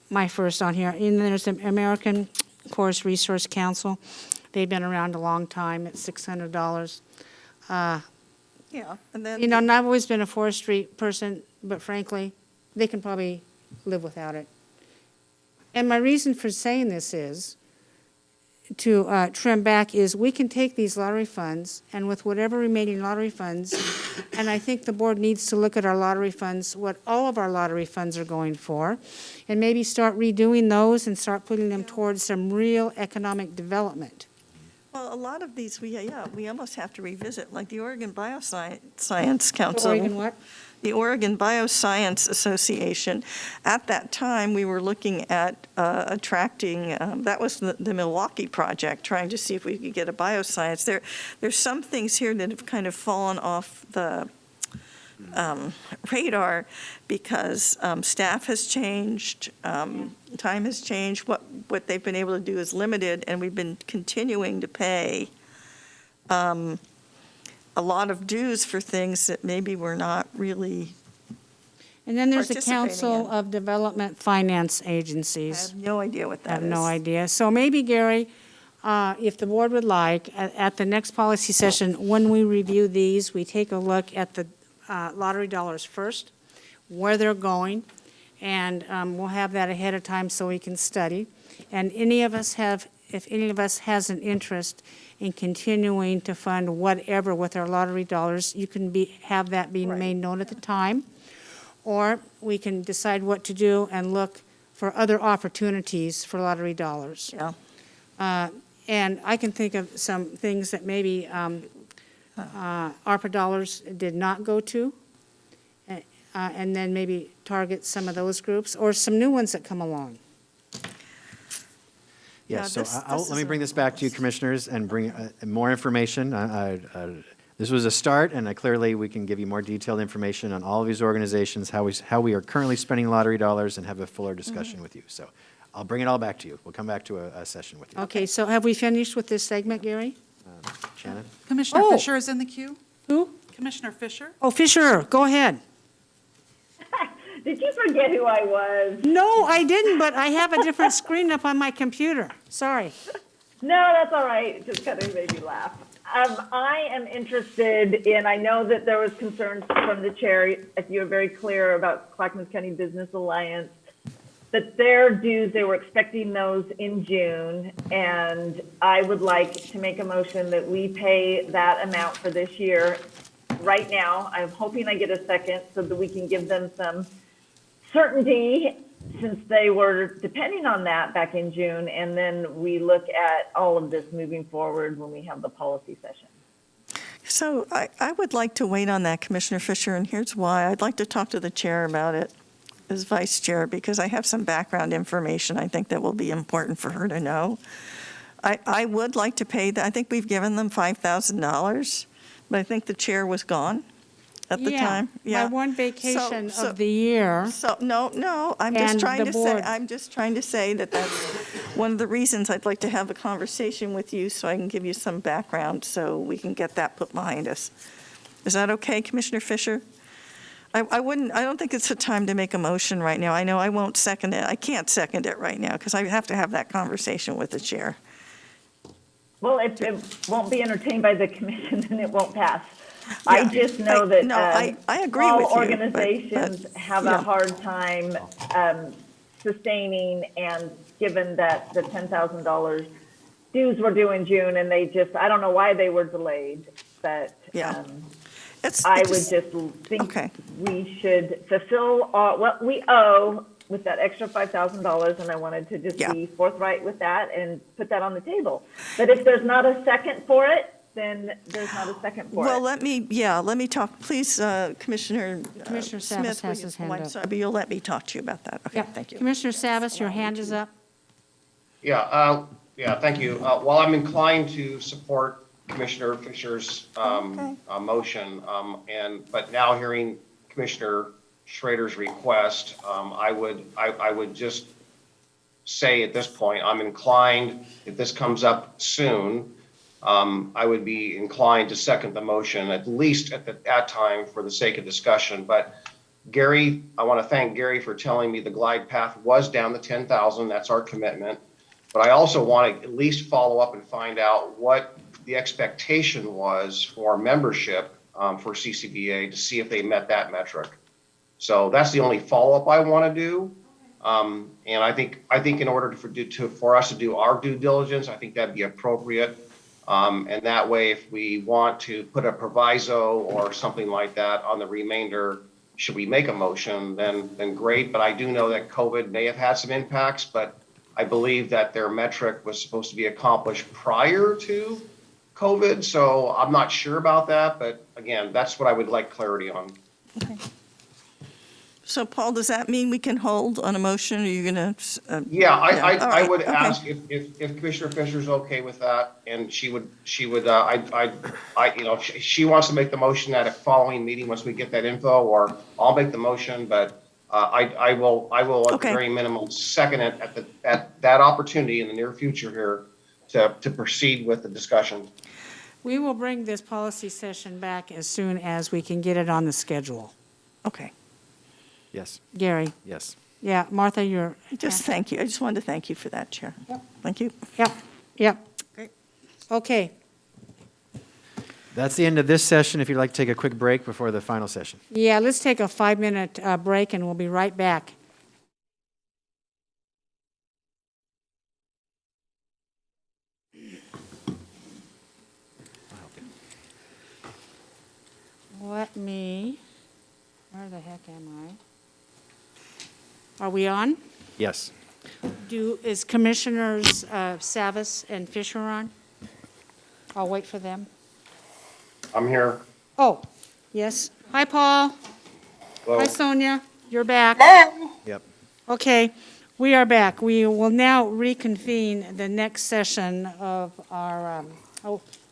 here. And then there's the American Forest Resource Council. They've been around a long time. It's $600. Yeah, and then. And I've always been a forestry person, but frankly, they can probably live without it. And my reason for saying this is to trim back is we can take these lottery funds, and with whatever remaining lottery funds, and I think the board needs to look at our lottery funds, what all of our lottery funds are going for, and maybe start redoing those and start putting them towards some real economic development. Well, a lot of these, we almost have to revisit, like the Oregon Bioscience Council. Oregon what? The Oregon Bioscience Association. At that time, we were looking at attracting, that was the Milwaukee project, trying to see if we could get a bioscience. There's some things here that have kind of fallen off the radar because staff has changed, time has changed. What they've been able to do is limited, and we've been continuing to pay a lot of dues for things that maybe we're not really. And then there's the participating Council in. of Development Finance Agencies. I have no idea what I that have is. no idea. So maybe, Gary, if the board would like, at the next policy session, when we review these, we take a look at the lottery dollars first, where they're going, and we'll have that ahead of time so we can study. And if any of us has an interest in continuing to fund whatever with our lottery dollars, you can have that being made known at the time. Or we can decide what to do and look for other opportunities for lottery dollars. Yeah. And I can think of some things that maybe ARPA dollars did not go to, and then maybe target some of those groups, or some new ones that come along. Yes, Yeah, so this let me is bring a this back to you, commissioners, and bring more information. This was a start, and clearly we can give you more detailed information on all of these organizations, how we are currently spending lottery dollars, and have a fuller discussion with you. So I'll bring it all back to you. We'll come back to a session with you. Okay, so have we finished with this segment, Gary? Shannon? Commissioner Oh. Fisher is in the queue. Who? Commissioner Fisher? Oh, Fisher, go ahead. Did you forget who I was? No, I didn't, but I have a different screen up on my computer. Sorry. No, that's all right. It just kind of made me laugh. I am interested in, I know that there was concerns from the chair, if you were very clear about Clackamas County Business Alliance, that their dues, they were expecting those in June, and I would like to make a motion that we pay that amount for this year right now. I'm hoping I get a second so that we can give them some certainty, since they were depending on that back in June, and then we look at all of this moving forward when we have the policy session. So I would like to wait on that, Commissioner Fisher, and here's why. I'd like to talk to the chair about it as vice chair, because I have some background information I think that will be important for her to know. I would like to pay that. I think we've given them $5,000, but I think the chair was gone at the time. My one vacation So- of the year. So, no, I'm And just trying the to say, board. I'm just trying to say that that's one of the reasons I'd like to have a conversation with you, so I can give you some background, so we can get that put behind us. Is that okay, Commissioner Fisher? I don't think it's a time to make a motion right now. I know I won't second it. I can't second it right now, because I have to have that conversation with the chair. Well, if it won't be entertained by the commission, then it won't pass. I Yeah, just know that no, I agree small with you, but- organizations have yeah. a hard time sustaining, and given that the $10,000 dues were due in June, and they just, I don't know why they were delayed, but Yeah. I would just think Okay. we should fulfill what we owe with that extra $5,000, and I wanted to just Yeah. be forthright with that and put that on the table. But if there's not a second for it, then there's not a second for Well, it. let me talk, please, Commissioner Commissioner Smith. Savas will has you- his hand I'm up. sorry, but you'll let me talk to you about that. Okay, Yeah. thank you. Commissioner Savas, your hand is up. Yeah, thank you. While I'm inclined to support Commissioner Fisher's motion, but now hearing Commissioner Schrader's request, I would just say at this point, I'm inclined, if this comes up soon, I would be inclined to second the motion, at least at that time, for the sake of discussion. But Gary, I want to thank Gary for telling me the glide path was down to 10,000. That's our commitment. But I also want to at least follow up and find out what the expectation was for membership for CCBA, to see if they met that metric. So that's the only follow-up I want to do. And I think in order for us to do our due diligence, I think that'd be appropriate. And that way, if we want to put a proviso or something like that on the remainder, should we make a motion, then great. But I do know that COVID may have had some impacts, but I believe that their metric was supposed to be accomplished prior to COVID. So I'm not sure about that, but again, that's what I would like clarity on. Okay. So, Paul, does that mean we can hold on a motion, or are you going to? Yeah, all I right, would okay. ask if Commissioner Fisher's okay with that, and she would, she wants to make the motion at a following meeting once we get that info, or I'll make the motion, but I will at the Okay. very minimum second it at that opportunity in the near future here to proceed with the discussion. We will bring this policy session back as soon as we can get it on the schedule. Okay, Yes, Gary? yes. Yeah, Martha, you're. just thank you. I just wanted to thank you for that, Chair. Thank you. Yep. Great. Okay. That's the end of this session. If you'd like to take a quick break before the final session. Yeah, let's take a 5-minute break, and we'll be right back. Let me, where the heck am I? Are we on? Yes. Is Commissioners Savas and Fisher on? I'll wait for them. I'm here. Oh, yes. Hi, Paul. Hello. Hi, Sonia. You're back. Yep. Okay. We are back. We will now reconvene the next session of our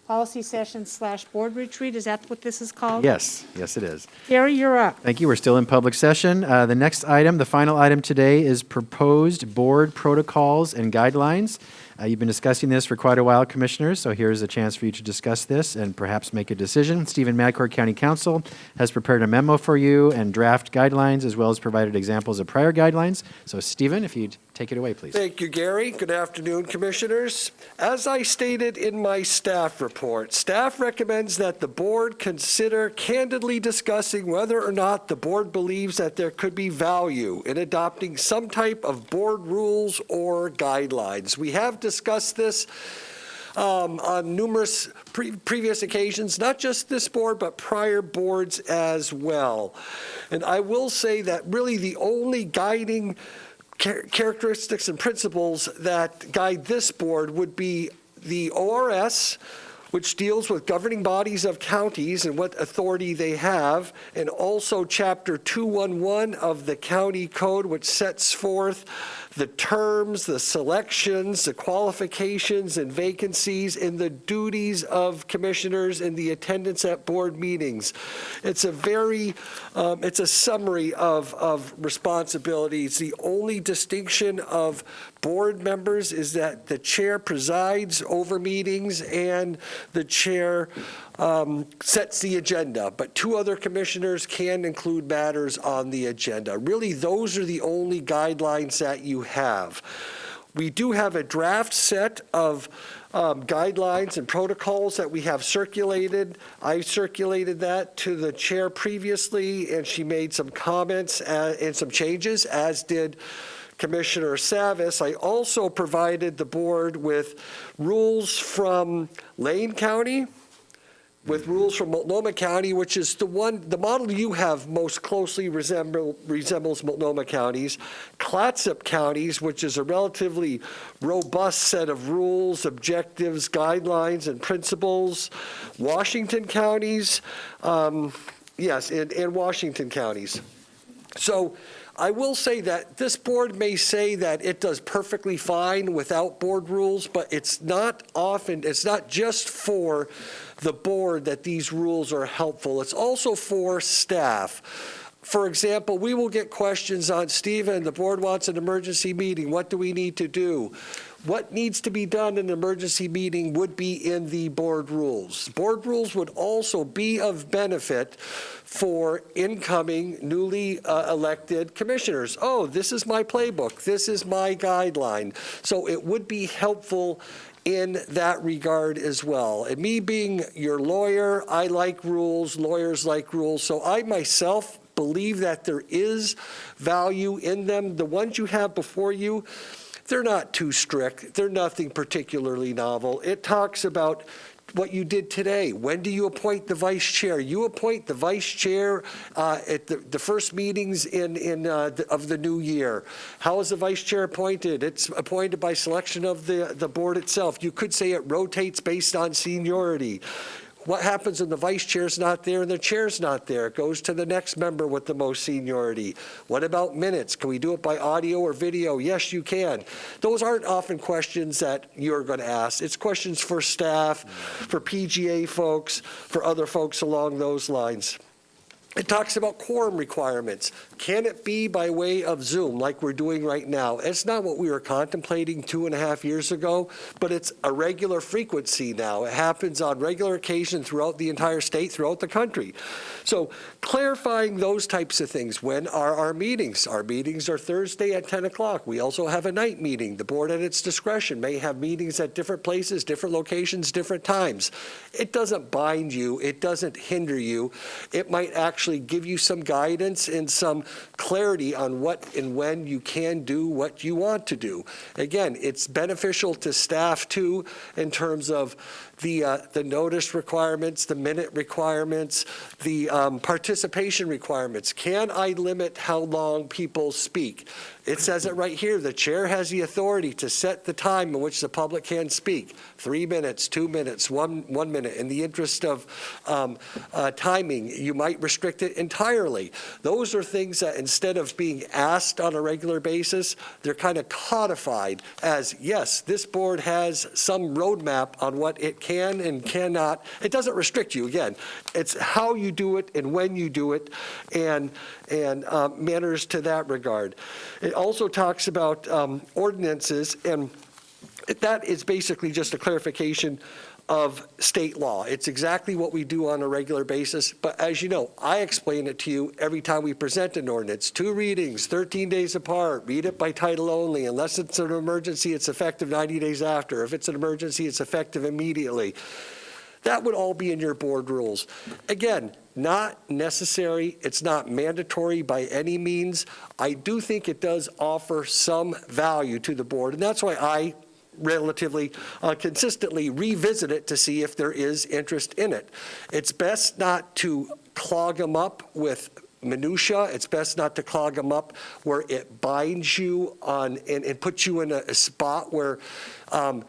policy session / board retreat. Is that what this is called? Yes, yes, it is. Gary, you're up. Thank you. We're still in public session. The next item, the final item today, is proposed board protocols and guidelines. You've been discussing this for quite a while, Commissioners, so here's a chance for you to discuss this and perhaps make a decision. Stephen Madcourt County Council has prepared a memo for you and draft guidelines, as well as provided examples of prior guidelines. So, Stephen, if you'd take it away, please. Thank you, Gary. Good afternoon, Commissioners. As I stated in my staff report, staff recommends that the board consider candidly discussing whether or not the board believes that there could be value in adopting some type of board rules or guidelines. We have discussed this on numerous previous occasions, not just this board, but prior boards as well. And I will say that really the only guiding characteristics and principles that guide this board would be the ORS, which deals with governing bodies of counties and what authority they have, and also Chapter 211 of the County Code, which sets forth the terms, the selections, the qualifications and vacancies, and the duties of commissioners and the attendance at board meetings. It's a very, it's a summary of responsibilities. The only distinction of board members is that the chair presides over meetings and the chair sets the agenda, but two other commissioners can include matters on the agenda. Really, those are the only guidelines that you have. We do have a draft set of guidelines and protocols that we have circulated. I circulated that to the chair previously, and she made some comments and some changes, as did Commissioner Savas. I also provided the board with rules from Lane County, with rules from Multnomah County, which is the model you have most closely resembles Multnomah County's, Clatsop County's, which is a relatively robust set of rules, objectives, guidelines, and principles, Washington County's, yes, and Washington County's. So I will say that this board may say that it does perfectly fine without board rules, but it's not just for the board that these rules are helpful. It's also for staff. For example, we will get questions on, Stephen, the board wants an emergency meeting. What do we need to do? What needs to be done in an emergency meeting would be in the board rules. Board rules would also be of benefit for incoming newly elected commissioners. Oh, this is my playbook. This is my guideline. So it would be helpful in that regard as well. And me being your lawyer, I like rules, lawyers like rules, so I myself believe that there is value in them. The ones you have before you, they're not too strict. They're nothing particularly novel. It talks about what you did today. When do you appoint the vice chair? You appoint the vice chair at the first meetings of the new year. How is the vice chair appointed? It's appointed by selection of the board itself. You could say it rotates based on seniority. What happens when the vice chair's not there and the chair's not there? It goes to the next member with the most seniority. What about minutes? Can we do it by audio or video? Yes, you can. Those aren't often questions that you're going to ask. It's questions for staff, for PGA folks, for other folks along those lines. It talks about quorum requirements. Can it be by way of Zoom like we're doing right now? It's not what we were contemplating 2.5 years ago, but it's a regular frequency now. It happens on regular occasion throughout the entire state, throughout the country. So clarifying those types of things. When are our meetings? Our meetings are Thursday at 10 o'clock. We also have a night meeting. The board at its discretion may have meetings at different places, different locations, different times. It doesn't bind you. It doesn't hinder you. It might actually give you some guidance and some clarity on what and when you can do what you want to do. Again, it's beneficial to staff too in terms of the notice requirements, the minute requirements, the participation requirements. Can I limit how long people speak? It says it right here. The chair has the authority to set the time in which the public can speak. 3 minutes, 2 minutes, 1 minute. In the interest of timing, you might restrict it entirely. Those are things that instead of being asked on a regular basis, they're kind of codified as, yes, this board has some roadmap on what it can and cannot. It doesn't restrict you, again. It's how you do it and when you do it, and manners to that regard. It also talks about ordinances, and that is basically just a clarification of state law. It's exactly what we do on a regular basis, but as you know, I explain it to you every time we present an ordinance. 2 readings, 13 days apart, read it by title only. Unless it's an emergency, it's effective 90 days after. If it's an emergency, it's effective immediately. That would all be in your board rules. Again, not necessary. It's not mandatory by any means. I do think it does offer some value to the board, and that's why I relatively consistently revisit it to see if there is interest in it. It's best not to clog them up with minutia. It's best not to clog them up where it binds you on and puts you in a spot where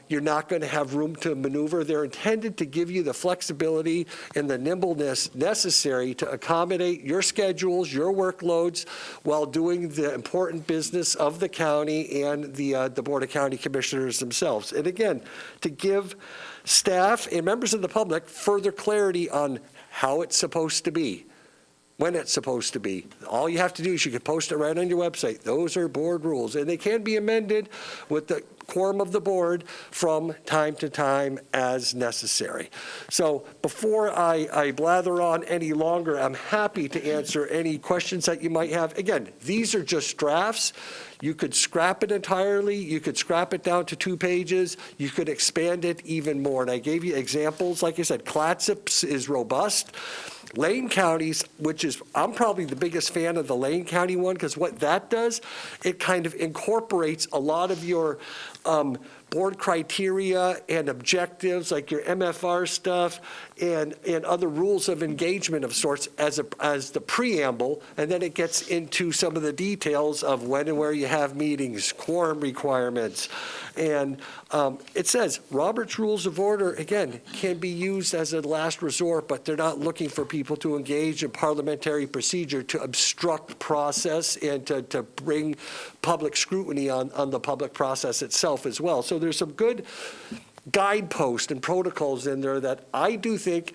you're not going to have room to maneuver. They're intended to give you the flexibility and the nimbleness necessary to accommodate your schedules, your workloads, while doing the important business of the county and the Board of County Commissioners themselves. And again, to give staff and members of the public further clarity on how it's supposed to be, when it's supposed to be. All you have to do is you can post it right on your website. Those are board rules, and they can be amended with the quorum of the board from time to time as necessary. So before I blather on any longer, I'm happy to answer any questions that you might have. Again, these are just drafts. You could scrap it entirely. You could scrap it down to 2 pages. You could expand it even more. And I gave you examples. Like I said, Clackamas is robust. Lane counties, which is, I'm probably the biggest fan of the Lane County one, because what that does, it kind of incorporates a lot of your board criteria and objectives, like your MFR stuff and other rules of engagement of sorts as the preamble, and then it gets into some of the details of when and where you have meetings, quorum requirements. And it says Robert's Rules of Order, again, can be used as a last resort, but they're not looking for people to engage in parliamentary procedure to obstruct process and to bring public scrutiny on the public process itself as well. So there's some good guideposts and protocols in there that I do think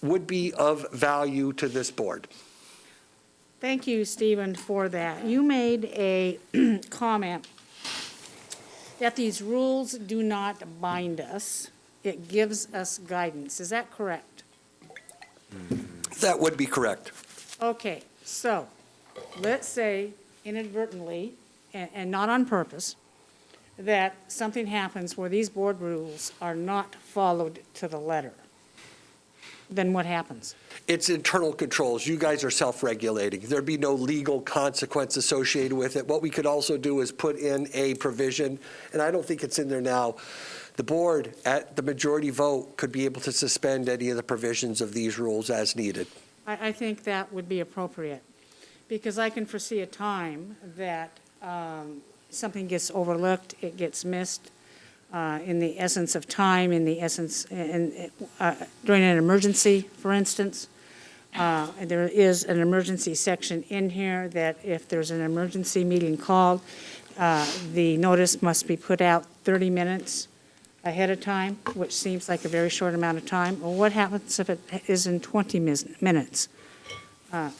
would be of value to this board. Thank you, Stephen, for that. You made a comment that these rules do not bind us. It gives us guidance. Is that correct? That would be correct. Okay, so let's say inadvertently, and not on purpose, that something happens where these board rules are not followed to the letter. Then what happens? It's internal controls. You guys are self-regulating. There'd be no legal consequence associated with it. What we could also do is put in a provision, and I don't think it's in there now. The board, at the majority vote, could be able to suspend any of the provisions of these rules as needed. I think that would be appropriate, because I can foresee a time that something gets overlooked, it gets missed, in the essence of time, in the essence, during an emergency, for instance. There is an emergency section in here that if there's an emergency meeting called, the notice must be put out 30 minutes ahead of time, which seems like a very short amount of time. Well, what happens if it is in 20 minutes?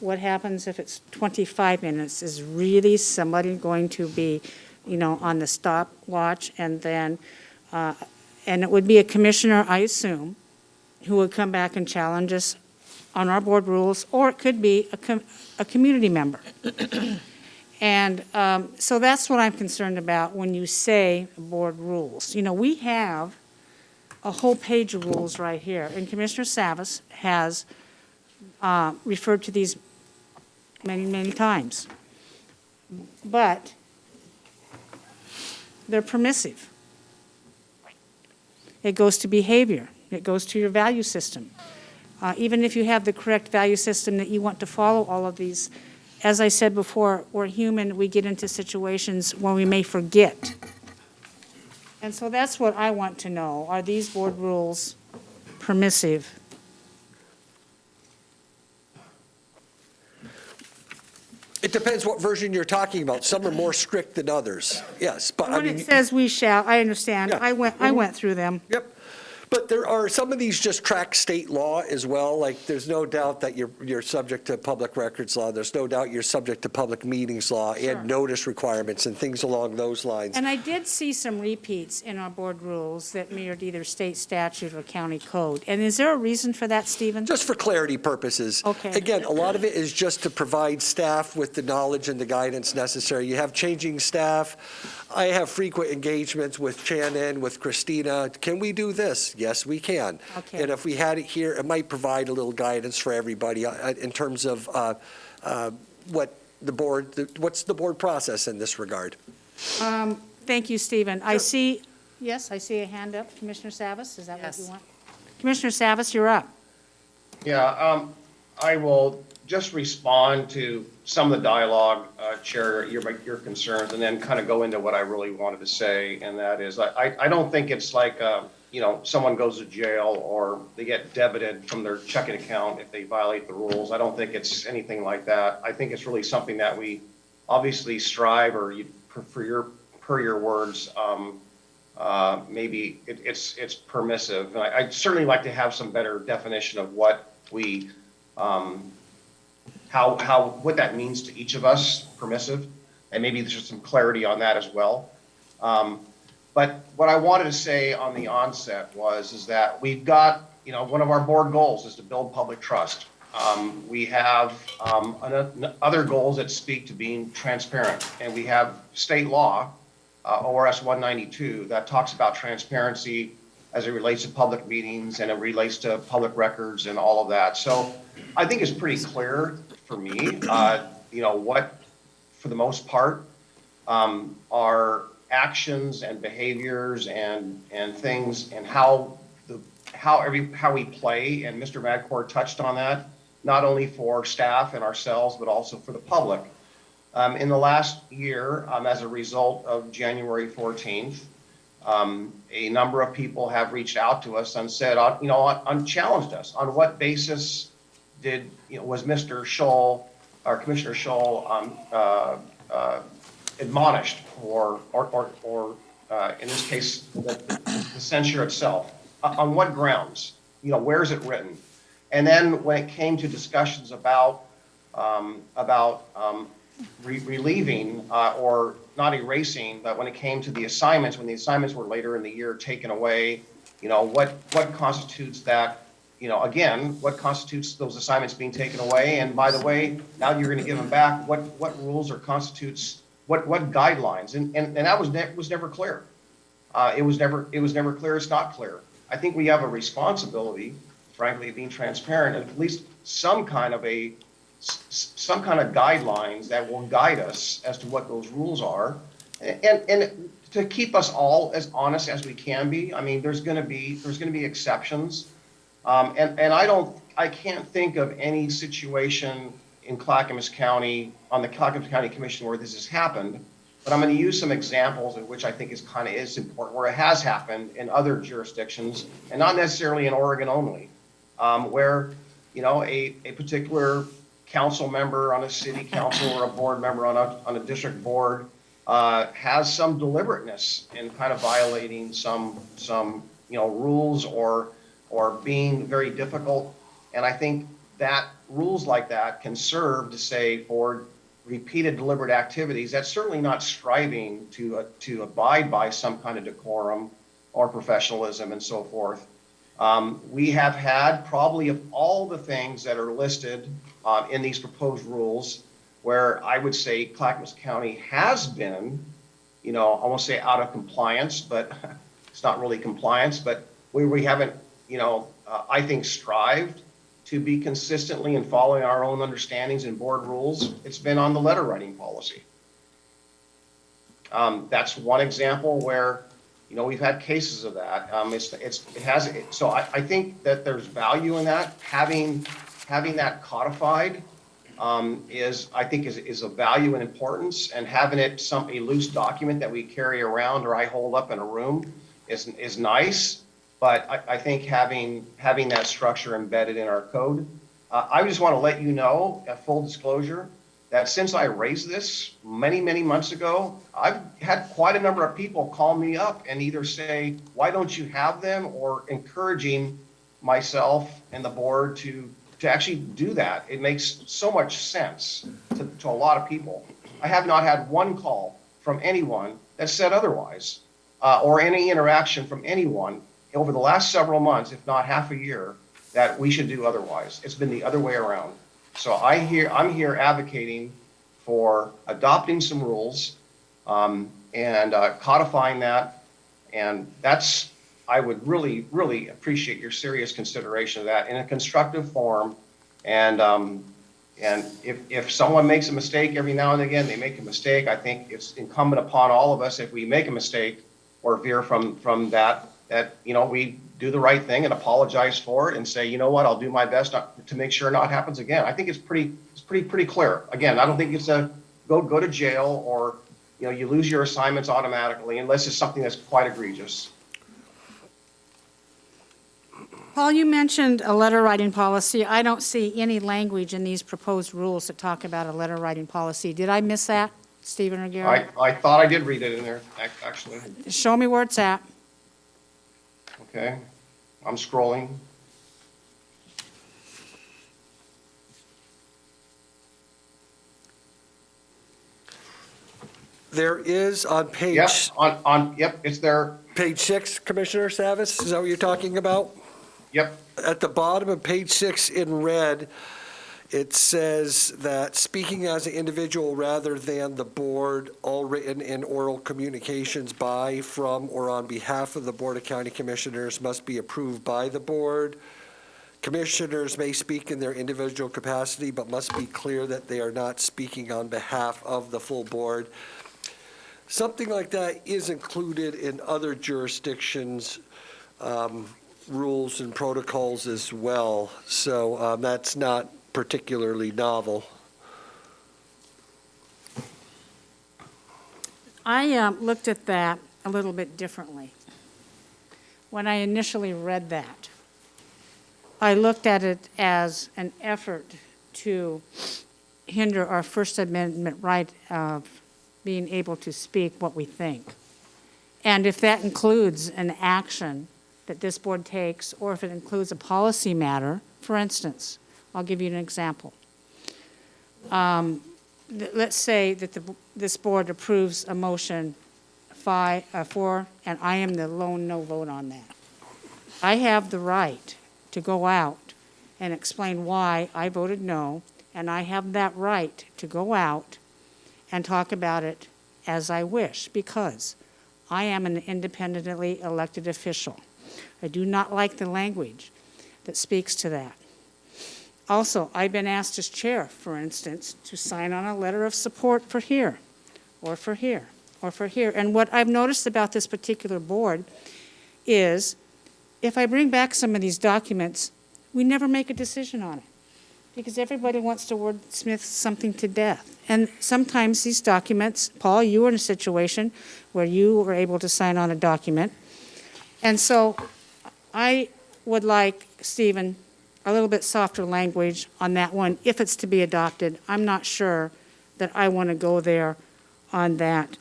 What happens if it's 25 minutes? Is really somebody going to be, on the stopwatch? And then, and it would be a commissioner, I assume, who would come back and challenge us on our board rules, or it could be a community member. And so that's what I'm concerned about when you say board rules. We have a whole page of rules right here, and Commissioner Savas has referred to these many, many times. But they're permissive. It goes to behavior. It goes to your value system. Even if you have the correct value system that you want to follow all of these as I said before, we're human, we get into situations where we may forget. And so that's what I want to know. Are these board rules permissive? It depends what version you're talking about. Some are more strict than others, yes, but I When mean. it says we shall, I understand. Yeah. I went through them. Yep. But there are, some of these just track state law as well. Like, there's no doubt that you're subject to public records law. There's no doubt you're subject to public meetings law and notice requirements and things along those lines. And I did see some repeats in our board rules that mirrored either state statute or county code. And is there a reason for that, Stephen? Just for clarity purposes. Okay. Again, a lot of it is just to provide staff with the knowledge and the guidance necessary. You have changing staff. I have frequent engagements with Shannon, with Christina. Can we do this? Yes, we can. Okay. And if we had it here, it might provide a little guidance for everybody in terms of what's the board process in this regard. Thank you, Stephen. I see a hand up. Commissioner Savas, is that what you want? Commissioner Savas, you're up. Yeah, I will just respond to some of the dialogue, Chair, your concerns, and then kind of go into what I really wanted to say, and that is, I don't think it's like, someone goes to jail or they get debited from their checking account if they violate the rules. I don't think it's anything like that. I think it's really something that we obviously strive, or per your words, maybe it's permissive. And I'd certainly like to have some better definition of what we, what that means to each of us, permissive, and maybe there's just some clarity on that as well. But what I wanted to say on the onset is that we've got, one of our board goals is to build public trust. We have other goals that speak to being transparent, and we have state law, ORS 192, that talks about transparency as it relates to public meetings and it relates to public records and all of that. So I think it's pretty clear for me, what, for the most part, are actions and behaviors and things and how we play. And Mr. Madcourt touched on that, not only for staff and ourselves, but also for the public. In the last year, as a result of January 14th, a number of people have reached out to us and said, challenged us on what basis was Mr. Scholl or Commissioner Scholl admonished or in this case the censure itself, on what grounds, where is it written? And then when it came to discussions about relieving or not erasing, but when it came to the assignments, when the assignments were later in the year taken away, what constitutes that, again, what constitutes those assignments being taken away? And by the way, now you're going to give them back, what rules or constitutes, what guidelines? And that was never clear. It was never clear. It's not clear. I think we have a responsibility, frankly, of being transparent, at least some kind of guidelines that will guide us as to what those rules are, and to keep us all as honest as we can be. I mean, there's going to be exceptions, and I can't think of any situation in Clackamas County, on the Clackamas County Commission, where this has happened. But I'm going to use some examples of which I think is important, where it has happened in other jurisdictions, and not necessarily in Oregon only, where a particular council member on a city council or a board member on a district board has some deliberateness in kind of violating some rules or being very difficult. And I think that rules like that can serve to say, for repeated deliberate activities, that's certainly not striving to abide by some kind of decorum or professionalism and so forth. We have had probably, of all the things that are listed in these proposed rules, where I would say Clackamas County has been, I won't say out of compliance, but it's not really compliance, but we haven't, I think, strived to be consistently in following our own understandings and board rules. It's been on the letter writing policy. That's one example where, we've had cases of that. So I think that there's value in that, having that codified, I think is of value and importance, and having it a loose document that we carry around or I hold up in a room is nice. But I think having that structure embedded in our code, I just want to let you know, at full disclosure, that since I raised this many, many months ago, I've had quite a number of people call me up and either say, why don't you have them, or encouraging myself and the board to actually do that. It makes so much sense to a lot of people. I have not had one call from anyone that said otherwise, or any interaction from anyone over the last several months, if not half a year, that we should do otherwise. It's been the other way around. So I'm here advocating for adopting some rules and codifying that. And I would really, really appreciate your serious consideration of that in a constructive form. And if someone makes a mistake every now and again, they make a mistake. I think it's incumbent upon all of us, if we make a mistake or veer from that, we do the right thing and apologize for it and say, you know what, I'll do my best to make sure it not happens again. I think it's pretty clear. Again, I don't think it's a go to jail, or you lose your assignments automatically unless it's something that's quite egregious. Paul, you mentioned a letter writing policy. I don't see any language in these proposed rules that talk about a letter writing policy. Did I miss that, Stephen or Gary? I thought I did read it in there, actually. Show me where it's at. Okay, I'm scrolling. There is on page. Yep, it's there. Page 6, Commissioner Savas, is that what you're talking about? Yep. At the bottom of page 6 in red, it says that speaking as an individual rather than the board, all written and oral communications by, from, or on behalf of the Board of County Commissioners must be approved by the board. Commissioners may speak in their individual capacity, but must be clear that they are not speaking on behalf of the full board. Something like that is included in other jurisdictions' rules and protocols as well. So that's not particularly novel. I looked at that a little bit differently. When I initially read that, I looked at it as an effort to hinder our First Amendment right of being able to speak what we think. And if that includes an action that this board takes, or if it includes a policy matter, for instance, I'll give you an example. Let's say that this board approves a motion 4, and I am the lone no vote on that. I have the right to go out and explain why I voted no, and I have that right to go out and talk about it as I wish, because I am an independently elected official. I do not like the language that speaks to that. Also, I've been asked as chair, for instance, to sign on a letter of support for here, or for here, or for here. And what I've noticed about this particular board is if I bring back some of these documents, we never make a decision on it, because everybody wants to wordsmith something to death. And sometimes these documents, Paul, you were in a situation where you were able to sign on a document. And so I would like, Stephen, a little bit softer language on that one, if it's to be adopted. I'm not sure that I want to go there on that.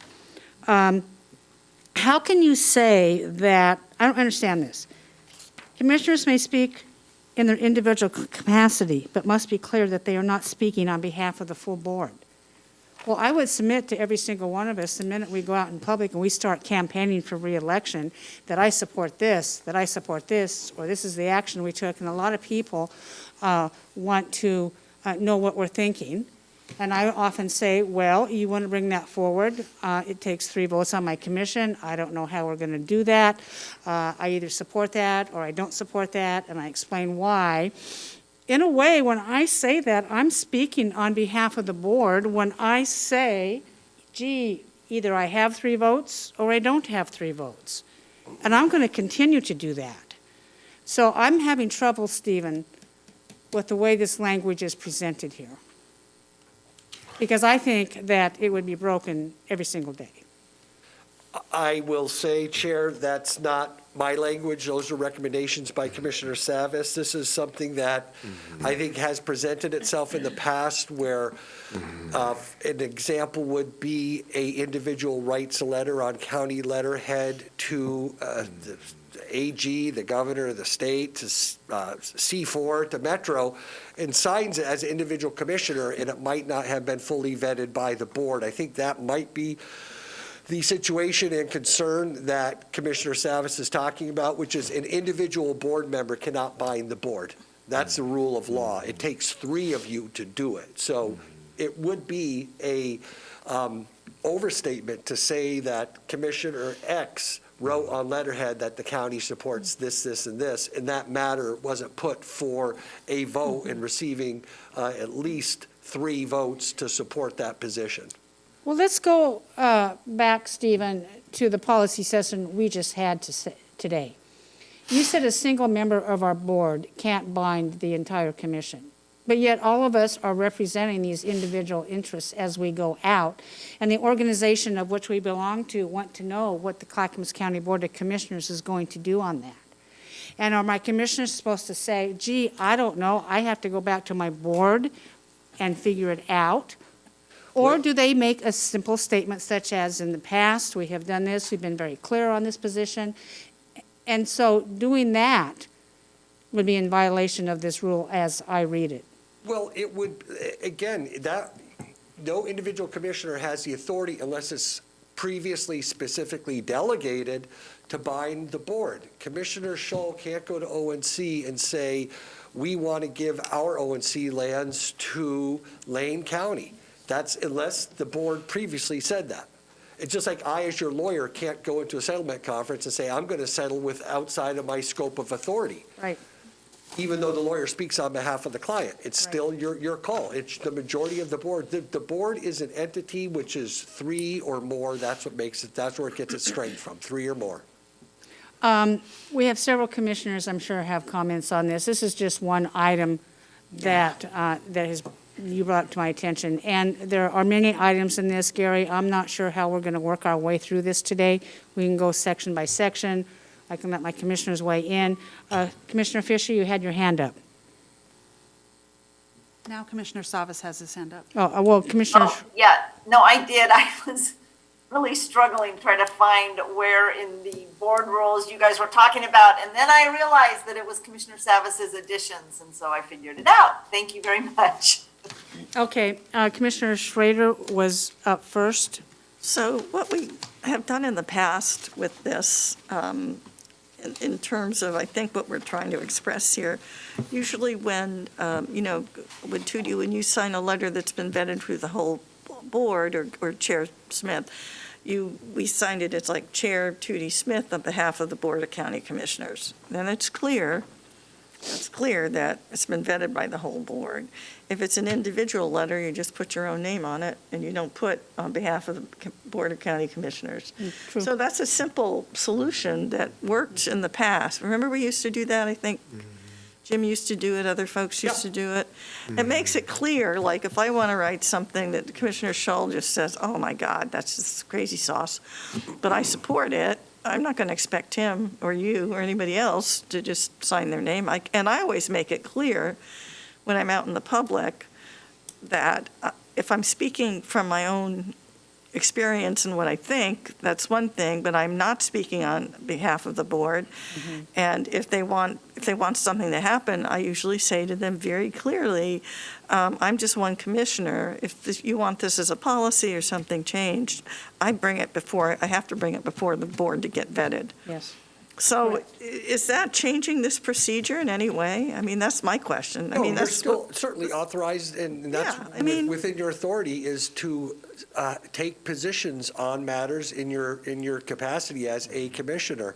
How can you say that, I don't understand this. Commissioners may speak in their individual capacity, but must be clear that they are not speaking on behalf of the full board. Well, I would submit to every single one of us the minute we go out in public and we start campaigning for re-election that I support this, or this is the action we took. And a lot of people want to know what we're thinking. And I often say, well, you want to bring that forward. It takes 3 votes on my commission. I don't know how we're going to do that. I either support that or I don't support that, and I explain why. In a way, when I say that, I'm speaking on behalf of the board when I say, gee, either I have 3 votes or I don't have 3 votes. And I'm going to continue to do that. So I'm having trouble, Stephen, with the way this language is presented here. Because I think that it would be broken every single day. I will say, Chair, that's not my language. Those are recommendations by Commissioner Savas. This is something that I think has presented itself in the past where an example would be a individual writes a letter on county letterhead to the AG, the governor of the state, to C4, to Metro, and signs it as an individual commissioner, and it might not have been fully vetted by the board. I think that might be the situation and concern that Commissioner Savas is talking about, which is an individual board member cannot bind the board. That's the rule of law. It takes 3 of you to do it. So it would be a overstatement to say that Commissioner X wrote on letterhead that the county supports this, this, and this, and that matter wasn't put for a vote and receiving at least 3 votes to support that position. Well, let's go back, Stephen, to the policy session we just had today. You said a single member of our board can't bind the entire commission, but yet all of us are representing these individual interests as we go out, and the organization of which we belong to want to know what the Clackamas County Board of Commissioners is going to do on that. And are my commissioners supposed to say, gee, I don't know, I have to go back to my board and figure it out? Or do they make a simple statement such as, in the past, we have done this, we've been very clear on this position, and so doing that would be in violation of this rule as I read it? Well, it would, again, that, no individual commissioner has the authority unless it's previously specifically delegated to bind the board. Commissioner Shull can't go to ONC and say, we want to give our ONC lands to Lane County. That's unless the board previously said that. It's just like I, as your lawyer, can't go into a settlement conference and say, I'm going to settle with outside of my scope of authority. Right. Even though the lawyer speaks on behalf of the client. It's still your call. It's the majority of the board. The board is an entity which is 3 or more. That's what makes it, that's where it gets its strength from, 3 or more. We have several commissioners, I'm sure, have comments on this. This is just one item that you brought to my attention. And there are many items in this, Gary. I'm not sure how we're going to work our way through this today. We can go section by section. I can let my commissioners weigh in. Commissioner Fisher, you had your hand up. Now Commissioner Savas has his hand up. Oh, well, Commissioner. Oh, yeah, no, I did. I was really struggling trying to find where in the board rules you guys were talking about. And then I realized that it was Commissioner Savas's additions, and so I figured it out. Thank you very much. Okay, Commissioner Schrader was up first. So what we have done in the past with this, in terms of, I think, what we're trying to express here, usually when, with Tootie, when you sign a letter that's been vetted through the whole board, or Chair Smith, we signed it, it's like Chair Tootie Smith on behalf of the Board of County Commissioners. Then it's clear that it's been vetted by the whole board. If it's an individual letter, you just put your own name on it, and you don't put on behalf of the Board of County Commissioners. True. So that's a simple solution that worked in the past. Remember we used to do that, I think? Jim used to do it, other folks used to do it. It makes it clear, like if I want to write something that Commissioner Shull just says, oh my God, that's just crazy sauce, but I support it, I'm not going to expect him or you or anybody else to just sign their name. And I always make it clear when I'm out in the public that if I'm speaking from my own experience and what I think, that's one thing, but I'm not speaking on behalf of the board. And if they want something to happen, I usually say to them very clearly, I'm just one commissioner. If you want this as a policy or something changed, I have to bring it before the board to get vetted. Yes. So is that changing this procedure in any way? I mean, that's my question. I No, mean, you're that's still certainly authorized, and that's within your authority is to take positions on matters in your capacity as a commissioner.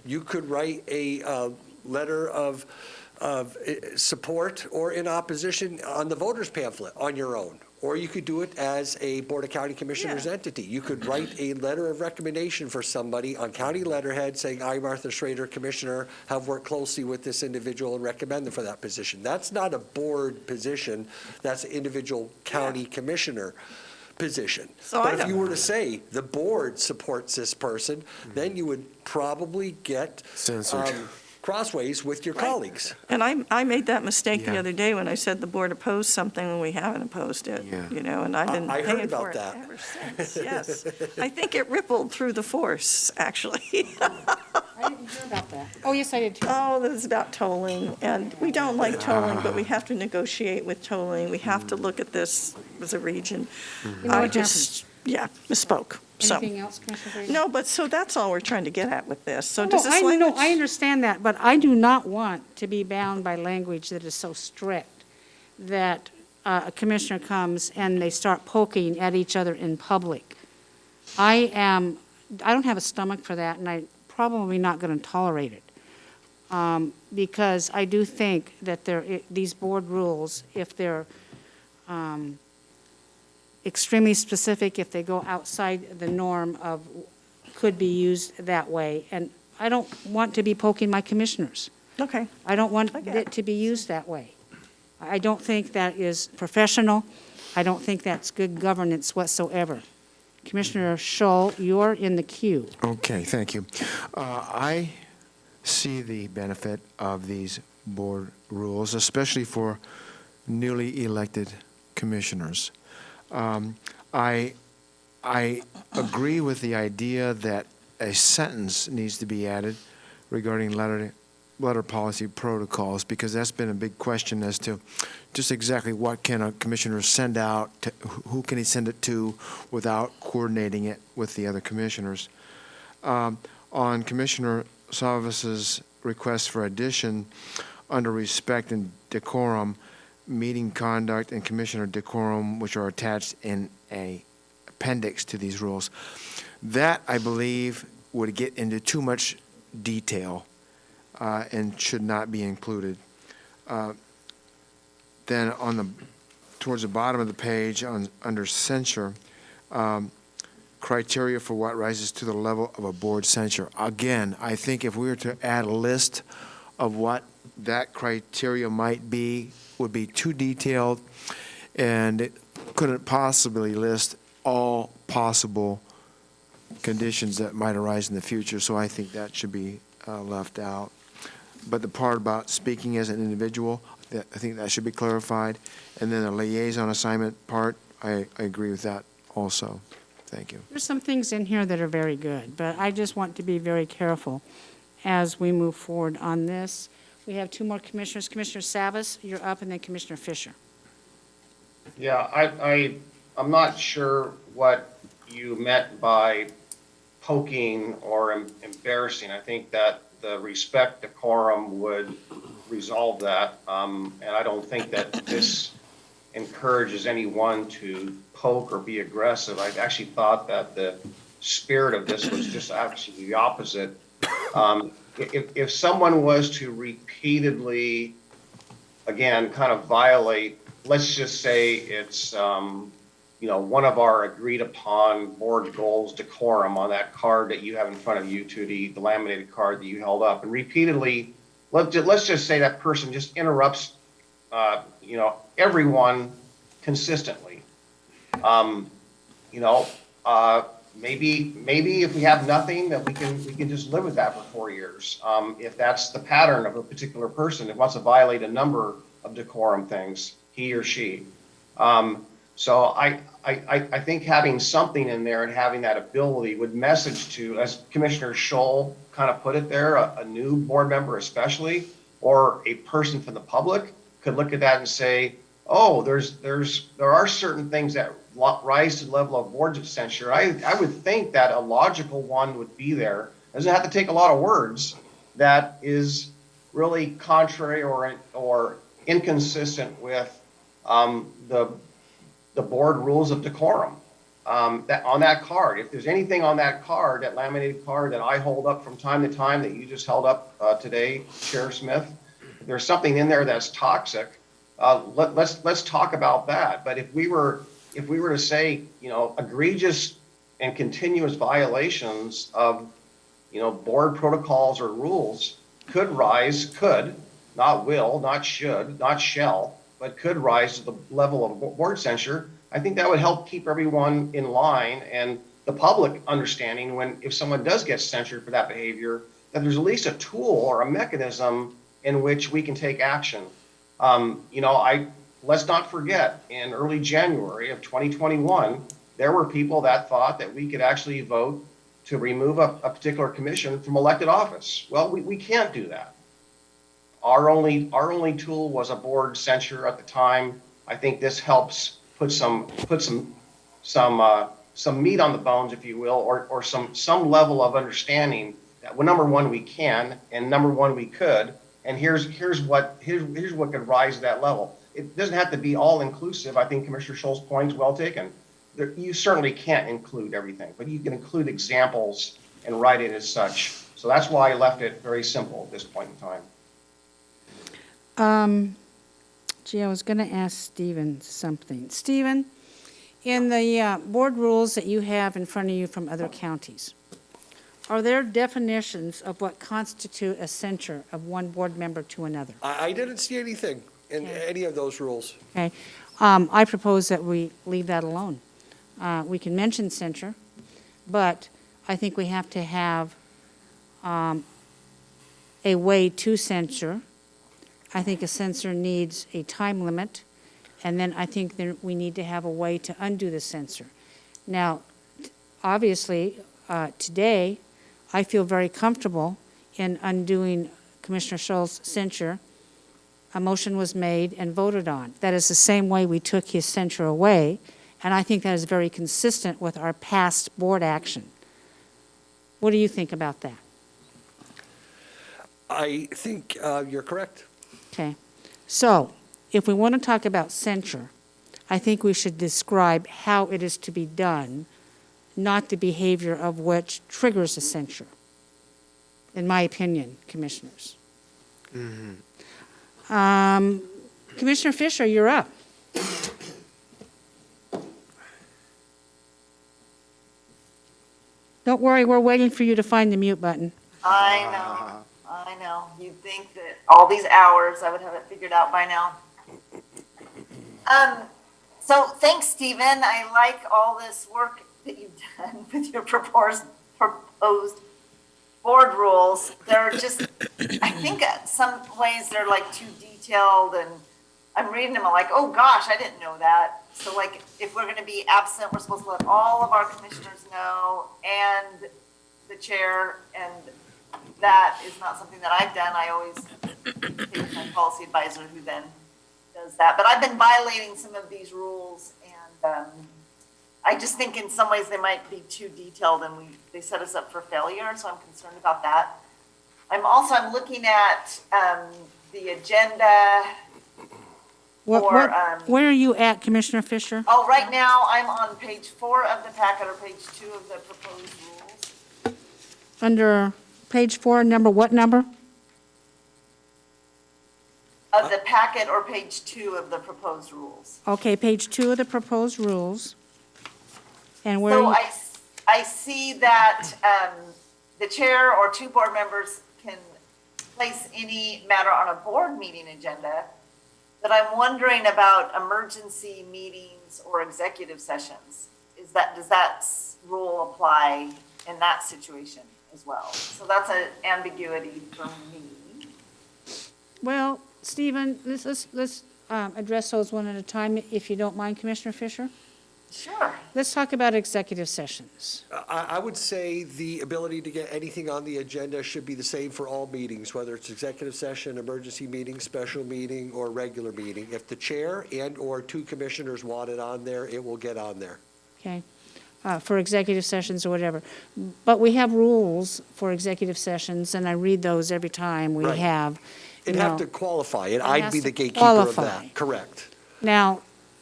You could write a letter of support or in opposition on the voters pamphlet on your own, Or you could do it as a Board of County Commissioners entity. You could write a letter of recommendation for somebody on county letterhead saying, I, Martha Schrader, Commissioner, have worked closely with this individual and recommend them for that position. That's not a board position, that's an individual county commissioner position. So But if you were to say, the board supports this person, then you would probably get Censored. crossways with your colleagues. And I made that mistake the Yeah. other day when I said the board opposed something when we haven't opposed it, Yeah. you know, and I've been I heard paying about for it that. ever since, yes. I think it rippled through the force, actually. I didn't hear about that. Oh, yes, I did too. Oh, this is about tolling, and we don't like tolling, but we have to negotiate with tolling. We have to look at this as a region. You know I what just, yeah, misspoke, so. Anything else, Commissioner Brady? No, but so that's all we're trying to get at with this. So No, does this I language? I understand that, but I do not want to be bound by language that is so strict that a commissioner comes and they start poking at each other in public. I don't have a stomach for that, and I'm probably not going to tolerate it. Because I do think that these board rules, if they're extremely specific, if they go outside the norm of, could be used that way. And I don't want to be poking my commissioners. Okay, I don't want I get it to be used that way. I don't think that is professional. I don't think that's good governance whatsoever. Commissioner Scholl, you're in the queue. Okay, thank you. I see the benefit of these board rules, especially for newly elected commissioners. I agree with the idea that a sentence needs to be added regarding letter policy protocols, because that's been a big question as to just exactly what can a commissioner send out, who can he send it to without coordinating it with the other commissioners. On Commissioner Savas's request for addition, under respect and decorum, meeting conduct and commissioner decorum, which are attached in a appendix to these rules, that I believe would get into too much detail and should not be included. Then towards the bottom of the page, under censure, criteria for what rises to the level of a board censure. Again, I think if we were to add a list of what that criteria might be, would be too detailed, and it couldn't possibly list all possible conditions that might arise in the future, so I think that should be left out. But the part about speaking as an individual, I think that should be clarified. And then the liaison assignment part, I agree with that also. Thank you. There's some things in here that are very good, but I just want to be very careful as we move forward on this. We have two more commissioners. Commissioner Savas, you're up, and then Commissioner Fisher. Yeah, I'm not sure what you meant by poking or embarrassing. I think that the respect decorum would resolve that. And I don't think that this encourages anyone to poke or be aggressive. I actually thought that the spirit of this was just actually the opposite. If someone was to repeatedly, again, kind of violate, let's just say it's, one of our agreed upon board goals, decorum, on that card that you have in front of you, the laminated card that you held up, and repeatedly, let's just say that person just interrupts, everyone consistently. Maybe if we have nothing, that we can just live with that for 4 years. If that's the pattern of a particular person that wants to violate a number of decorum things, he or she. So I think having something in there and having that ability would message to, as Commissioner Scholl kind of put it there, a new board member especially, or a person from the public could look at that and say, oh, there are certain things that rise to the level of board censure. I would think that a logical one would be there. Doesn't have to take a lot of words. That is really contrary or inconsistent with the board rules of decorum. That on that card, if there's anything on that card, that laminated card that I hold up from time to time that you just held up today, Chair Smith, if there's something in there that's toxic, let's talk about that. But if we were if we were to say, egregious and continuous violations of, board protocols or rules could, not will, not should, not shall, but could rise to the level of board censure, I think that would help keep everyone in line and the public understanding if someone does get censured for that behavior, that there's at least a tool or a mechanism in which we can take action. Let's not forget, in early January of 2021, there were people that thought that we could actually vote to remove a particular commission from elected office. Well, we can't do that. Our only tool was a board censure at the time. I think this helps put some meat on the bones, if you will, or some level of understanding that, well, number one, we can, and number one, we could, and here's what could rise to that level. It doesn't have to be all inclusive. I think Commissioner Scholl's point is well taken. You certainly can't include everything, but you can include examples and write it as such. So that's why I left it very simple at this point in time. I was going to ask Stephen something. Stephen, in the board rules that you have in front of you from other counties, are there definitions of what constitute a censure of one board member to another? I didn't see anything in any of those rules. Okay. I propose that we leave that alone. We can mention censure, but I think we have to have a way to censure. I think a censor needs a time limit, and then I think we need to have a way to undo the censor. Now, obviously, today, I feel very comfortable in undoing Commissioner Scholl's censure. A motion was made and voted on. That is the same way we took his censure away, and I think that is very consistent with our past board action. What do you think about that? I think you're correct. Okay. So, if we want to talk about censure, I think we should describe how it is to be done, not the behavior of which triggers a censure, in my opinion, commissioners. Mm-hmm. Commissioner Fisher, you're up. Don't worry, we're waiting for you to find the mute button. I know. You'd think that all these hours I would have it figured out by now. So thanks, Stephen. I like all this work that you've done with your proposed board rules. They're just, I think some ways they're like too detailed, and I'm reading them, I'm like, oh gosh, I didn't know that. So like, if we're gonna be absent, we're supposed to let all of our commissioners know, and the chair, and that is not something that I've done. I always take my policy advisor who then does that. But I've been violating some of these rules, and I just think in some ways they might be too detailed, and they set us up for failure, so I'm concerned about that. I'm looking at the agenda. Where are you at, Commissioner Fisher? Oh, right now I'm on page 4 of the packet, or page 2 of the proposed rules. Under page 4, what number? Of the packet, or page 2 of the proposed rules. Okay, page 2 of the proposed rules. And where? So I see that the chair or 2 board members can place any matter on a board meeting agenda, but I'm wondering about emergency meetings or executive sessions. Does that rule apply in that situation as well? So that's an ambiguity for me. Well, Stephen, let's address those one at a time, if you don't mind, Commissioner Fisher. Sure. Let's talk about executive sessions. I would say the ability to get anything on the agenda should be the same for all meetings, whether it's executive session, emergency meeting, special meeting, or regular meeting. If the chair and/or 2 commissioners want it on there, it will get on there. Okay, for executive sessions or whatever. But we have rules for executive sessions, and I read those every time we Right. have. It'd have to qualify it. I'd has be to the gatekeeper of qualify. that. Correct. Now,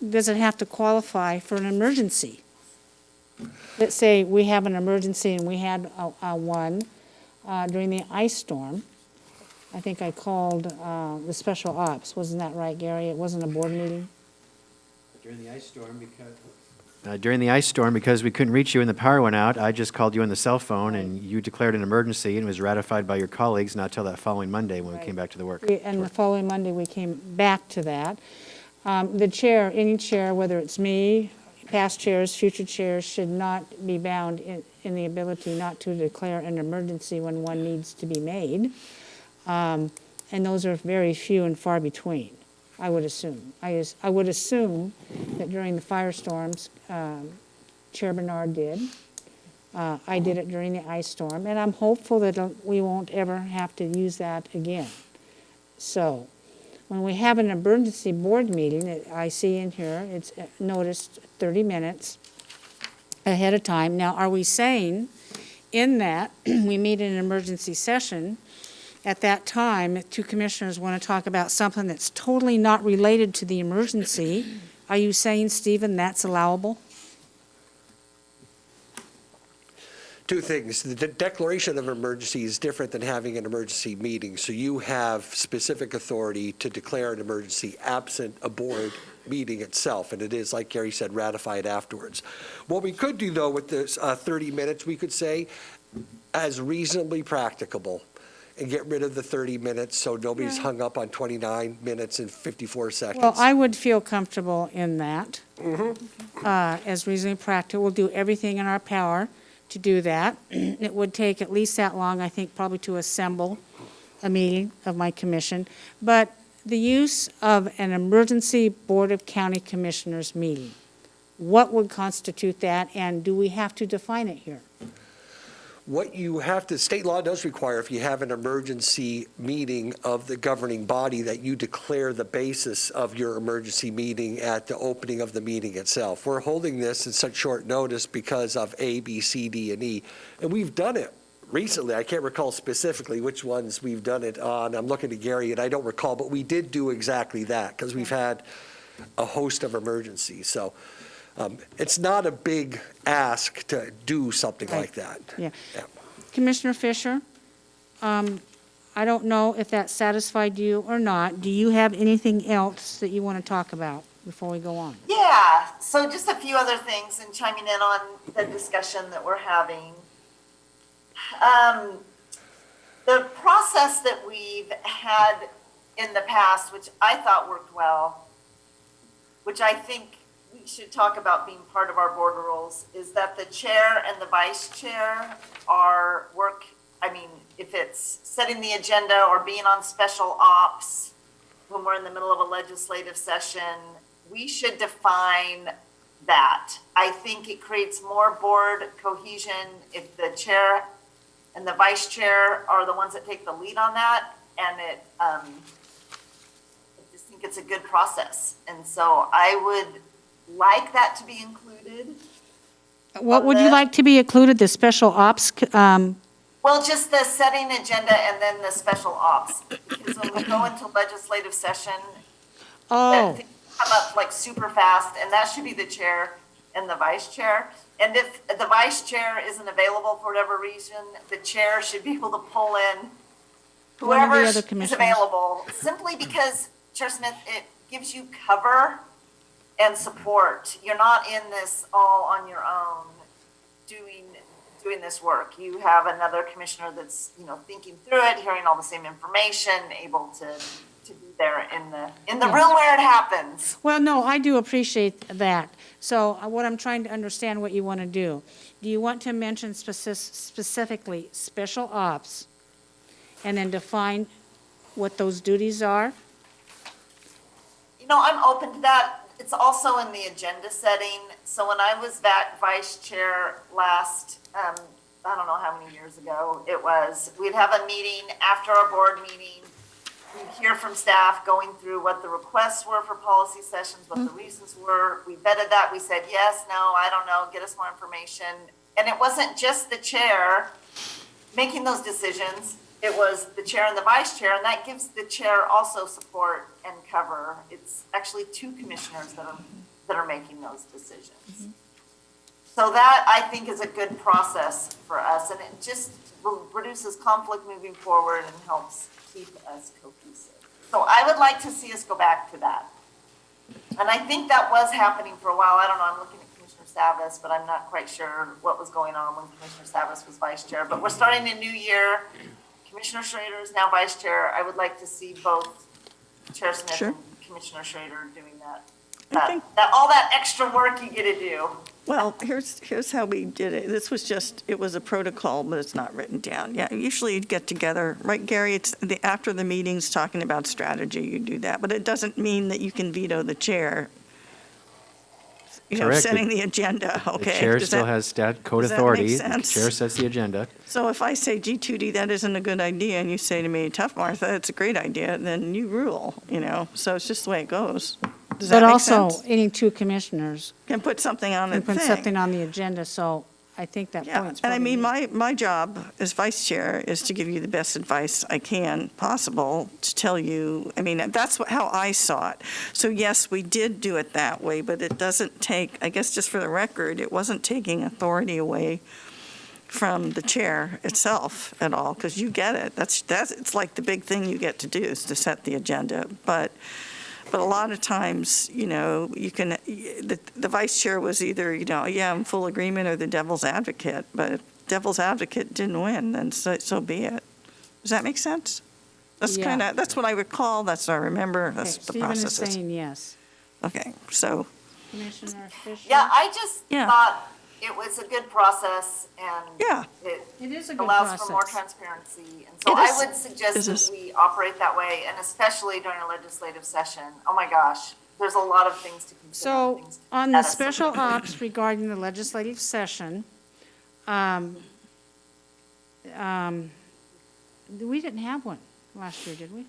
does it have to qualify for an emergency? Let's say we have an emergency, and we had one during the ice storm. I think I called the special ops. Wasn't that right, Gary? It wasn't a board meeting? During the ice storm, because During the ice storm, because we couldn't reach you and the power went out, I just called you on the cell phone, and you declared an emergency, and it was ratified by your colleagues not till that following Monday when we came back to the work. And the following Monday, we came back to that. The chair, any chair, whether it's me, past chairs, future chairs, should not be bound in the ability not to declare an emergency when one needs to be made. And those are very few and far between, I would assume. I would assume that during the firestorms, Chair Bernard did. I did it during the ice storm, and I'm hopeful that we won't ever have to use that again. So, when we have an emergency board meeting, I see in here, it's noticed 30 minutes ahead of time. Now, are we saying in that we meet in an emergency session, at that time, if two commissioners want to talk about something that's totally not related to the emergency, are you saying, Stephen, that's allowable? Two things. The declaration of emergency is different than having an emergency meeting. So you have specific authority to declare an emergency absent a board meeting itself. And it is, like Gary said, ratified afterwards. What we could do, though, with this 30 minutes, we could say, as reasonably practicable, and get rid of the 30 minutes so nobody's hung up on 29 minutes and 54 seconds. Well, I would feel comfortable in that. As reasonably practical. We'll do everything in our power to do that. It would take at least that long, I think, probably to assemble a meeting of my commission. But the use of an emergency Board of County Commissioners meeting, what would constitute that, and do we have to define it here? What you have to, state law does require, if you have an emergency meeting of the governing body, that you declare the basis of your emergency meeting at the opening of the meeting itself. We're holding this in such short notice because of A, B, C, D, and E. And we've done it recently. I can't recall specifically which ones we've done it on. I'm looking at Gary, and I don't recall, but we did do exactly that because we've had a host of emergencies. So it's not a big ask to do something like that. Yeah. Commissioner Fisher, I don't know if that satisfied you or not. Do you have anything else that you want to talk about before we go on? Yeah, so just a few other things and chiming in on the discussion that we're having. The process that we've had in the past, which I thought worked well, which I think we should talk about being part of our board rules, is that the chair and the vice chair if it's setting the agenda or being on special ops when we're in the middle of a legislative session, we should define that. I think it creates more board cohesion if the chair and the vice chair are the ones that take the lead on that, and I just think it's a good process. And so I would like that to be included. What would you like to be included, the special ops? Well, just the setting agenda and then the special ops. Because when we go into legislative session, things come up like super fast, and that should be the chair and the vice chair. And if the vice chair isn't available for whatever reason, the chair should be able to pull in whoever is available, simply because, Chair Smith, it gives you cover and support. You're not in this all on your own doing this work. You have another commissioner that's, thinking through it, hearing all the same information, able to be there in the room where it happens. Well, no, I do appreciate that. So what I'm trying to understand what you want to do. Do you want to mention specifically special ops and then define what those duties are? I'm open to that. It's also in the agenda setting. So when I was vice chair last, I don't know how many years ago it was, we'd have a meeting after our board meeting. We'd hear from staff going through what the requests were for policy sessions, what the reasons were. We vetted that. We said, yes, no, I don't know, get us more information. And it wasn't just the chair making those decisions. It was the chair and the vice chair, and that gives the chair also support and cover. It's actually two commissioners that are making those decisions. So that, I think, is a good process for us, and it just reduces conflict moving forward and helps keep us cohesive. So I would like to see us go back to that. And I think that was happening for a while. I don't know, I'm looking at Commissioner Savas, but I'm not quite sure what was going on when Commissioner Savas was vice chair. But we're starting a new year. Commissioner Schrader is now vice chair. I would like to see both Chair Smith Sure. and Commissioner Schrader doing that. I think- All that extra work you get to do. Well, here's how we did it. This was just, it was a protocol, but it's not written down. Yeah, usually you'd get together, right, Gary? It's after the meetings, talking about strategy, you do that. But it doesn't mean that you can veto the chair, Correct. setting the agenda, okay? The chair Does still that- has code does that make authority. The sense? chair sets the agenda. So if I say, gee, Tootie, that isn't a good idea, and you say to me, tough, Martha, it's a great idea, then you rule, So it's just the way it goes. Does that But make also, sense? any two commissioners Can put something on the can put thing. something on the agenda, so I think that Yeah, point's and I probably mean, made. my job as vice chair is to give you the best advice I can possible, to tell you, I mean, that's how I saw it. So yes, we did do it that way, but it doesn't take, I guess just for the record, it wasn't taking authority away from the chair itself at all, because you get it. That's, it's like the big thing you get to do is to set the agenda. But a lot of times, you can, the vice chair was either, yeah, I'm full agreement, or the devil's advocate. But if devil's advocate didn't win, then so be it. Does that make sense? That's Yeah. that's what I recall, that's what I remember, that's Okay, the Stephen is process. saying yes. Okay, so, Commissioner Fisher? Yeah, I just Yeah. thought it was a good process and Yeah. it It is a good allows for more process. transparency. And so It I is. would suggest It is. that we operate that way, and especially during a legislative session. Oh my gosh, there's a lot of things to consider. So, things to on the add us. special ops regarding the legislative session, we didn't have one last year, did we?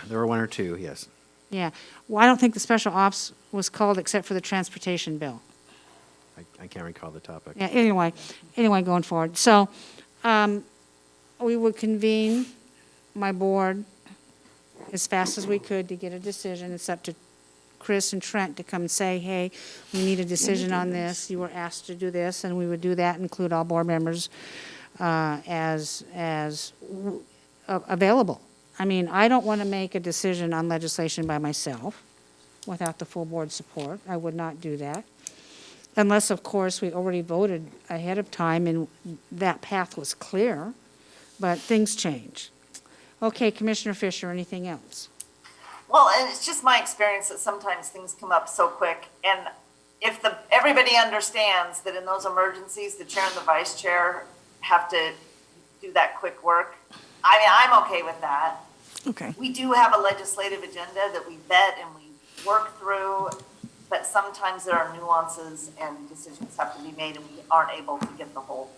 There were one or two, yes. Yeah. Well, I don't think the special ops was called except for the transportation bill. I can't recall the topic. Yeah, anyway, going forward. So, we would convene my board as fast as we could to get a decision. It's up to Chris and Trent to come and say, hey, we need a decision on this. You were asked to do this, and we would do that, include all board members as available. I mean, I don't want to make a decision on legislation by myself without the full board support. I would not do that. Unless, of course, we already voted ahead of time and that path was clear, but things change. Okay, Commissioner Fisher, anything else? Well, and it's just my experience that sometimes things come up so quick. And if everybody understands that in those emergencies, the chair and the vice chair have to do that quick work, I mean, I'm okay with that. okay. We do have a legislative agenda that we vet and we work through, but sometimes there are nuances and decisions have to be made and we aren't able to get the whole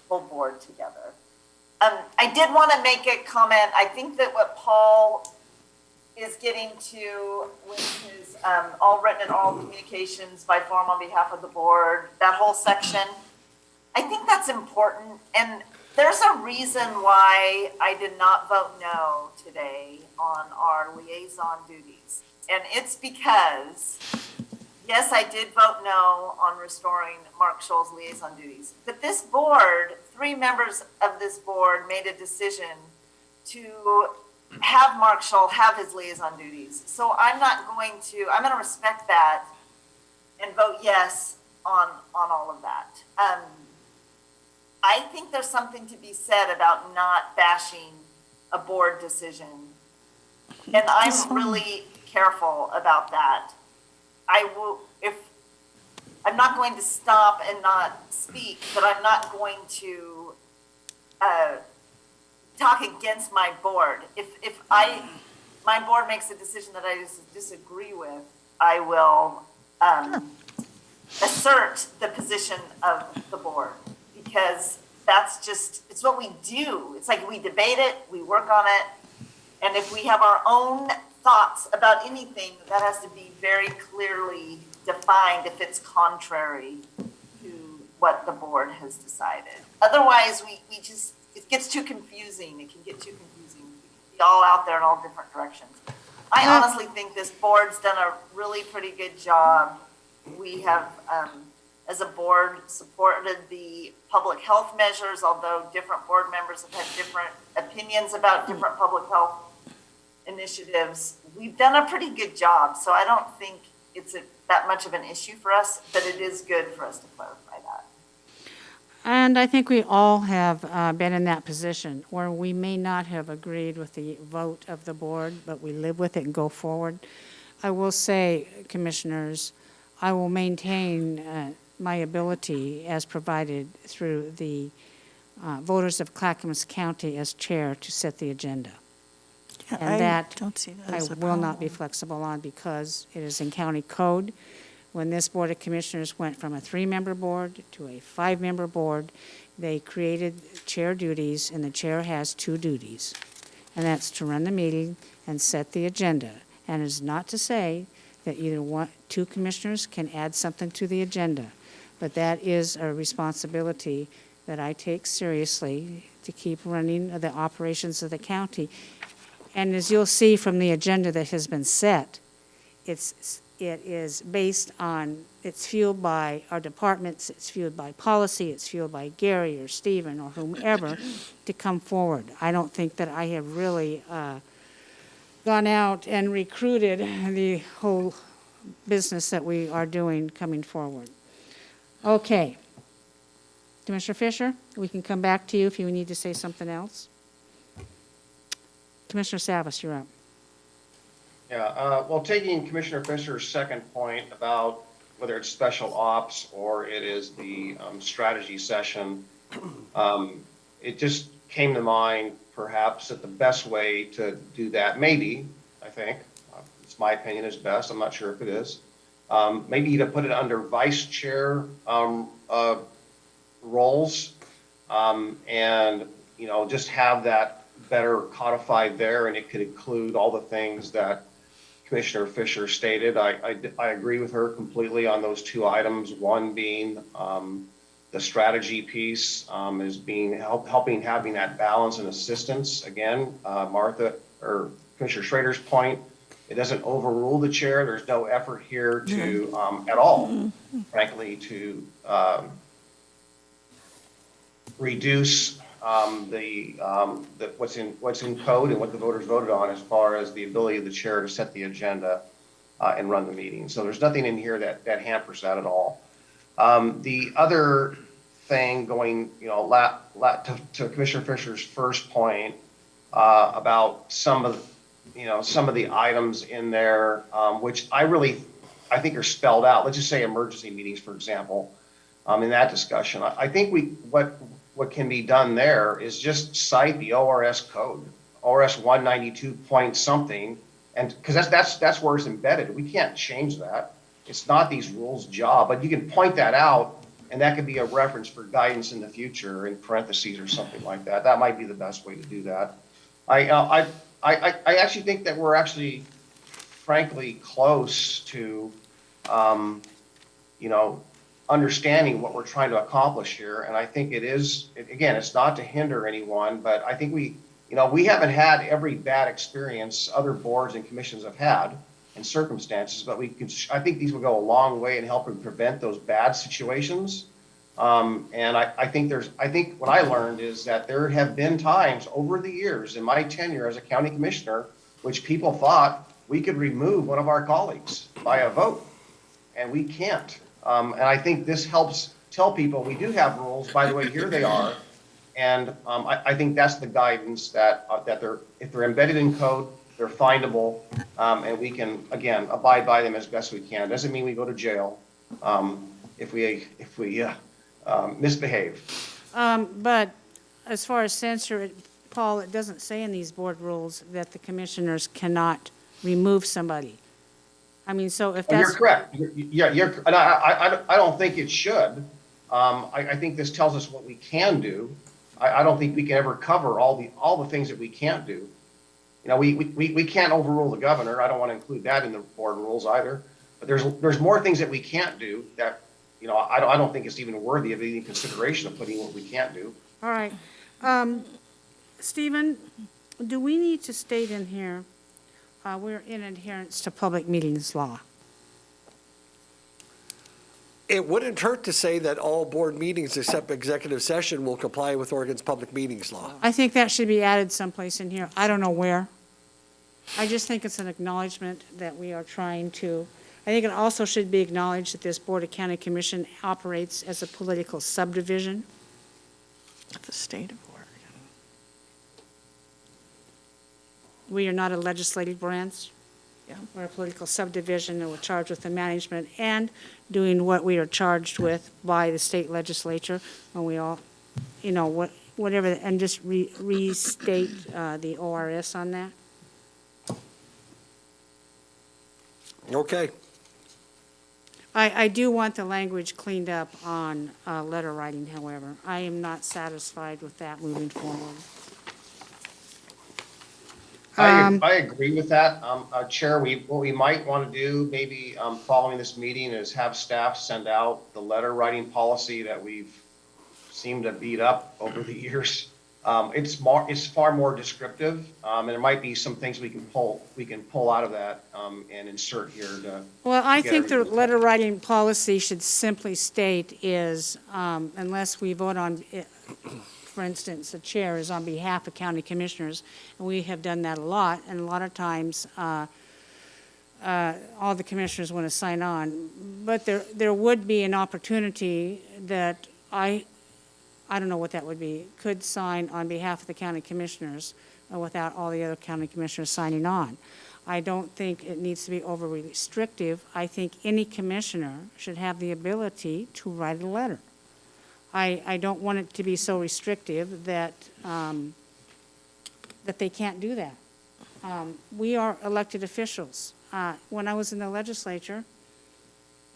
board together. I did want to make a comment. I think that what Paul is getting to with his all written and oral communications by form on behalf of the board, that whole section, I think that's important. And there's a reason why I did not vote no today on our liaison duties. And it's because, yes, I did vote no on restoring Mark Scholl's liaison duties. But this board, 3 members of this board made a decision to have Mark Scholl have his liaison duties. So I'm going to respect that and vote yes on all of that. I think there's something to be said about not bashing a board decision. And I'm really careful about that. I'm not going to stop and not speak, but I'm not going to talk against my board. If my board makes a decision that I disagree with, I will assert the position of the board, because that's just, it's what we do. It's like we debate it, we work on it, and if we have our own thoughts about anything, that has to be very clearly defined if it's contrary to what the board has decided. Otherwise, it gets too confusing. It can get too confusing. We can be all out there in all different directions. I honestly think this board's done a really pretty good job. We have, as a board, supported the public health measures, although different board members have had different opinions about different public health initiatives. We've done a pretty good job, so I don't think that much of an issue for us, but it is good for us to clarify that. And I think we all have been in that position where we may not have agreed with the vote of the board, but we live with it and go forward. I will say, Commissioners, I will maintain my ability as provided through the voters of Clackamas County as chair to set the agenda. And that don't see that I as a will not be problem. flexible on because it is in county code. When this Board of Commissioners went from a 3-member board to a 5-member board, they created chair duties, and the chair has 2 duties. And that's to run the meeting and set the agenda. And it's not to say that either 2 commissioners can add something to the agenda, but that is a responsibility that I take seriously to keep running the operations of the county. And as you'll see from the agenda that has been set, it is based on, it's fueled by our departments, it's fueled by policy, it's fueled by Gary or Stephen or whomever to come forward. I don't think that I have really gone out and recruited the whole business that we are doing coming forward. Okay. Commissioner Fisher, we can come back to you if you need to say something else. Commissioner Savas, you're up. Yeah, well, taking Commissioner Fisher's second point about whether it's special ops or it is the strategy session, it just came to mind perhaps that the best way to do that, maybe, I think, it's my opinion, is best, I'm not sure if it is, maybe to put it under vice chair roles and, you know, just have that better codified there, and it could include all the things that Commissioner Fisher stated. I agree with her completely on those 2 items. One being the strategy piece is being helping having that balance and assistance. Again, Martha or Commissioner Schrader's point, it doesn't overrule the chair. There's no effort here to at all, frankly, to reduce what's in code and what the voters voted on as far as the ability of the chair to set the agenda and run the meeting. So there's nothing in here that hampers that at all. The other thing going, you know, to Commissioner Fisher's first point about some of the items in there, which I think are spelled out. Let's just say emergency meetings, for example, in that discussion. I think what can be done there is just cite the ORS code, ORS 192 point something, and because that's where it's embedded. We can't change that. It's not these rules' job, but you can point that out, and that could be a reference for guidance in the future in parentheses or something like that. That might be the best way to do that. I actually think that we're actually, frankly, close to, understanding what we're trying to accomplish here. And I think it is, again, it's not to hinder anyone, but I think we haven't had every bad experience other boards and commissions have had in circumstances, but I think these will go a long way in helping prevent those bad situations. And I think what I learned is that there have been times over the years in my tenure as a county commissioner, which people thought we could remove one of our colleagues by a vote, and we can't. And I think this helps tell people we do have rules. By the way, here they are. And I think that's the guidance that if they're embedded in code, they're findable, and we can, again, abide by them as best we can. Doesn't mean we go to jail if we misbehave. But as far as censure, Paul, it doesn't say in these board rules that the commissioners cannot remove somebody. I mean, so if that's... You're correct. And I don't think it should. I think this tells us what we can do. I don't think we can ever cover all the things that we can't do. We can't overrule the governor. I don't want to include that in the board rules either. But there's more things that we can't do that, I don't think it's even worthy of any consideration of putting what we can't do. All right. Stephen, do we need to state in here, we're in adherence to public meetings law? It wouldn't hurt to say that all board meetings except executive session will comply with Oregon's public meetings law. I think that should be added someplace in here. I don't know where. I just think it's an acknowledgement that we are trying to, think it also should be acknowledged that this Board of County Commission operates as a political subdivision. The state of Oregon. We are not a legislative branch. Yeah. We're a political subdivision, and we're charged with the management and doing what we are charged with by the state legislature, and we all, whatever, and just restate the ORS on that. Okay. I do want the language cleaned up on letter writing, however. I am not satisfied with that moving forward. I agree with that. Chair, what we might want to do maybe following this meeting is have staff send out the letter writing policy that we've seemed to beat up over the years. It's far more descriptive, and there might be some things we can pull out of that and insert here to. Well, I think the everything. letter writing policy should simply state is, unless we vote on it, for instance, the chair is on behalf of county commissioners, and we have done that a lot, and a lot of times all the commissioners want to sign on. But there would be an opportunity that I don't know what that would be, could sign on behalf of the county commissioners without all the other county commissioners signing on. I don't think it needs to be overly restrictive. I think any commissioner should have the ability to write a letter. I don't want it to be so restrictive that that they can't do that. We are elected officials. When I was in the legislature,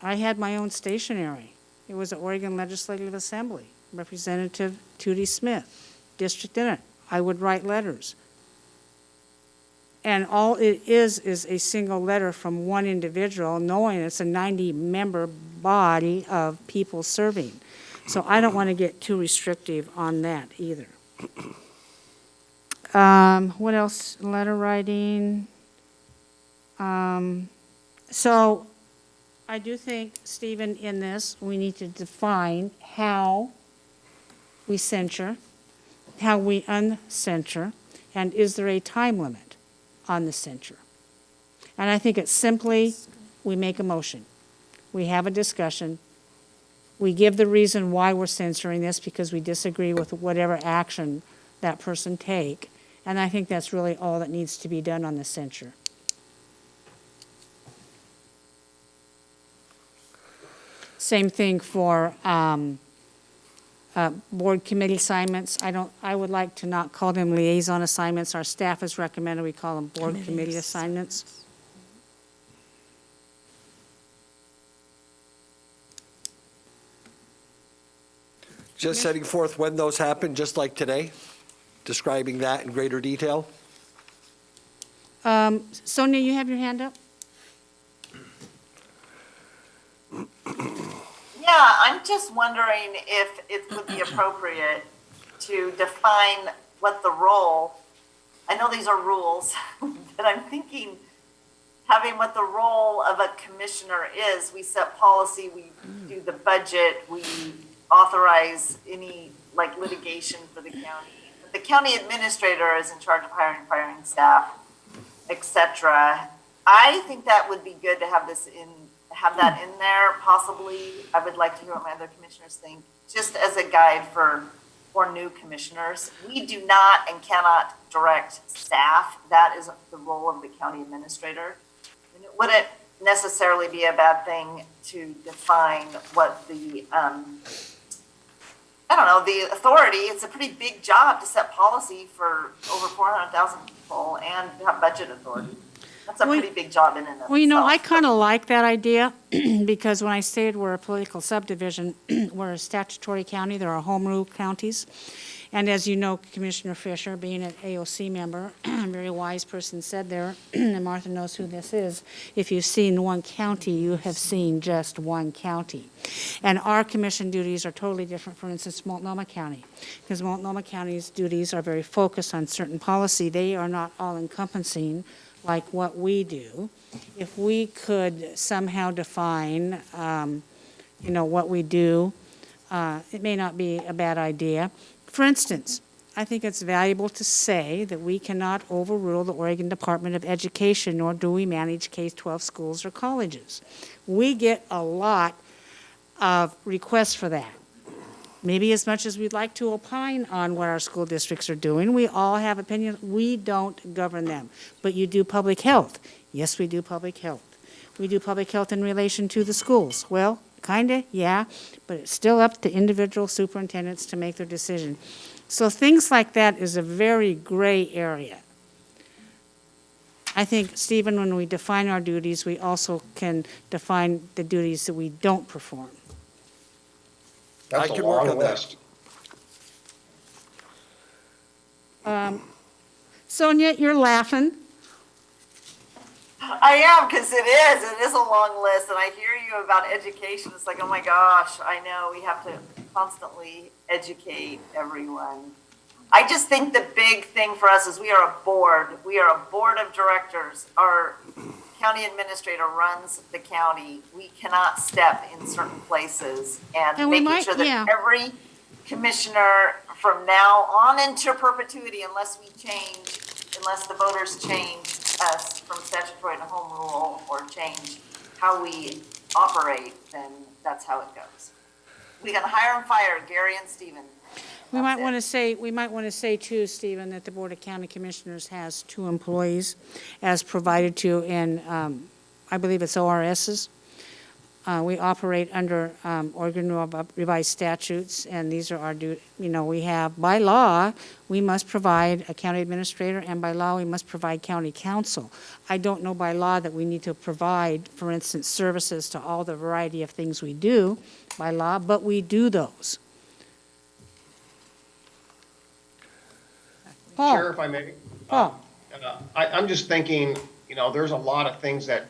I had my own stationery. It was the Oregon Legislative Assembly, Representative Tootie Smith, district in it. I would write letters. And all it is a single letter from one individual, knowing it's a 90-member body of people serving. So I don't want to get too restrictive on that either. What else? Letter writing. So I do think, Stephen, in this, we need to define how we censure, how we uncensure, and is there a time limit on the censure? And I think it's simply, we make a motion. We have a discussion. We give the reason why we're censoring this, because we disagree with whatever action that person take. And I think that's really all that needs to be done on the censure. Same thing for board committee assignments. I would like to not call them liaison assignments. Our staff has recommended we call them board committee assignments. Just setting forth when those happen, just like today, describing that in greater detail. Sonia, you have your hand up? Yeah, I'm just wondering if it would be appropriate to define what the role, I know these are rules, but I'm thinking having what the role of a commissioner is. We set policy, we do the budget, we authorize any litigation for the county. The county administrator is in charge of hiring, firing staff, etc. I think that would be good to have that in there, possibly. I would like to hear what my other commissioners think, just as a guide for new commissioners. We do not and cannot direct staff. That is the role of the county administrator. And it wouldn't necessarily be a bad thing to define what the, the authority. It's a pretty big job to set policy for over 400,000 people and have budget authority. That's a pretty big job in and of itself. Well, I kind of like that idea because when I stated we're a political subdivision, we're a statutory county. There are home rule counties. And as you know, Commissioner Fisher, being an AOC member, a very wise person said there, and Martha knows who this is, if you've seen one county, you have seen just one county. And our commission duties are totally different, for instance, Multnomah County, because Multnomah County's duties are very focused on certain policy. They are not all-encompassing like what we do. If we could somehow define, what we do, it may not be a bad idea. For instance, I think it's valuable to say that we cannot overrule the Oregon Department of Education, nor do we manage K-12 schools or colleges. We get a lot of requests for that. Maybe as much as we'd like to opine on what our school districts are doing. We all have opinions. We don't govern them. But you do public health. Yes, we do public health. We do public health in relation to the schools. Well, kinda, yeah, but it's still up to individual superintendents to make their decision. So things like that is a very gray area. I think, Stephen, when we define our duties, we also can define the duties that we don't perform. That's I a can work long on that. list. Sonia, you're laughing. I am, because it is a long list, and I hear you about education. It's like, oh my gosh, I know, we have to constantly educate everyone. I just think the big thing for us is we are a board. We are a board of directors. Our county administrator runs the county. We cannot step in certain places, and we making might- sure that yeah. every commissioner from now on into perpetuity, unless the voters change us from statutory to home rule or change how we operate, then that's how it goes. We can hire and fire Gary and Stephen. We might want That's to say too, Stephen, that the Board of County Commissioners has 2 employees as provided to in, I believe it's ORSs. We operate under Oregon revised statutes, and these are our we have, by law, we must provide a county administrator, and by law, we must provide county counsel. I don't know by law that we need to provide, for instance, services to all the variety of things we do by law, but we do those. Paul. Chair, if I may. Paul. I'm just thinking, there's a lot of things that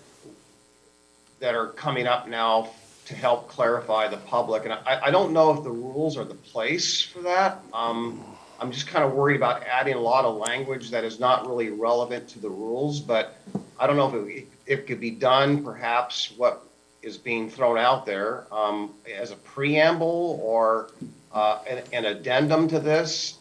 are coming up now to help clarify the public, and I don't know if the rules are the place for that. I'm just kind of worried about adding a lot of language that is not really relevant to the rules, but I don't know if it could be done, perhaps what is being thrown out there as a preamble or an addendum to this.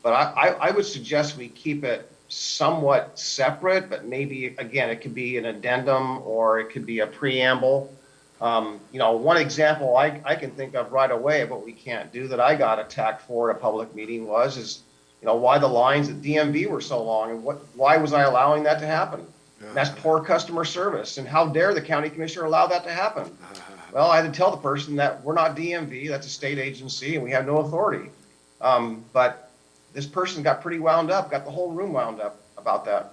But I would suggest we keep it somewhat separate, but maybe, again, it could be an addendum or it could be a preamble. One example I can think of right away of what we can't do that I got attacked for at a public meeting is why the lines at DMV were so long and why was I allowing that to happen? And that's poor customer service, and how dare the county commissioner allow that to happen? Well, I had to tell the person that we're not DMV, that's a state agency, and we have no authority. But this person got pretty wound up, got the whole room wound up about that.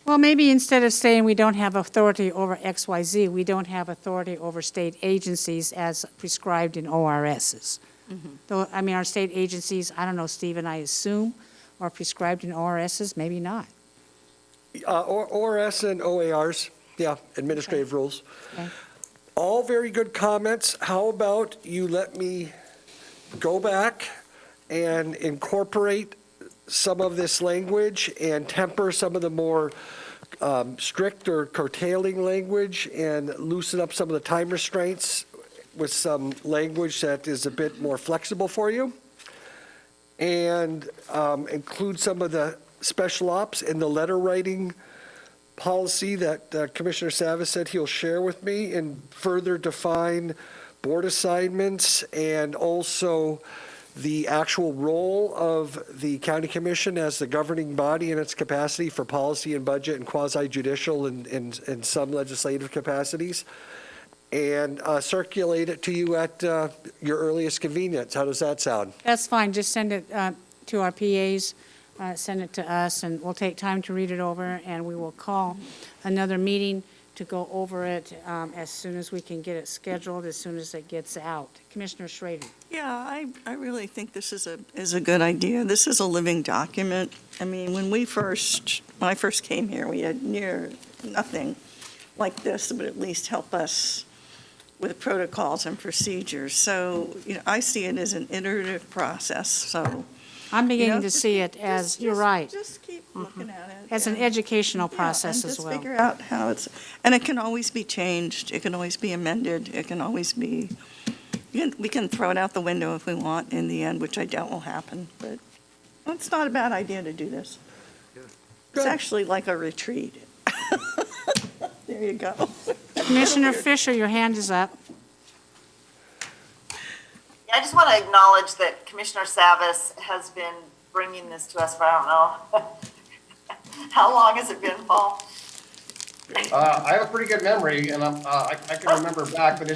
Well, maybe instead of saying we don't have authority over XYZ, we don't have authority over state agencies as prescribed in ORSs. Though, our state agencies, I don't know, Stephen, I assume, are prescribed in ORSs, maybe not. ORS and OARs, yeah, administrative rules. Okay. All very good comments. How about you let me go back and incorporate some of this language and temper some of the more strict or curtailing language and loosen up some of the time restraints with some language that is a bit more flexible for you, and include some of the special ops in the letter writing policy that Commissioner Savas said he'll share with me, and further define board assignments and also the actual role of the county commission as the governing body in its capacity for policy and budget and quasi-judicial and some legislative capacities, and circulate it to you at your earliest convenience. How does that sound? That's fine, just send it to our PAs, send it to us, and we'll take time to read it over, and we will call another meeting to go over it as soon as we can get it scheduled, as soon as it gets out. Commissioner Schrader. Yeah, I really think this is a good idea. This is a living document. When I first came here, we had near nothing like this that would at least help us with protocols and procedures. So, I see it as an iterative process, so. I'm beginning to see it as, you're right, Just keep looking at it. as an educational process and as well. just figure out how and it can always be changed, it can always be amended, it can always be, we can throw it out the window if we want in the end, which I doubt will happen, but It's not a bad idea to do this. It's actually like a retreat. There you go. Commissioner Fisher, your hand is up. Yeah, I just want to acknowledge that Commissioner Savas has been bringing this to us for, I don't know, how long has it been, Paul? I have a pretty good memory, and I can remember back, but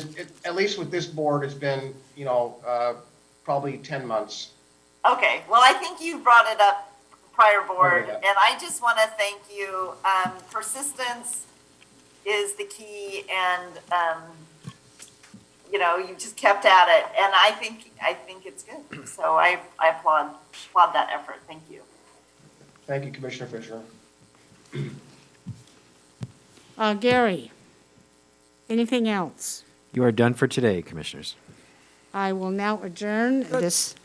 at least with this board, it's been, probably 10 months. Okay, well, I think you brought it up prior board, and I just want to thank you. Persistence is the key, and you just kept at it, and I think it's good. So I applaud that effort. Thank you. Thank you, Commissioner Fisher. Gary, anything else? You are done for today, Commissioners. I will now adjourn this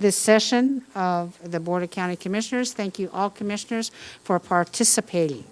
session of the Board of County Commissioners. Thank you all commissioners for participating.